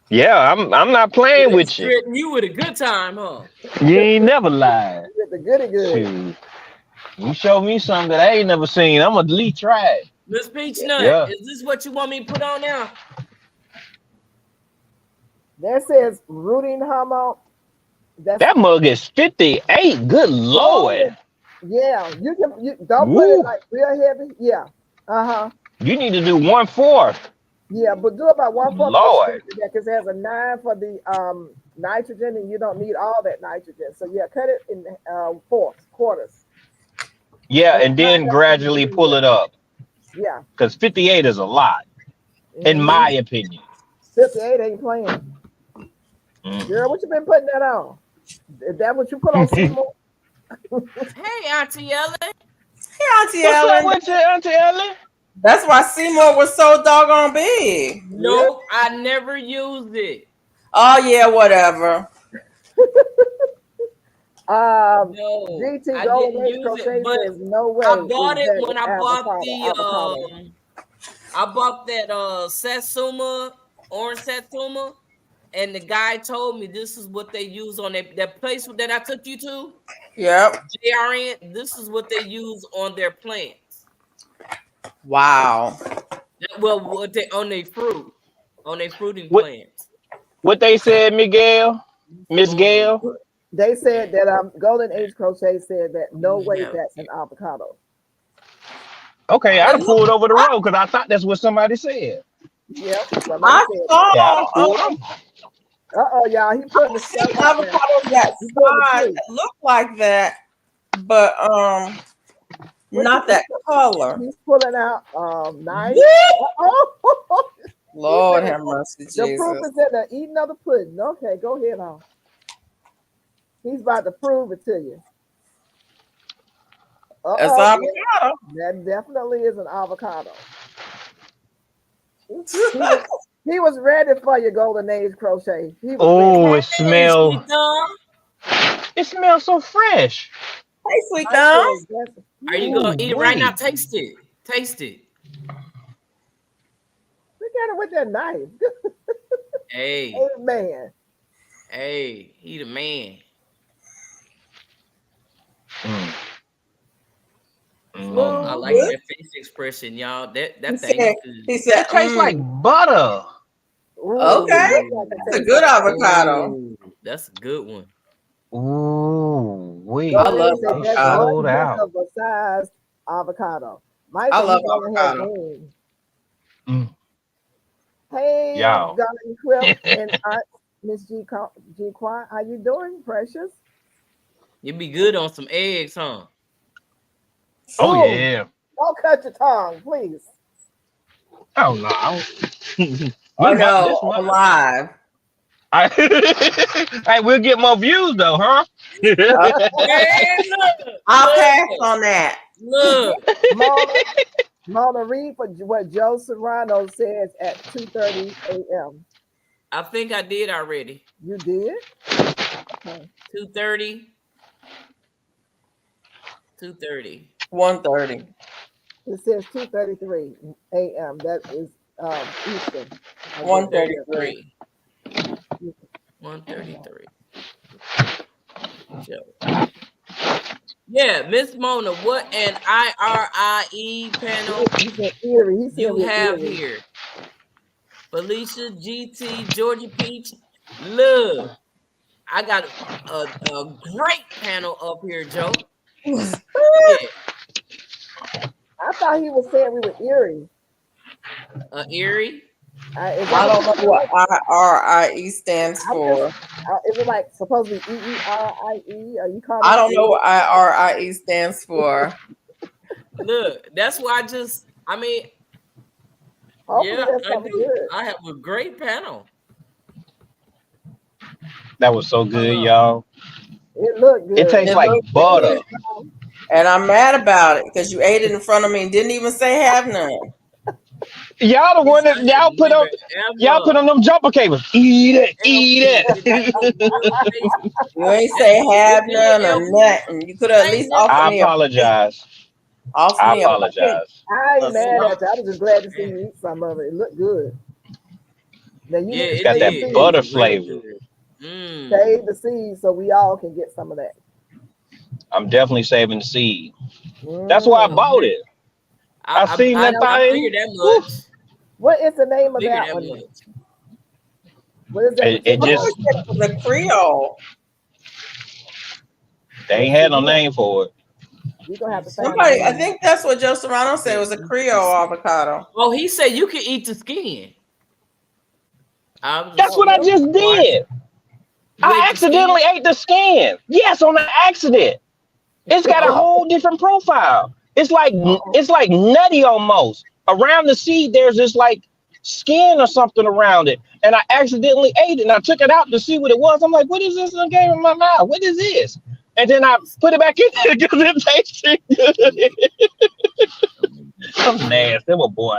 Yeah, I'm not playing They with you. treating you with a good time, huh? You ain't never lied. You get the goody good. Shoot. You show me something that I ain't never seen, I'm gonna at least try it. Miss Peach Nut, Yeah. is this what you want me to put on now? That says rooting hormone. That mug is 58. Good Lord. Yeah, you don't put it like real heavy. Yeah. Uh-huh. You need to do 1/4. Yeah, but do about 1/4 Lord. because it has a 9 for the nitrogen, and you don't need all that nitrogen. So yeah, cut it in quarters. Yeah, and then gradually pull it up. Yeah. Because 58 is a lot, in my opinion. 58 ain't playing. Girl, what you been putting that on? Is that what you put on Seymour? Hey, Auntie Ellen. Hey, Auntie What's Ellen. up with you, Auntie Ellen? That's why Seymour was so doggone big. No, I never used it. Oh yeah, whatever. No, GT I Golden didn't Age use Crochet it, but says no way. I bought is it that when I bought avocado. I bought that Satsuma, orange Satsuma, and the guy told me this is what they use on that place that I took you to. Yep. JRN, this is what they use on their plants. Wow. Well, what they on their fruiting plants. What they said, Miguel? Miss Gail? They said that Golden Age Crochet said that no way that's an avocado. Okay, I'd have pulled over the road because I thought that's what somebody said. Yep. I saw y'all. He put the stuff avocados that size that look like that, but not that color. He's pulling out nice. Lord have mercy, The Jesus. proof is in the eating of the pudding. Okay, go ahead on. He's about to prove it to you. That's avocado. That definitely is an avocado. He was ready for your Golden Age Crochet. Oh, it smells. It smells so fresh. Hey, sweet thumb. Are you gonna eat it right now? Taste it. Taste it. Look at it with that knife. Hey. Amen. Hey, he the man. Mm. Oh, I Mm. like Good. that face expression, y'all. That He thing said, is good. he said, It tastes like butter. okay. Looks like it That's a tastes good like avocado. Ooh, that's a good one. Ooh, I Go wait. ahead love and say They that's avocado. one sold hunk out. of a sized avocado. Mike I said he love gonna have avocado. game. Mm. Hey, Y'all. Donnie Quilt and Aunt Miss G Quan, how you doing, precious? You'd be good on some eggs, huh? Oh Ooh, yeah. don't cut your tongue, please. Oh no. this Oh my this no, my. alive. I, hey, we'll get more views though, huh? Uh, Man, I'll pass look, on that. look. Mona, read for what Joe Serrano says at 2:30 a.m. I think I did already. You did? Okay. 2:30. 2:30. 1:30. It says 2:33 a.m. That is Eastern. I just wrote that. 1:33. 133. 133. Joe. Yeah, Miss Mona, what an IRIE panel He said Erie. He said you we're have Erie. here. Felicia, GT, Georgia Peach. Look, I got a great panel up here, Joe. Yeah, I thought he was saying we were Erie. Erie. Is that I what don't you know what said? IRIE stands I'm just. for. Is it like supposed to be EERIE? Are you calling I us don't know Erie? what IRIE stands for. Look, that's why I mean, Hopefully yeah, that's I something do. good. I have a great panel. That was so good, Uh, y'all. It looked It tastes It good. like looks butter. good. And I'm mad about it because you ate it in front of me and didn't even say have none. Y'all the he one said, that I had never y'all put ever, on them jumper cables. Eat it, eat LP, did I it. eat real tasty. You ain't say LP, have really, none or LP? nothing. You could have at Ain't least never. offered I me a plate. apologize. Offer I me a plate. apologize. I ain't Or mad Oh, at you. I something. was just glad to see man. you eat some of it. It looked good. Now you Yeah, need to It's it got save that the did. It was butter seeds. real flavor. good. Mm. Save the seeds so we all can get some of that. I'm definitely saving the seed. That's why I Mm. bought Okay. it. I seen that Now, I thing. figured that Woo. much. what is the I name of figured that that one? much. What is that It I particular wish just one? it was a Creole. they ain't Let's see. had no name for it. We're gonna have to find the Somebody, I name. think that's what Joe Serrano said was a Creole avocado. Oh, he said you can eat the skin. I was That's just Oh, what I really? just watching. did. You I ate the accidentally skin? ate the skin. Yes, on an accident. It's got a Oh, whole different profile. Oh, It's like nutty almost. Around the seed, there's this like skin or something around it, and I accidentally ate it. And I took it out to see what it was. I'm like, "What is this in the game in my mouth? What is this?" And then I put it back in there because it tasted good. I'm nasty, I'm a boy.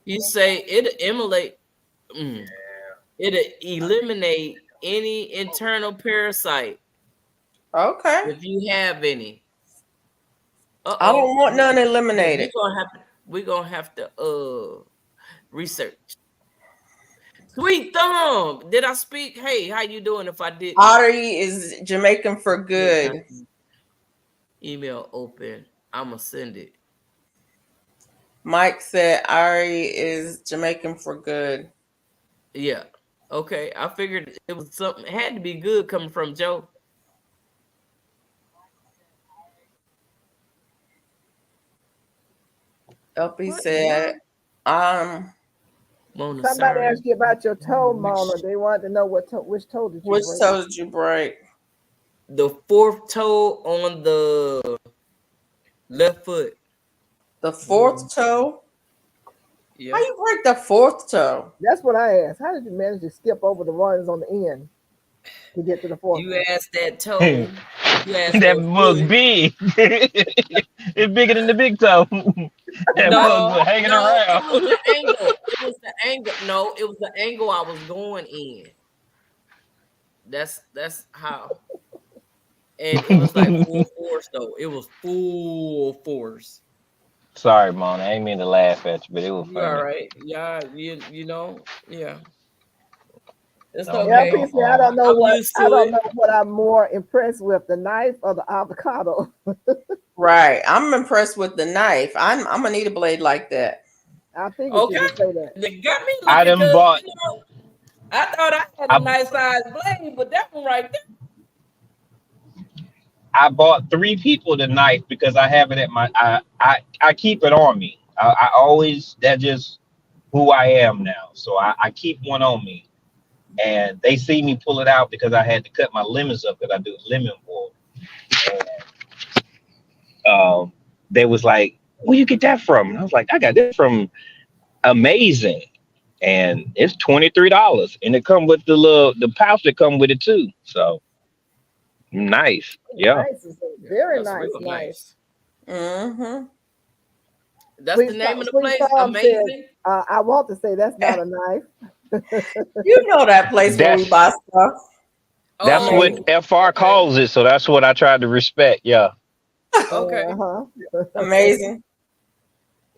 you say it emulate. Mm, it eliminate any internal parasite okay. if you have any. I don't want none Yeah, we eliminated. gonna have to research. Sweet thumb. Did I speak? Hey, how you doing? If I didn't, Ottery is Jamaican for good. email open. I'ma send it. Mike said Ari is Jamaican for good. Yeah. Okay. I figured it was something. It had to be good coming from Joe. LP What? said, Mona, Somebody sorry. asked you about your toe, Mona. They wanted to know which toe did you which break? toe did you break? The fourth toe on the left foot. The fourth toe? How Yeah. you break the fourth toe? That's what I asked. How did you manage to skip over the ones on the end to get to the fourth You one? asked that toe. You asked That that mug foot. big. It's bigger than the big toe. That mug was No, hanging no, it around. was the angle. It was the angle. No, it was the angle I was going in. That's how. And it was like full force though. It was full force. Sorry, Mona. I ain't mean to laugh at you, but it was You all funny. right? Yeah, you know, yeah. It's No, Yeah, okay. PC, I don't know I'm what used I to don't it. know what I'm more impressed with, the knife or the avocado. Right. I'm impressed with the knife. I'm gonna need a blade like that. I figured you Okay. would say that. They got me I looking done because bought. I thought I had a I nice size blade, but that one right there. I bought 3 people the knife because I have it at my. I keep it on me. I always, that's just who I am now. So I keep one on me, and they see me pull it out because I had to cut my lemons up because I do lemon boil. And they was like, "Where you get that from?" And I was like, "I got this from Amazing, and it's $23, and it come with the pouch that come with it too. So nice, yeah. Nice is a very That's nice real knife. nice. Mm-hmm. That's the name of the Sweet place. Farm says, Amazing. I want to say that's not a knife. You know that place where we That's buy stuff. that's Oh, what FR okay. calls it. So that's what I tried to respect. Yeah. Okay. Uh-huh. Amazing.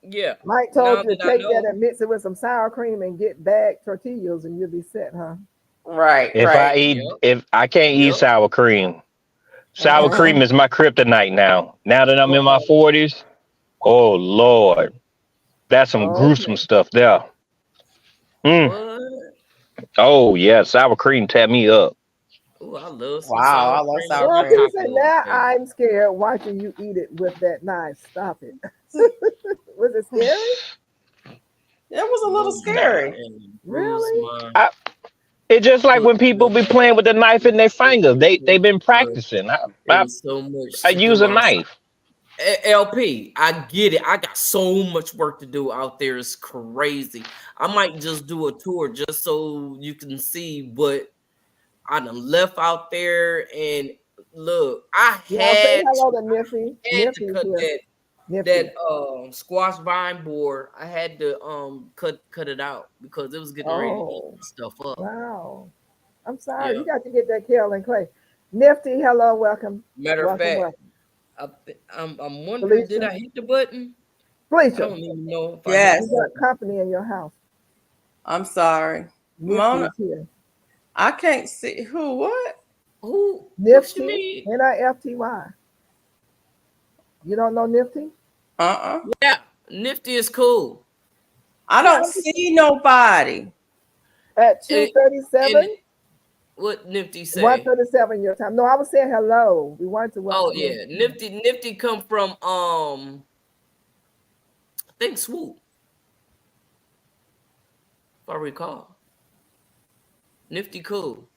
Yeah. Mike Now told you to that I take that know. and mix it with some sour cream and get bagged tortillas and you'll be set, huh? Right, If I right. Yep. eat, if I can't eat Yep. sour cream, sour Mm-hmm. cream is my kryptonite now. Now that I'm in my Okay. 40s, oh Lord, that's some gruesome Okay. stuff there. Mm. What? Oh yeah, sour cream tap me up. Oh, I love some Wow, I sour love cream sour on Well, my cream. Peter, tacos, now baby. I'm scared watching you eat it with that knife. Stop it. Was it scary? It was a little Little bit scary. and bruise Really? my It's just like look, when people look. be playing with the knife in their finger. They've been Look, practicing. it I, was so much I super use a monster. knife. LP, I get it. I got so much work to do out there. It's crazy. I might just do a tour just so you can see what I done left out there. And look, I Y'all say had hello to Nifty. had to Nifty's cut here. Nifty. that squash vine board. I had to cut it out because it was getting ready to eat Oh, stuff up. wow. I'm sorry. Yeah. You got to get that Carolyn Clay. Nifty, hello, welcome. Matter of Welcome, fact, welcome. I'm wondering, did Felicia. I hit the button? I Felicia, don't even know if I hit Yes. you the got button. company in your house. I'm sorry. Nifty Mona, is here. I can't see who what? Who? What you Nifty, mean? Nifty. You don't know Nifty? Yeah, Nifty is cool. I don't see nobody. At And 2:37, what Nifty say? 1:37 your time. No, I was saying hello. We wanted to welcome Oh yeah, Nifty come from I think Swoop, if I recall. Nifty cool.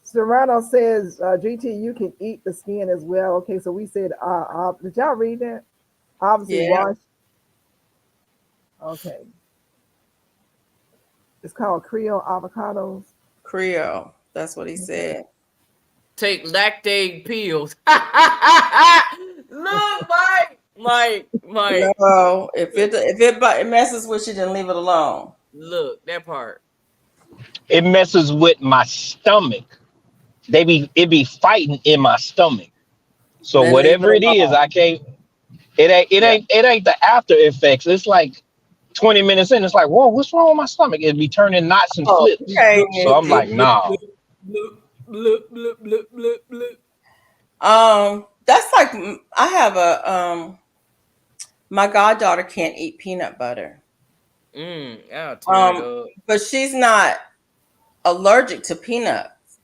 Serrano says, GT, you can eat the skin as well. Okay, so we said, did y'all read that? Obviously, Yeah. wash. Okay. It's called Creole avocados. Creole. That's what he said. Take lactate pills. Look, Mike. No, if it messes with you, then leave it alone. Look, that part. It messes with my stomach. It be fighting in my stomach. So Then leave whatever it it is, alone. I can't. It ain't the after effects. It's like 20 minutes in. It's like, whoa, what's wrong with my stomach? It'd be turning knots and Oh, flips. okay. So I'm like, nah. That's like I have a my goddaughter can't eat peanut butter. I'll tear it up. But she's not allergic to peanuts.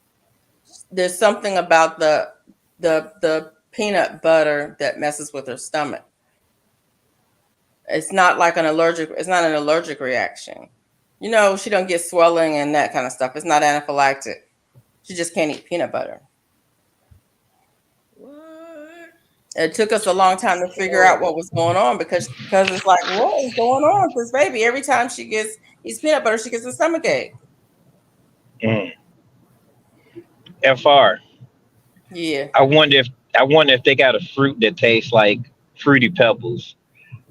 There's something about the peanut butter that messes with her stomach. It's not like an allergic reaction. You know, she don't get swelling and that kind of stuff. It's not anaphylactic. She just can't eat peanut butter. What? It took us a long time to figure out what was going on because it's like, what is going on with this baby? Every time she eats peanut butter, she gets a stomach ache. FR. Yeah. I wonder if they got a fruit that tastes like Fruity Pebbles.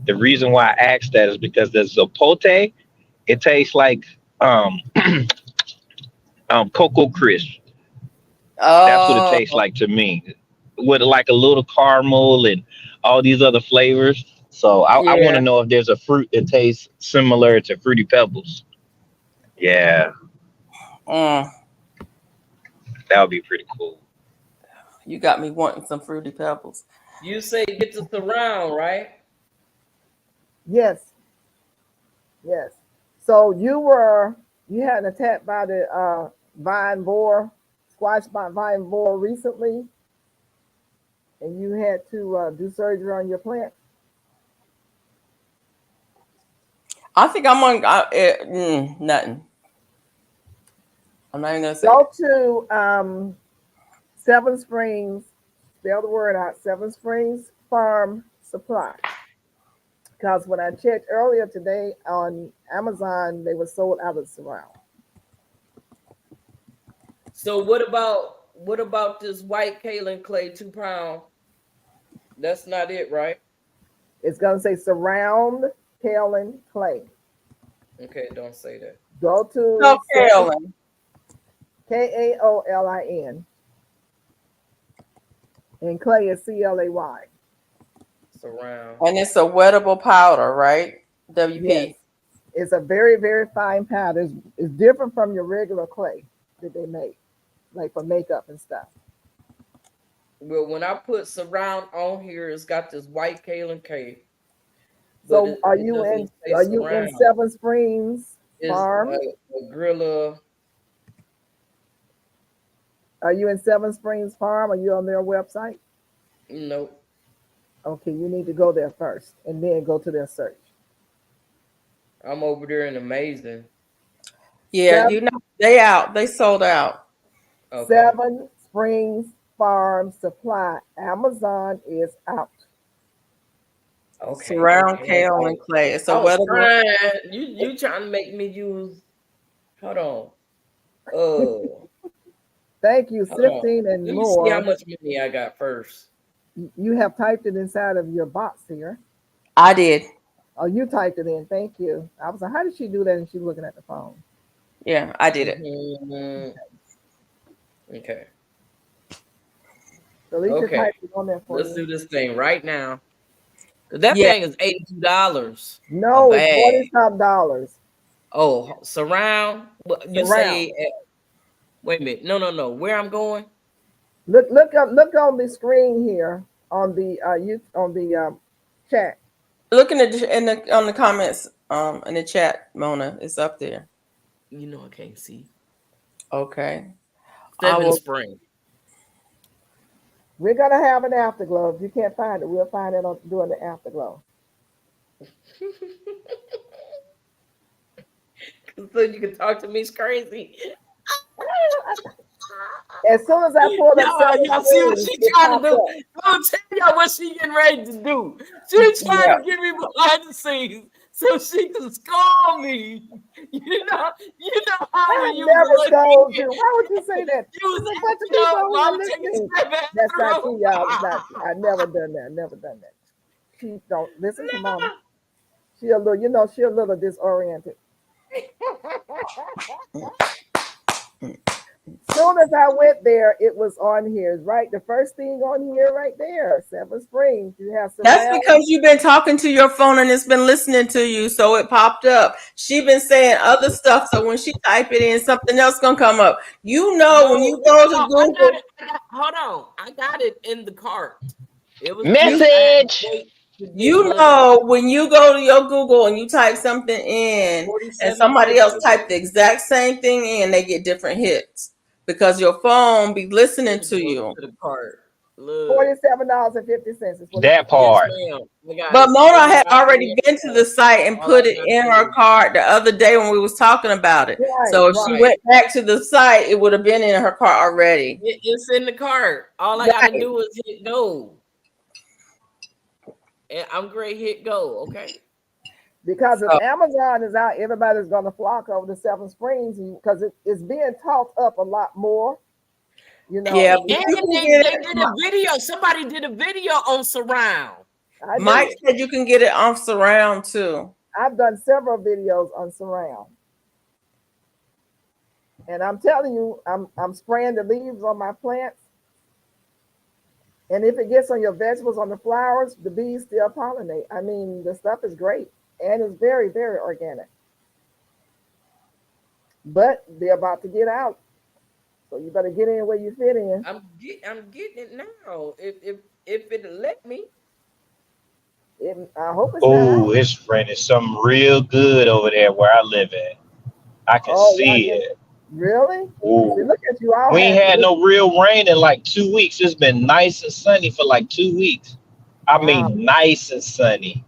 The reason why I asked that is because there's Zapote. It tastes like Cocoa Crisp. That's what it tastes like to me, with like a little caramel and all these other flavors. So I want to know if there's a fruit that tastes similar to Fruity Pebbles. Yeah, Mm, that would be pretty cool. you got me wanting some fruity pebbles. You say get the surround, right? Yes, yes. So you had an attack by the vine borer, squash by vine borer recently, and you had to do surgery on your plant. I think I'm on nothing. I'm not even gonna say Go it. to Seven Springs, spell the word out, Seven Springs Farm Supply. Because when I checked earlier today on Amazon, they were sold out of surround. So what about this white kaolin clay 2 pound? That's not it, right? It's going to say surround kaolin clay. Okay, don't say that. Go So to Carolyn, Kaolin, and clay is CLAY. Surround. and it's a wettable powder, right? Yes, WP. it's a very, very fine powder. It's different from your regular clay that they make, like for makeup and stuff. Well, when I put surround on here, it's got this white kaolin K, but So it, it doesn't say are you in surround. Seven Springs It's Farm? a Grilla. Are you in Seven Springs Farm? Are you on their website? Nope. Okay, you need to go there first and then go to their search. I'm over there in Amazing. Yeah, Seven, you know they out. They sold out. Okay. Seven Springs Farm Supply. Amazon is out. Okay. Surround Okay. kale and Okay. clay. It's a I was wettable. trying. You trying to make me use? Hold on. Uh, Thank you, hold on. Sifting and Let me see how more. much money I got first. You have typed it inside of your box here. I did. Oh, you typed it in. Thank you. I was like, how did she do that? And she's looking at the phone. Yeah, I did it. Mhm. Okay. So at least you Okay. typed it on there for Let's you. do this thing right now. 'Cause that Yeah, thing is $82 a No, it's 40 bag. some dollars. Oh, surround. What you say? Surround. Wait a minute. No, no, no. Where I'm going? Look on the screen here on the you on the chat. looking at in the on the comments in the chat, Mona, it's up there. You know I can't see. Okay, I Seven will. Spring. We're gonna have an afterglow. If you can't find it, we'll find it on doing the afterglow. So you can talk to me is crazy. As soon as I pulled up seven Y'all see what screens, she it trying to popped do? up. I'm tell y'all what she getting ready to do. She trying Yeah, to get me behind the scenes so she can score me. You know how I when you was a never little told kid, you. Why would you say that? you was There's a bunch of acting people up, on here mama take a listening. step back. That's not true, y'all. It's not true. I never done that. Never done that. She don't listen to mama. She a little, she a little disoriented. Soon as I went there, it was on here, right? The first thing on here, right there, Seven Springs. You have that's surround. because you've been talking to your phone and it's been listening to you, so it popped up. She been saying other stuff, so when she type it in, something else gonna come up. You know, when No, you go to I got Google, it. Hold on. I got it in the cart. It was you just I had to Message. wait to get you money. know when you go to your Google and you type something in, and somebody else 47.50. type the exact same thing in, they get different hits because your phone be listening Let me to go you. to the cart. Look. $47.50 is what it That says. Yes, part. ma'am. I got But it. Mona had already Everybody, been to the site and all I put it gotta in her do. cart the other day when we was talking about it. Right, So if she right. Right. went back to the site, it would have been in her cart already. It's in the cart. All I gotta Right. do is hit go. And I'm great hit go. Okay. Because if So Amazon is out, everybody's going to flock over to Seven Springs because it's being talked up a lot more. yeah, but And you can they, get they it. did a video. Somebody did a video on surround. I Mike did. said you can get it off surround too. I've done several videos on surround. And I'm telling you, I'm spraying the leaves on my plants. And if it gets on your vegetables, on the flowers, the bees still pollinate. I mean, the stuff is great and it's very, very organic. but they're about to get out. So you better get in where you fit in. I'm getting it now. If it'll let me. I hope it's not Oh, out. it's raining something real good over there where I live at. I can Oh, yeah, see it. really? See, Ooh. look at you all We ain't happy. had no real rain in like 2 weeks. It's been nice and sunny for like 2 weeks. I Wow. mean, nice and sunny.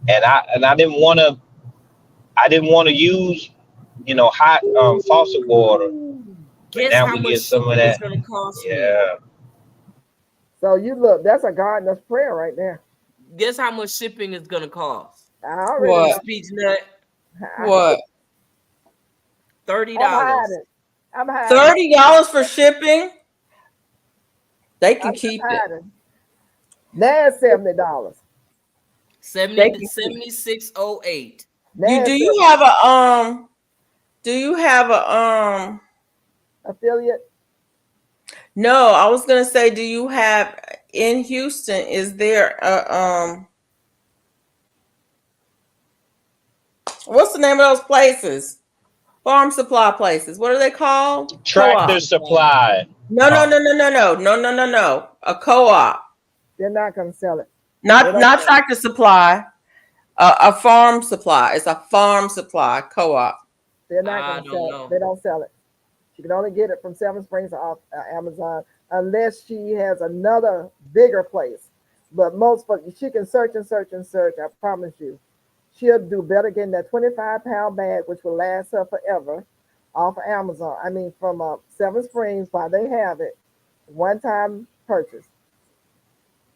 And I didn't want to use hot faucet water, Ooh. but Guess now how we much get some of shipping is that. gonna cost me? Yeah. So you look, that's a gardener's prayer right there. Guess how much shipping is gonna cost? I already What? know. Miss Peach Nut, What? $30. I'm hiding. I'm hiding. $30 for shipping? They can I'm just keep it. hiding. Now it's $70. They 70 can keep. 7608. Now Do it's you 70. have a do you have a Affiliate. no, I was gonna say, do you have in Houston, is there a what's the name of those places? Farm supply places. What are they called? Tractor Co-op. Tractor Supply. Supply. No, no, no, no, no, no, no, no, no, no. A co-op. They're not gonna sell it. They Not don't not sell it. tractor supply. A farm supply. It's a farm supply co-op. They're not I gonna don't sell it. know. They don't sell it. She can only get it from Seven Springs off Amazon unless she has another bigger place. But most folks, she can search and search and search. I promise you, she'll do better getting that 25-pound bag, which will last her forever, off of Amazon. I mean, from Seven Springs, while they have it, one time purchase.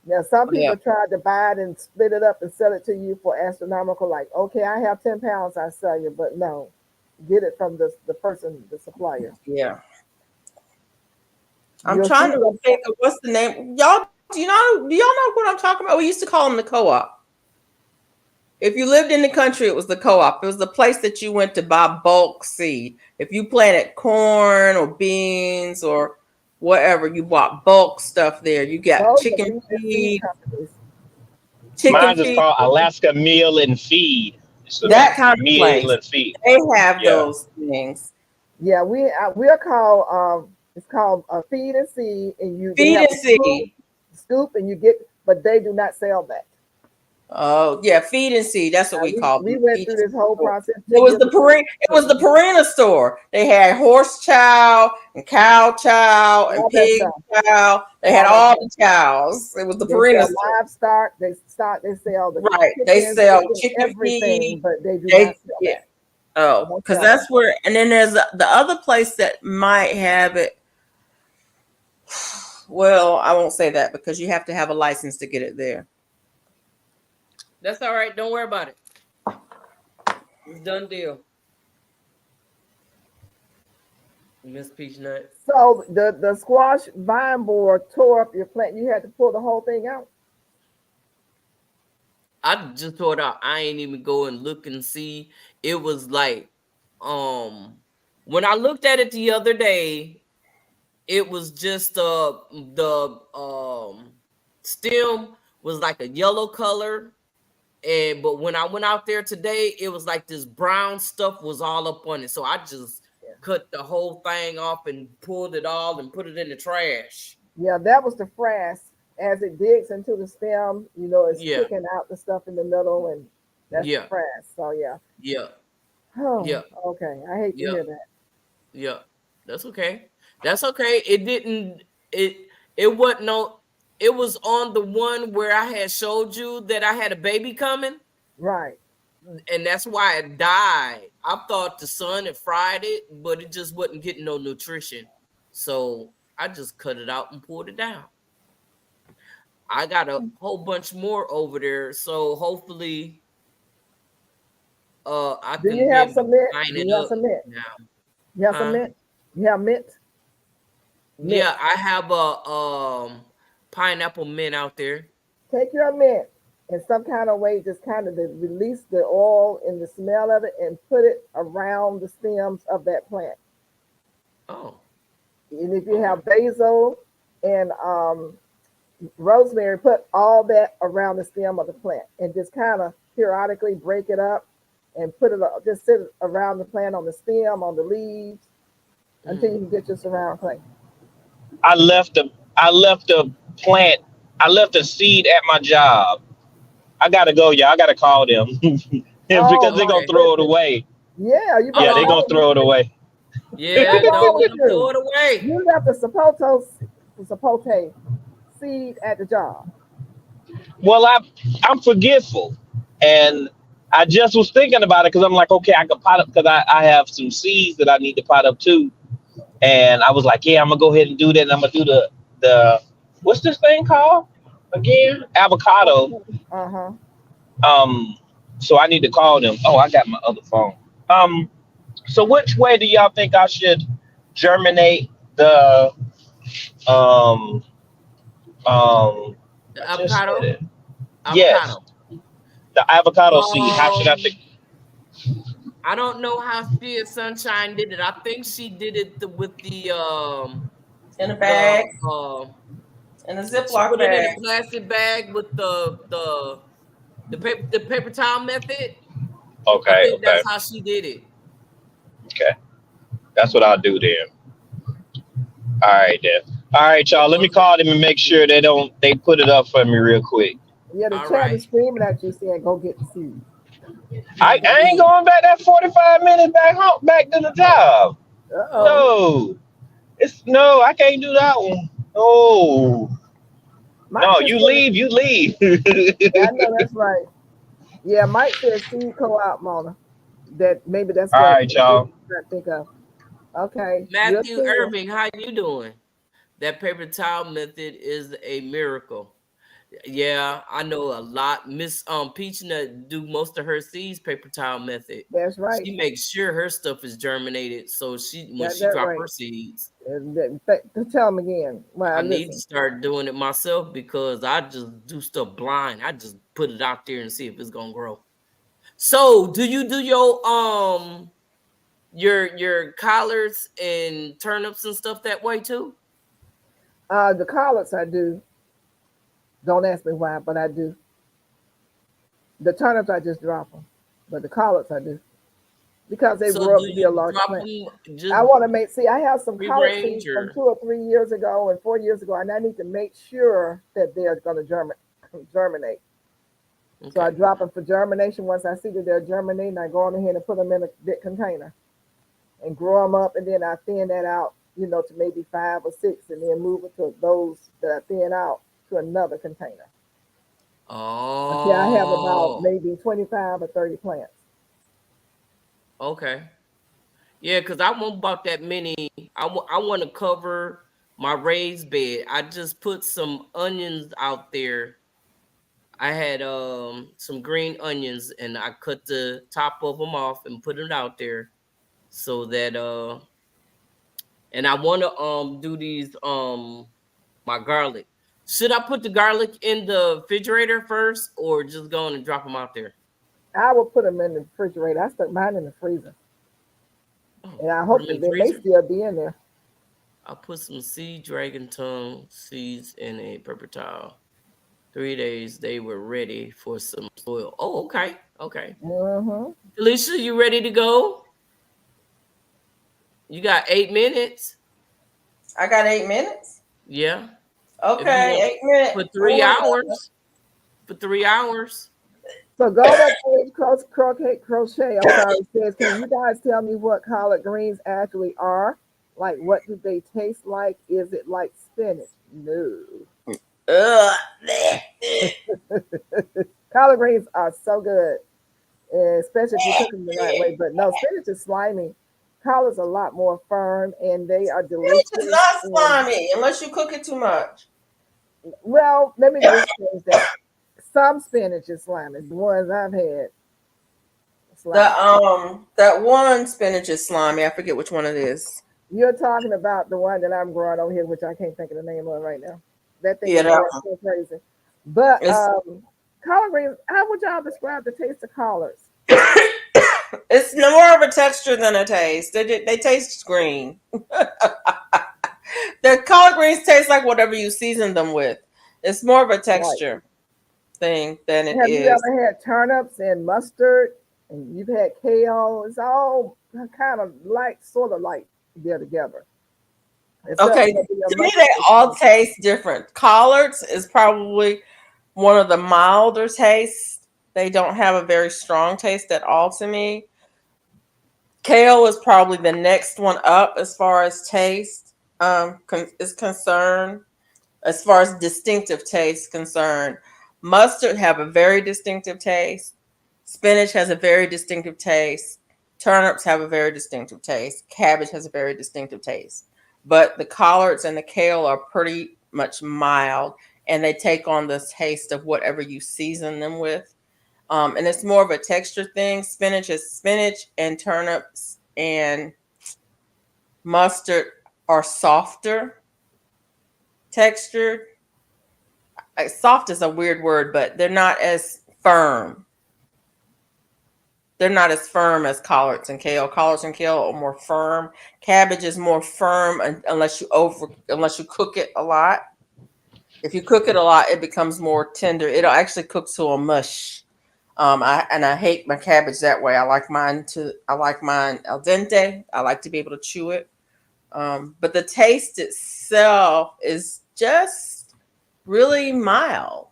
Now, some Yeah. people try to buy it and split it up and sell it to you for astronomical, like, okay, I have 10 pounds, I sell you, but no, get it from the person, the supplier. Yeah. I'm You'll see trying to them. think of what's the name. Do y'all know what I'm talking about? We used to call them the co-op. If you lived in the country, it was the co-op. It was the place that you went to buy bulk seed. If you planted corn or beans or whatever, you bought bulk stuff there. You got Those are feed and seed companies. chicken Mine is feed, called Alaska Meal and Feed. It's a that kind of meal place. and feed. They have Yeah. those things. Yeah, we're called it's called feed and seed, and they Feed have and seed. scoop, and you get, but they do not sell that. Oh yeah, feed and seed. That's what we call We them. went Feed through and this whole seed. process It 2 was years the ago. Purina store. They had horse chow and cow chow and All that pig stuff. chow. They had All that all stuff. the chows. It was the They Purina sell store. livestock. They sell the Right. They chickens. They sell sell chicken everything, feed. but they do They not sell yeah. that. They Oh, don't because sell that. that's where. And then there's the other place that might have it. Well, I won't say that because you have to have a license to get it there. That's all right. Don't worry about it. It's done deal. Miss Peach Nut. So the squash vine board tore up your plant. You had to pull the whole thing out. I just tore it out. I ain't even go and look and see. It was like, when I looked at it the other day, it was just the stem was like a yellow color. And but when I went out there today, it was like this brown stuff was all up on it. So I just Yeah. cut the whole thing off and pulled it all and put it in the trash. Yeah, that was the frass. As it digs into the stem, it's Yeah, kicking out the stuff in the middle, and that's the yeah, frass. So yeah. yeah, Oh, yeah, okay. I hate to yeah, hear that. yeah. That's okay. That's okay. It didn't. It wasn't no. It was on the one where I had showed you that I had a baby coming, Right. and that's why it died. I thought the sun had fried it, but it just wasn't getting no nutrition. So I just cut it out and pulled it down. I got a whole bunch more over there, so hopefully I Do can you be have able to some mint? line Do it you have up some mint? now. You have some Huh? mint? You have mint? Mint. Yeah, I have a pineapple mint out there. Take your mint in some kind of way, just kind of to release the oil and the smell of it, and put it around the stems of that plant. Oh, And if you okay. have basil and rosemary, put all that around the stem of the plant, and just kind of periodically break it up and put it just sit around the plant on the stem, on the leaves, until you can get your surround clay. I left the plant. I left the seed at my job. I gotta go, y'all. I gotta call them because Oh they're my gonna Okay. throw it goodness. away. Yeah, you Yeah, better they're Uh-oh. gonna call throw it them. away. Yeah, What's wrong don't with let them throw you? it away. You left the sapote seed at the job. Well, I'm forgetful, and I just was thinking about it because I'm like, okay, I can pot up because I have some seeds that I need to pot up too, and I was like, yeah, I'm gonna go ahead and do that. And I'm gonna do the what's this thing called again? Avocado. Uh-huh. Um, so I need to call them. Oh, I got my other phone. Um, so which way do y'all think I should germinate the um The I just said avocado. it. Yes, Avocado. the avocado seed. How should I Um, think? I don't know how she and Sunshine did it. I think she did it with In a the bag, in a she Ziploc put it in a bag. plastic bag with the paper towel method. I Okay, think okay, that's how she did it. okay. That's what I'll do then. All right then. All right, y'all. Let me call them and make sure they put it up for me real quick. Yeah, the All chat right. is screaming at you saying, go get the seed. I ain't going back that 45 minutes back home back to the job. Uh-oh. No. No, I can't do that one. No. Mike No, just you said, leave, you leave. yeah, I know that's right. Yeah, Mike said seed co-op, Mona. That maybe that's All what right, you're y'all. trying to think of. Okay, we'll Matthew see you. Irving, how you doing? That paper towel method is a miracle. Yeah, I know a lot. Miss Peach Nut do most of her seeds paper towel method. That's right. She makes sure her stuff is germinated, so when Got she that drop right. her seeds, Tell them again. I Well, need to listen. start doing it myself because I just do stuff blind. I just put it out there and see if it's gonna grow. So, do you do your collards and turnips and stuff that way too? The collards I do. Don't ask me why, but I do. The turnips I just drop them, but the collards I do because they So, grow do up to be a you large drop plant. them I just want to make see. I have some free collard range seeds from or 2 or 3 years ago and 4 years ago, and I need to make sure that they're going to germinate. So I okay? drop them for germination. Once I see that they're germinating, I go on ahead and put them in a big container and grow them up, and then I thin that out, to maybe 5 or 6, and then move it to those that I thin out to another container until I have about Oh, maybe 25 or 30 plants. okay. Yeah, because I won't about that many. I want to cover my raised bed. I just put some onions out there. I had some green onions and I cut the top of them off and put it out there so that and I want to do these my garlic. Should I put the garlic in the refrigerator first or just go on and drop them out there? I will put them in the refrigerator. I stuck mine in the freezer, Oh, and I put hope them in that the they may freezer. still be in there. I put some seed dragon tongue seeds in a paper towel. 3 days they were ready for some soil. Oh, okay. Okay. Hmm. Alicia, you ready to go? You got 8 minutes. I got 8 minutes. Yeah. If you Okay, want 8 minutes. for Oh three my God. hours. For 3 hours. So go to page crochet. I'm sorry, it says, can you guys tell me what collard greens actually are? Like, what do they taste like? Is it like spinach? No. Ugh. Collard greens are so good, especially if you cook them the right way. But no, spinach is slimy. Collards are a lot more firm, and they are Spinach is delicious. not And slimy unless you cook it too much. well, let me just say that some spinach is slimy. The ones I've had, slimy. That one spinach is slimy. I forget which one it is. You're talking about the one that I'm growing over here, which I can't think of the name of right now. That thing Yeah, is that growing so crazy. But one. collard greens, how would y'all describe the taste of collards? It's more of a texture than a taste. They taste green. The collard greens taste like whatever you season them with. It's more of a Right. texture thing than it Have you is. ever had turnips and mustard? and you've had kale. It's all kind of like, sort of like they're together. Except Okay, for the to me mustard they all taste different. Collards is probably one of the milder tastes. They don't have a very strong taste at all to me. Kale is probably the next one up as far as taste is concerned. As far as distinctive taste concerned, mustard have a very distinctive taste. Spinach has a very distinctive taste. Turnips have a very distinctive taste. Cabbage has a very distinctive taste. But the collards and the kale are pretty much mild, and they take on the taste of whatever you season them with. And it's more of a texture thing. Spinach is spinach, and turnips and mustard are softer textured. Soft is a weird word, but they're not as firm. They're not as firm as collards and kale. Collards and kale are more firm. Cabbage is more firm unless you cook it a lot. If you cook it a lot, it becomes more tender. It'll actually cook to a mush. I hate my cabbage that way. I like mine al dente. I like to be able to chew it. But the taste itself is just really mild.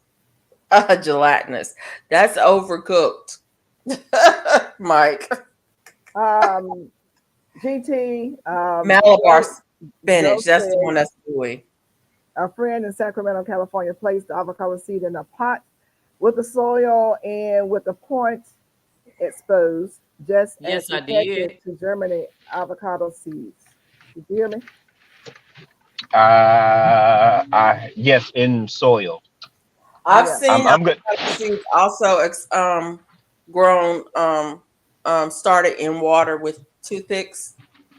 Gelatinous. That's overcooked. Mike. GT. Malabar spinach. Joe That's the said one that's gooey. a friend in Sacramento, California, placed the avocado seed in a pot with the soil and with the point exposed, just as Yes, I effective did. to germinate avocado seeds. You hear me? Yes, in soil. I've Yeah. seen I'm good. avocado seeds also grown started in water with toothpicks.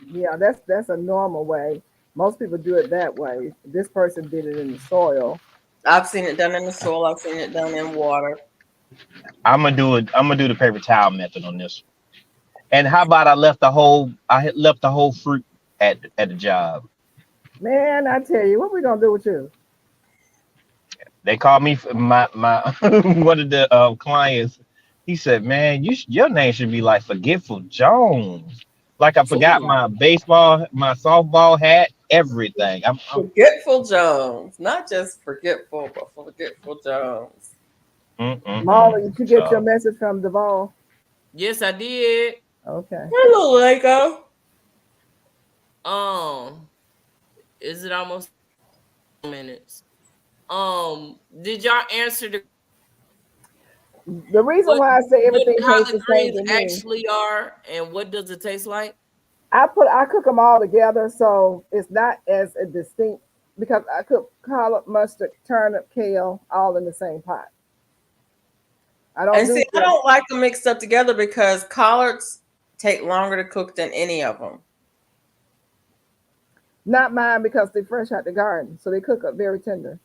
Yeah, that's a normal way. Most people do it that way. This person did it in the soil. I've seen it done in the soil. I've seen it done in water. I'm gonna do it. I'm gonna do the paper towel method on this. And how about I had left the whole fruit at the job. Man, I tell you, what we gonna do with you? They called me my one of the clients. He said, "Man, your name should be like Forgetful Jones." Like I forgot Ooh. my softball hat, everything. Forgetful Jones, not just forgetful, but Forgetful Jones. Molly, did you get your So message from Duvall? Yes, I did. Okay. Hello, Lego. Is it almost minutes? Did y'all answer The reason what, why I say everything what tastes the collard same greens to me, actually are and what does it taste like? I cook them all together, so it's not as a distinct because I cook collard, mustard, turnip, kale, all in the same pot. I don't And do see, I just don't like them mixed up together because collards take longer to cook than any of them. not mine because they're fresh out the garden, so they cook up very tender.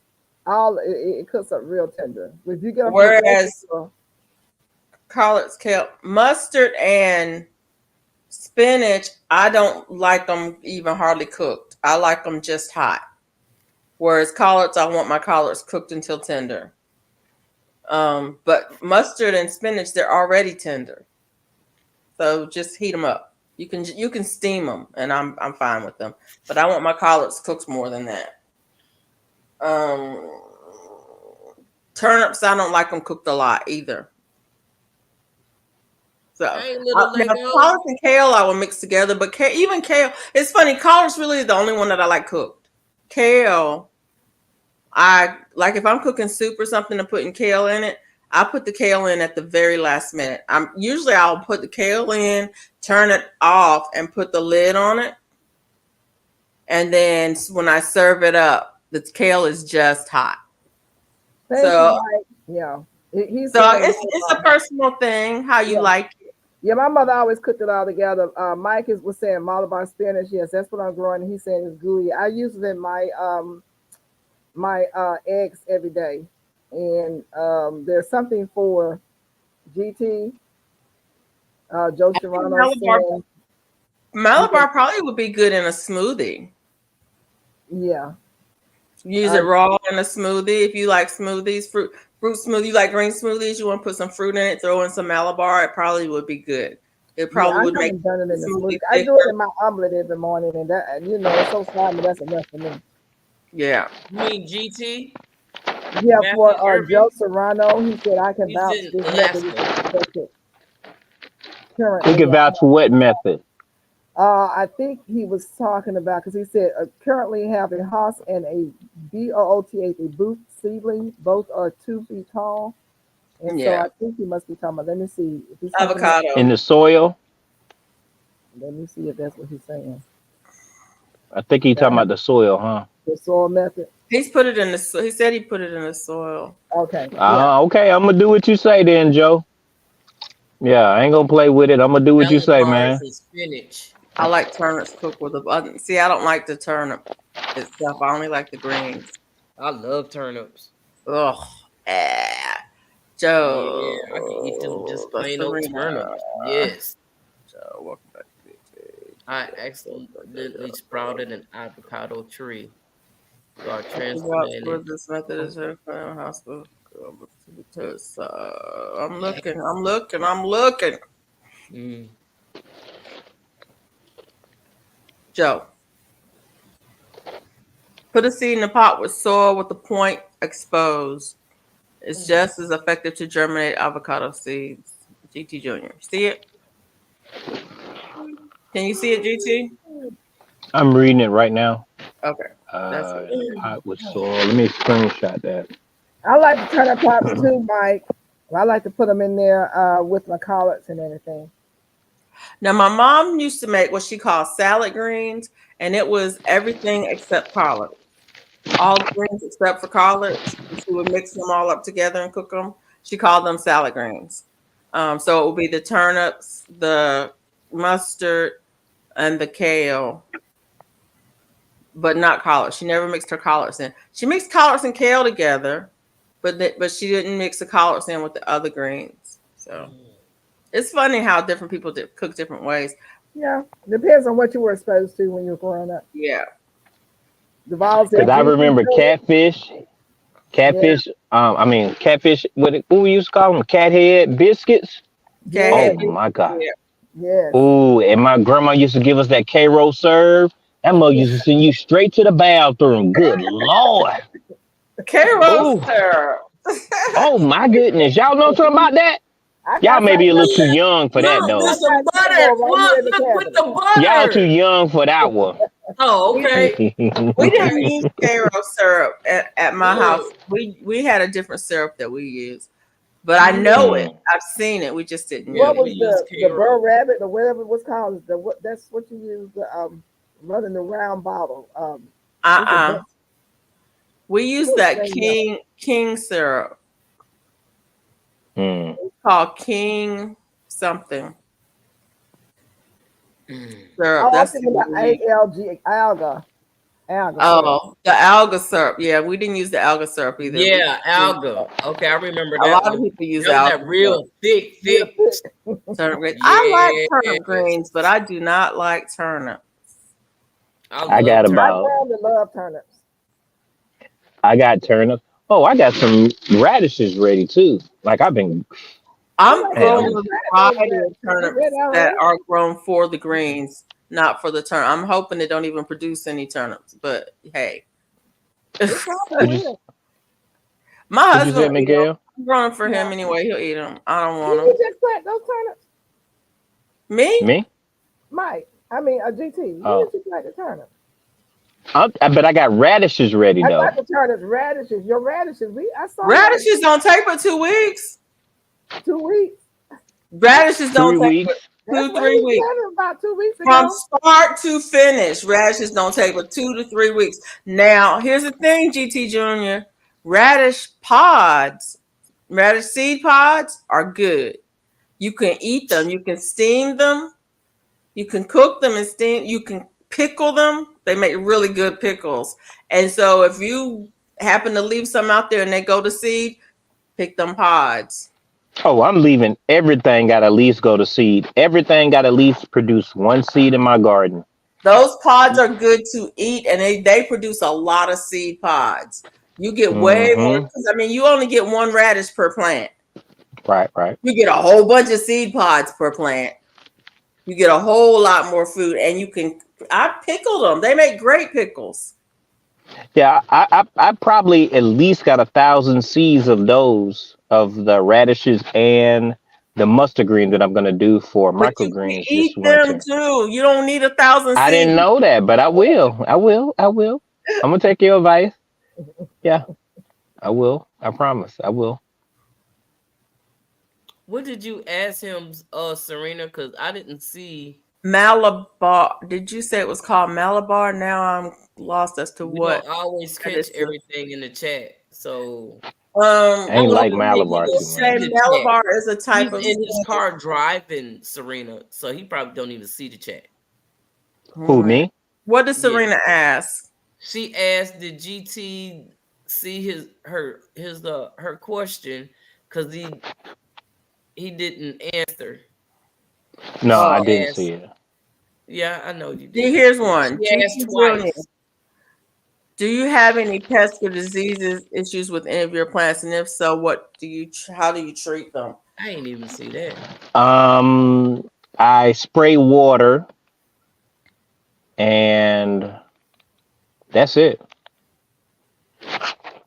It cooks up real tender. If you get them from the grocery Whereas store, collards, kale, mustard, and spinach, I don't like them even hardly cooked. I like them just hot. Whereas collards, I want my collards cooked until tender. But mustard and spinach, they're already tender. So just heat them up. You can steam them, and I'm fine with them. But I want my collards cooked more than that. Turnips, I don't like them cooked a lot either. So Hey, little now Lego. collards and kale I will mix together, but even kale, it's funny. Collards really the only one that I like cooked. Kale, I like if I'm cooking soup or something and putting kale in it. I put the kale in at the very last minute. I'll put the kale in, turn it off, and put the lid on it. And then when I serve it up, the kale is just hot. thank So, you, Mike. Yeah, he's so saying, it's a personal thing how you yeah, like it. yeah. My mother always cooked it all together. Mike was saying Malabar spinach. Yes, that's what I'm growing. He's saying it's gooey. I use it in my eggs every day, and there's something for GT. Joe I think Serrano saying, Malabar probably would be good in a smoothie. yeah. Use it raw in a smoothie if you like smoothies. fruit smoothie. You like green smoothies? You want to put some fruit in it, throw in some Malabar. It probably would be good. It Yeah, probably I would make haven't done it the in the smoothie smoothie. I do it thicker. in my omelet every morning, and that, and you know, it's so slimy. That's enough for me. Yeah. You mean GT? Yeah, for Matthew Irving? Joe Serrano, he said I can He's vouch in this method is Alaska. effective He currently. can vouch for what method? I think he was talking about because he said currently have a Haas and a BOOTH, a boot seedling. Both are 2 feet tall, and so Yeah. I think he must be talking about. Let me see if he's talking about. Avocado. In the soil? Let me see if that's what he's saying. I think he talking about the soil, huh? The soil method. He's put it in the. He said he put it in the soil. Okay. Yeah. Okay, I'm gonna do what you say then, Joe. Yeah, I ain't gonna play with it. I'm gonna do what you say, man. Bars and spinach. I like turnips cooked with a. See, I don't like the turnip itself. I only like the greens. I love turnips. Ugh. Joe. Yeah, I can eat them just the plain old Serena. turnips. Yes. Joe, welcome back to the page. I accidentally sprouted an avocado tree. So I For transplanted. this method is in hospital. I'm looking. Mm. Joe, put a seed in a pot with soil with the point exposed. It's just as effective to germinate avocado seeds. GT Junior. See it? Can you see it, GT? I'm reading it right now. Okay. That's it. Pot with soil. Let me screenshot that. I like the turnip pots too, Mike. I like to put them in there with my collards and everything. Now, my mom used to make what she called salad greens, and it was everything except collards. All the greens except for collards. She would mix them all up together and cook them. She called them salad greens. So it would be the turnips, the mustard, and the kale, but not collards. She never mixed her collards in. She mixed collards and kale together, but she didn't mix the collards in with the other greens. So it's funny how different people cook different ways. Yeah, depends on what you were exposed to when you were growing up. Yeah. Because I remember catfish. Catfish. What we used to call them, cat head biscuits. Yeah. Oh my god. Yes. Ooh, and my grandma used to give us that K-Roll serve. That mother used to send you straight to the bathroom. Good Lord. K-Roll syrup. Oh my goodness. Y'all know something about that? Y'all may be a little too young for that though. There's some butter. Look with the butter. Y'all too young for that one. Oh, okay. We didn't use K-Roll syrup at my house. We had a different syrup that we used. But I know it. I've seen it. We just didn't What use was it. the Burr Rabbit or whatever it was called? That's what you use running the round bottle. We use that King syrup. It's called King something. Syrup. That's the alga. Oh, the alga syrup. Yeah, we didn't use the alga syrup either. Yeah, alga. Okay, I remember that. A lot of people use alga. That real thick. Turnip greens. I like turnip greens, but I do not like turnips. I got about. I love turnips. I got turnips. Oh, I got some radishes ready too. Like I'm growing a variety of turnips that are grown for the greens, not for the turnip. I'm hoping they don't even produce any turnips, but hey. My husband, Miguel? I'm growing for him anyway. He'll eat them. I don't want them. You just plant those turnips. Me? Mike. I mean, GT. You just plant the turnips. But I got radishes ready though. I got the turnips, radishes. Your radishes. I saw radishes don't take but 2 weeks. 2 weeks. Radishes don't take but 3 weeks. About 2 weeks ago. From start to finish, radishes don't take but 2 to 3 weeks. Now, here's the thing, GT Junior. Radish seed pods are good. You can eat them. You can steam them. You can cook them and steam. You can pickle them. They make really good pickles. And so if you happen to leave some out there and they go to seed, pick them pods. Oh, I'm leaving everything got to at least go to seed. Everything got to at least produce 1 seed in my garden. Those pods are good to eat, and they produce a lot of seed pods. You get way more Mm-hmm. because I mean you only get one radish per plant. Right, right. You get a whole bunch of seed pods per plant. You get a whole lot more food, and you can. I pickled them. They make great pickles. Yeah, I probably at least got 1,000 seeds of those of the radishes and the mustard green that I'm gonna do for But you can microgreens this eat them winter. too. You don't need 1,000 I seeds. didn't know that, but I will. I will. I will. I'm gonna take your advice. Yeah, I will. I promise. I will. What did you ask him, Serena? Because I didn't see. Malabar. Did you say it was called Malabar? Now I'm lost as to We what don't always that catch is. everything in the chat, so I I ain't Well, like don't think he Malabar will too see say much. the chat. Malabar is a type He's of in his spinach. car driving, Serena, so he probably don't even see the chat. Who, Hmm. me? What did Yeah, Serena ask? she asked, "Did GT see her question?" Because he didn't answer. No, She I Oh, didn't see asked, it. "Yeah, I know you see, didn't." here's She one. asked GT Junior. twice. Do you have any pests or diseases issues with any of your plants? And if so, how do you treat them? I ain't even see that. Um, I spray water and that's it.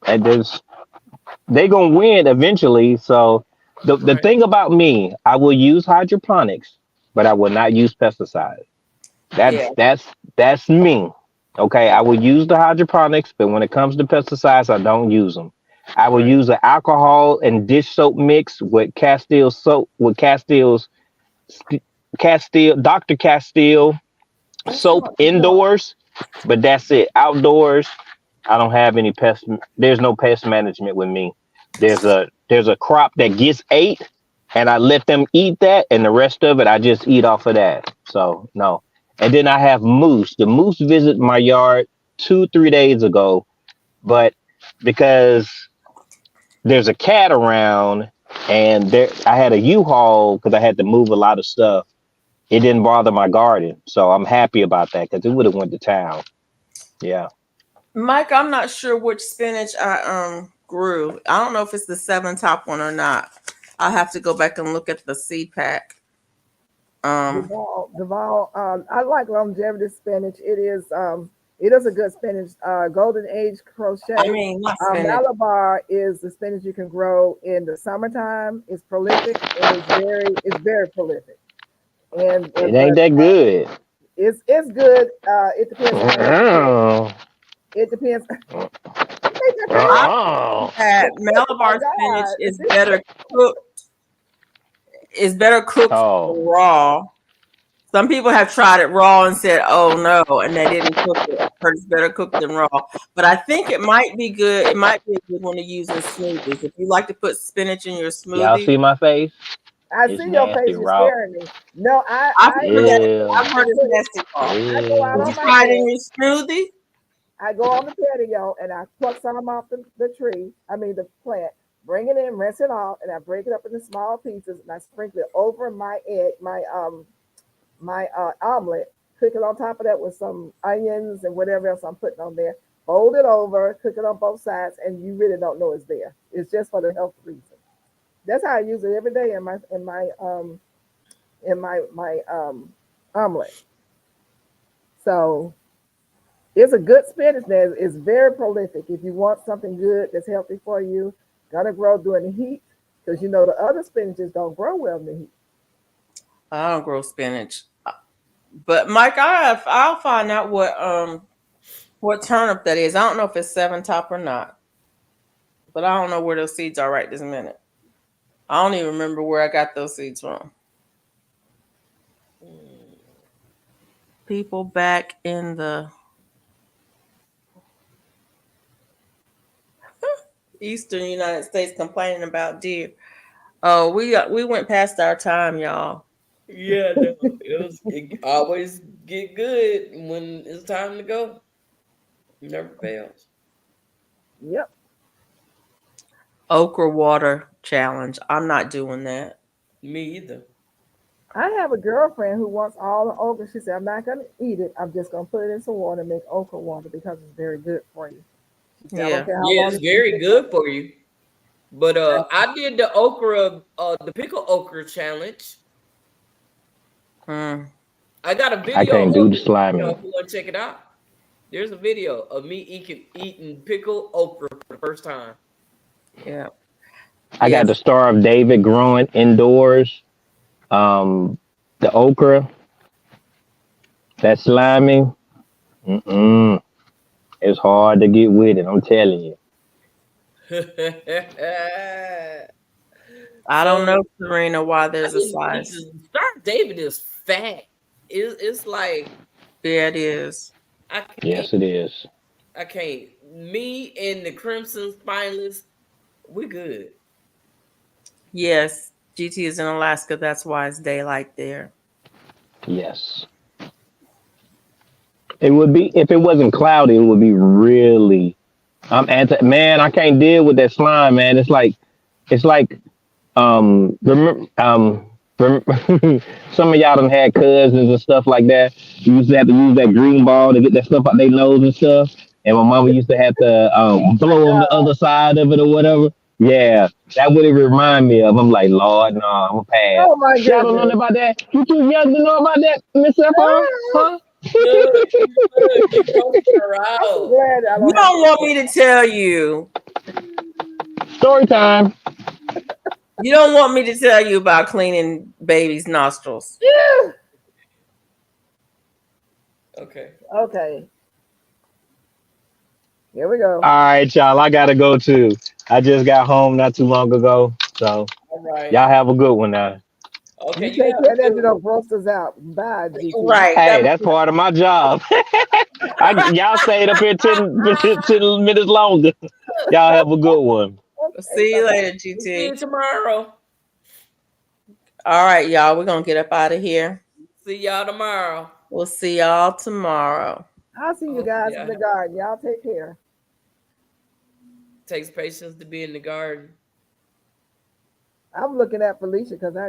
And they gonna win eventually. So the Right. thing about me, I will use hydroponics, but I will not use pesticides. Yeah. That's me. Okay, I will use the hydroponics, but when it comes to pesticides, I don't use them. I will Right. use the alcohol and dish soap mix with Castile soap with Castile Dr. Castile That soap sounds good. indoors, but that's it. Outdoors, I don't have any pest. There's no pest management with me. There's a crop that gets ate, and I let them eat that, and the rest of it I just eat off of that. So no. And then I have moose. The moose visit my yard 2 3 days ago, but because there's a cat around, and there I had a U-Haul because I had to move a lot of stuff. It didn't bother my garden, so I'm happy about that because it would have went to town. Yeah. Mike, I'm not sure which spinach I grew. I don't know if it's the 7 top one or not. I'll have to go back and look at the seed pack. Um, Duval, I like longevity spinach. It is a good spinach. Golden Age I crochet. mean not spinach. Malabar is the spinach you can grow in the summertime. It's prolific and it's very prolific. And It but ain't that good. it's good. It depends how you cook it. Oh, It depends. You make that face? I oh. that Oh my Malabar spinach God! is better cooked Oh. raw. Some people have tried it raw and said, "Oh no," and they didn't cook it. I've heard it's better cooked than raw, but I think it might be good. It might be a good one to use in smoothies. If you like to put spinach in your Y'all smoothie, see my face? I It's see your nasty face. You're raw. scaring me. No, I've heard that. I've heard I it's put it. nasty raw. I go out Yeah. Did on you my try it in deck. your smoothie? I go on the patio and I pluck some off the tree. I mean the plant. Bring it in, rinse it off, and I break it up into small pieces and I sprinkle it over my egg, my omelet. Cook it on top of that with some onions and whatever else I'm putting on there. Fold it over, cook it on both sides, and you really don't know it's there. It's just for the health reason. That's how I use it every day in my omelet. So it's a good spinach that is very prolific. If you want something good that's healthy for you, gonna grow during the heat because you know the other spinaches don't grow well in the heat. I don't grow spinach, but Mike, I'll find out what turnip that is. I don't know if it's 7 top or not, but I don't know where those seeds are right this minute. I don't even remember where I got those seeds from. Mm. People back in the eastern United States complaining about deer. Oh, we went past our time, y'all. Yeah, no, it always get good when it's time to go. Never fails. Yep. Okra water challenge. I'm not doing that. Me either. I have a girlfriend who wants all the okra. She said, I'm not gonna eat it. I'm just gonna put it in some water and make okra water because it's very good for you. I don't Yeah. care how Yeah, long it's very good for you. But I did the okra, the pickle okra challenge. Mm. I got a I video can't of do the it. You know, slimy. if you want to check it out. There's a video of me eating pickled okra for the first time. Yeah. I got Yes. the Star of David growing indoors. Um, the okra, that slimy. Mm-mm. It's hard to get with it. I'm telling you. I don't So know, Serena, why I there's a didn't eat size. the Star David is fat. It's like Yeah, it is. I can't Yes, it is. I can't. Me and the Crimson Spineless, we good. Yes. GT is in Alaska. That's why it's daylight there. Yes. It would be if it wasn't cloudy. It would be really. I'm anti. Man, I can't deal with that slime, man. It's like remember some of y'all done had cousins and stuff like that. You used to have to use that green ball to get that stuff out their nose and stuff. And my mama used to have to blow on the other side of it or whatever. Yeah, that would it remind me of. I'm like, Lord, no, I'm a pass. Oh my Y'all don't know goodness. about that? You too young to know about that, Miss Sapphire? Huh? Look, you broke her I'm so out. glad I You don't have don't want me to tell you. Story time. You don't want me to tell you about cleaning baby's nostrils. Yeah. Okay. Okay. Here we go. All right, y'all. I gotta go too. I just got home not too long ago, so All right. y'all have a good one now. Okay, You you take have care a of that, good you don't gross us out. Bye, GT. Right. Hey, that's part of my job. Y'all stayed up here 10 minutes longer. Y'all have a good one. We'll see you later, See you GT. tomorrow. All right, y'all. We're going to get up out of here. See y'all tomorrow. We'll see y'all tomorrow. I'll see you Oh, guys yeah. in the garden. Y'all take care. Takes patience to be in the garden. I'm looking at Felicia because I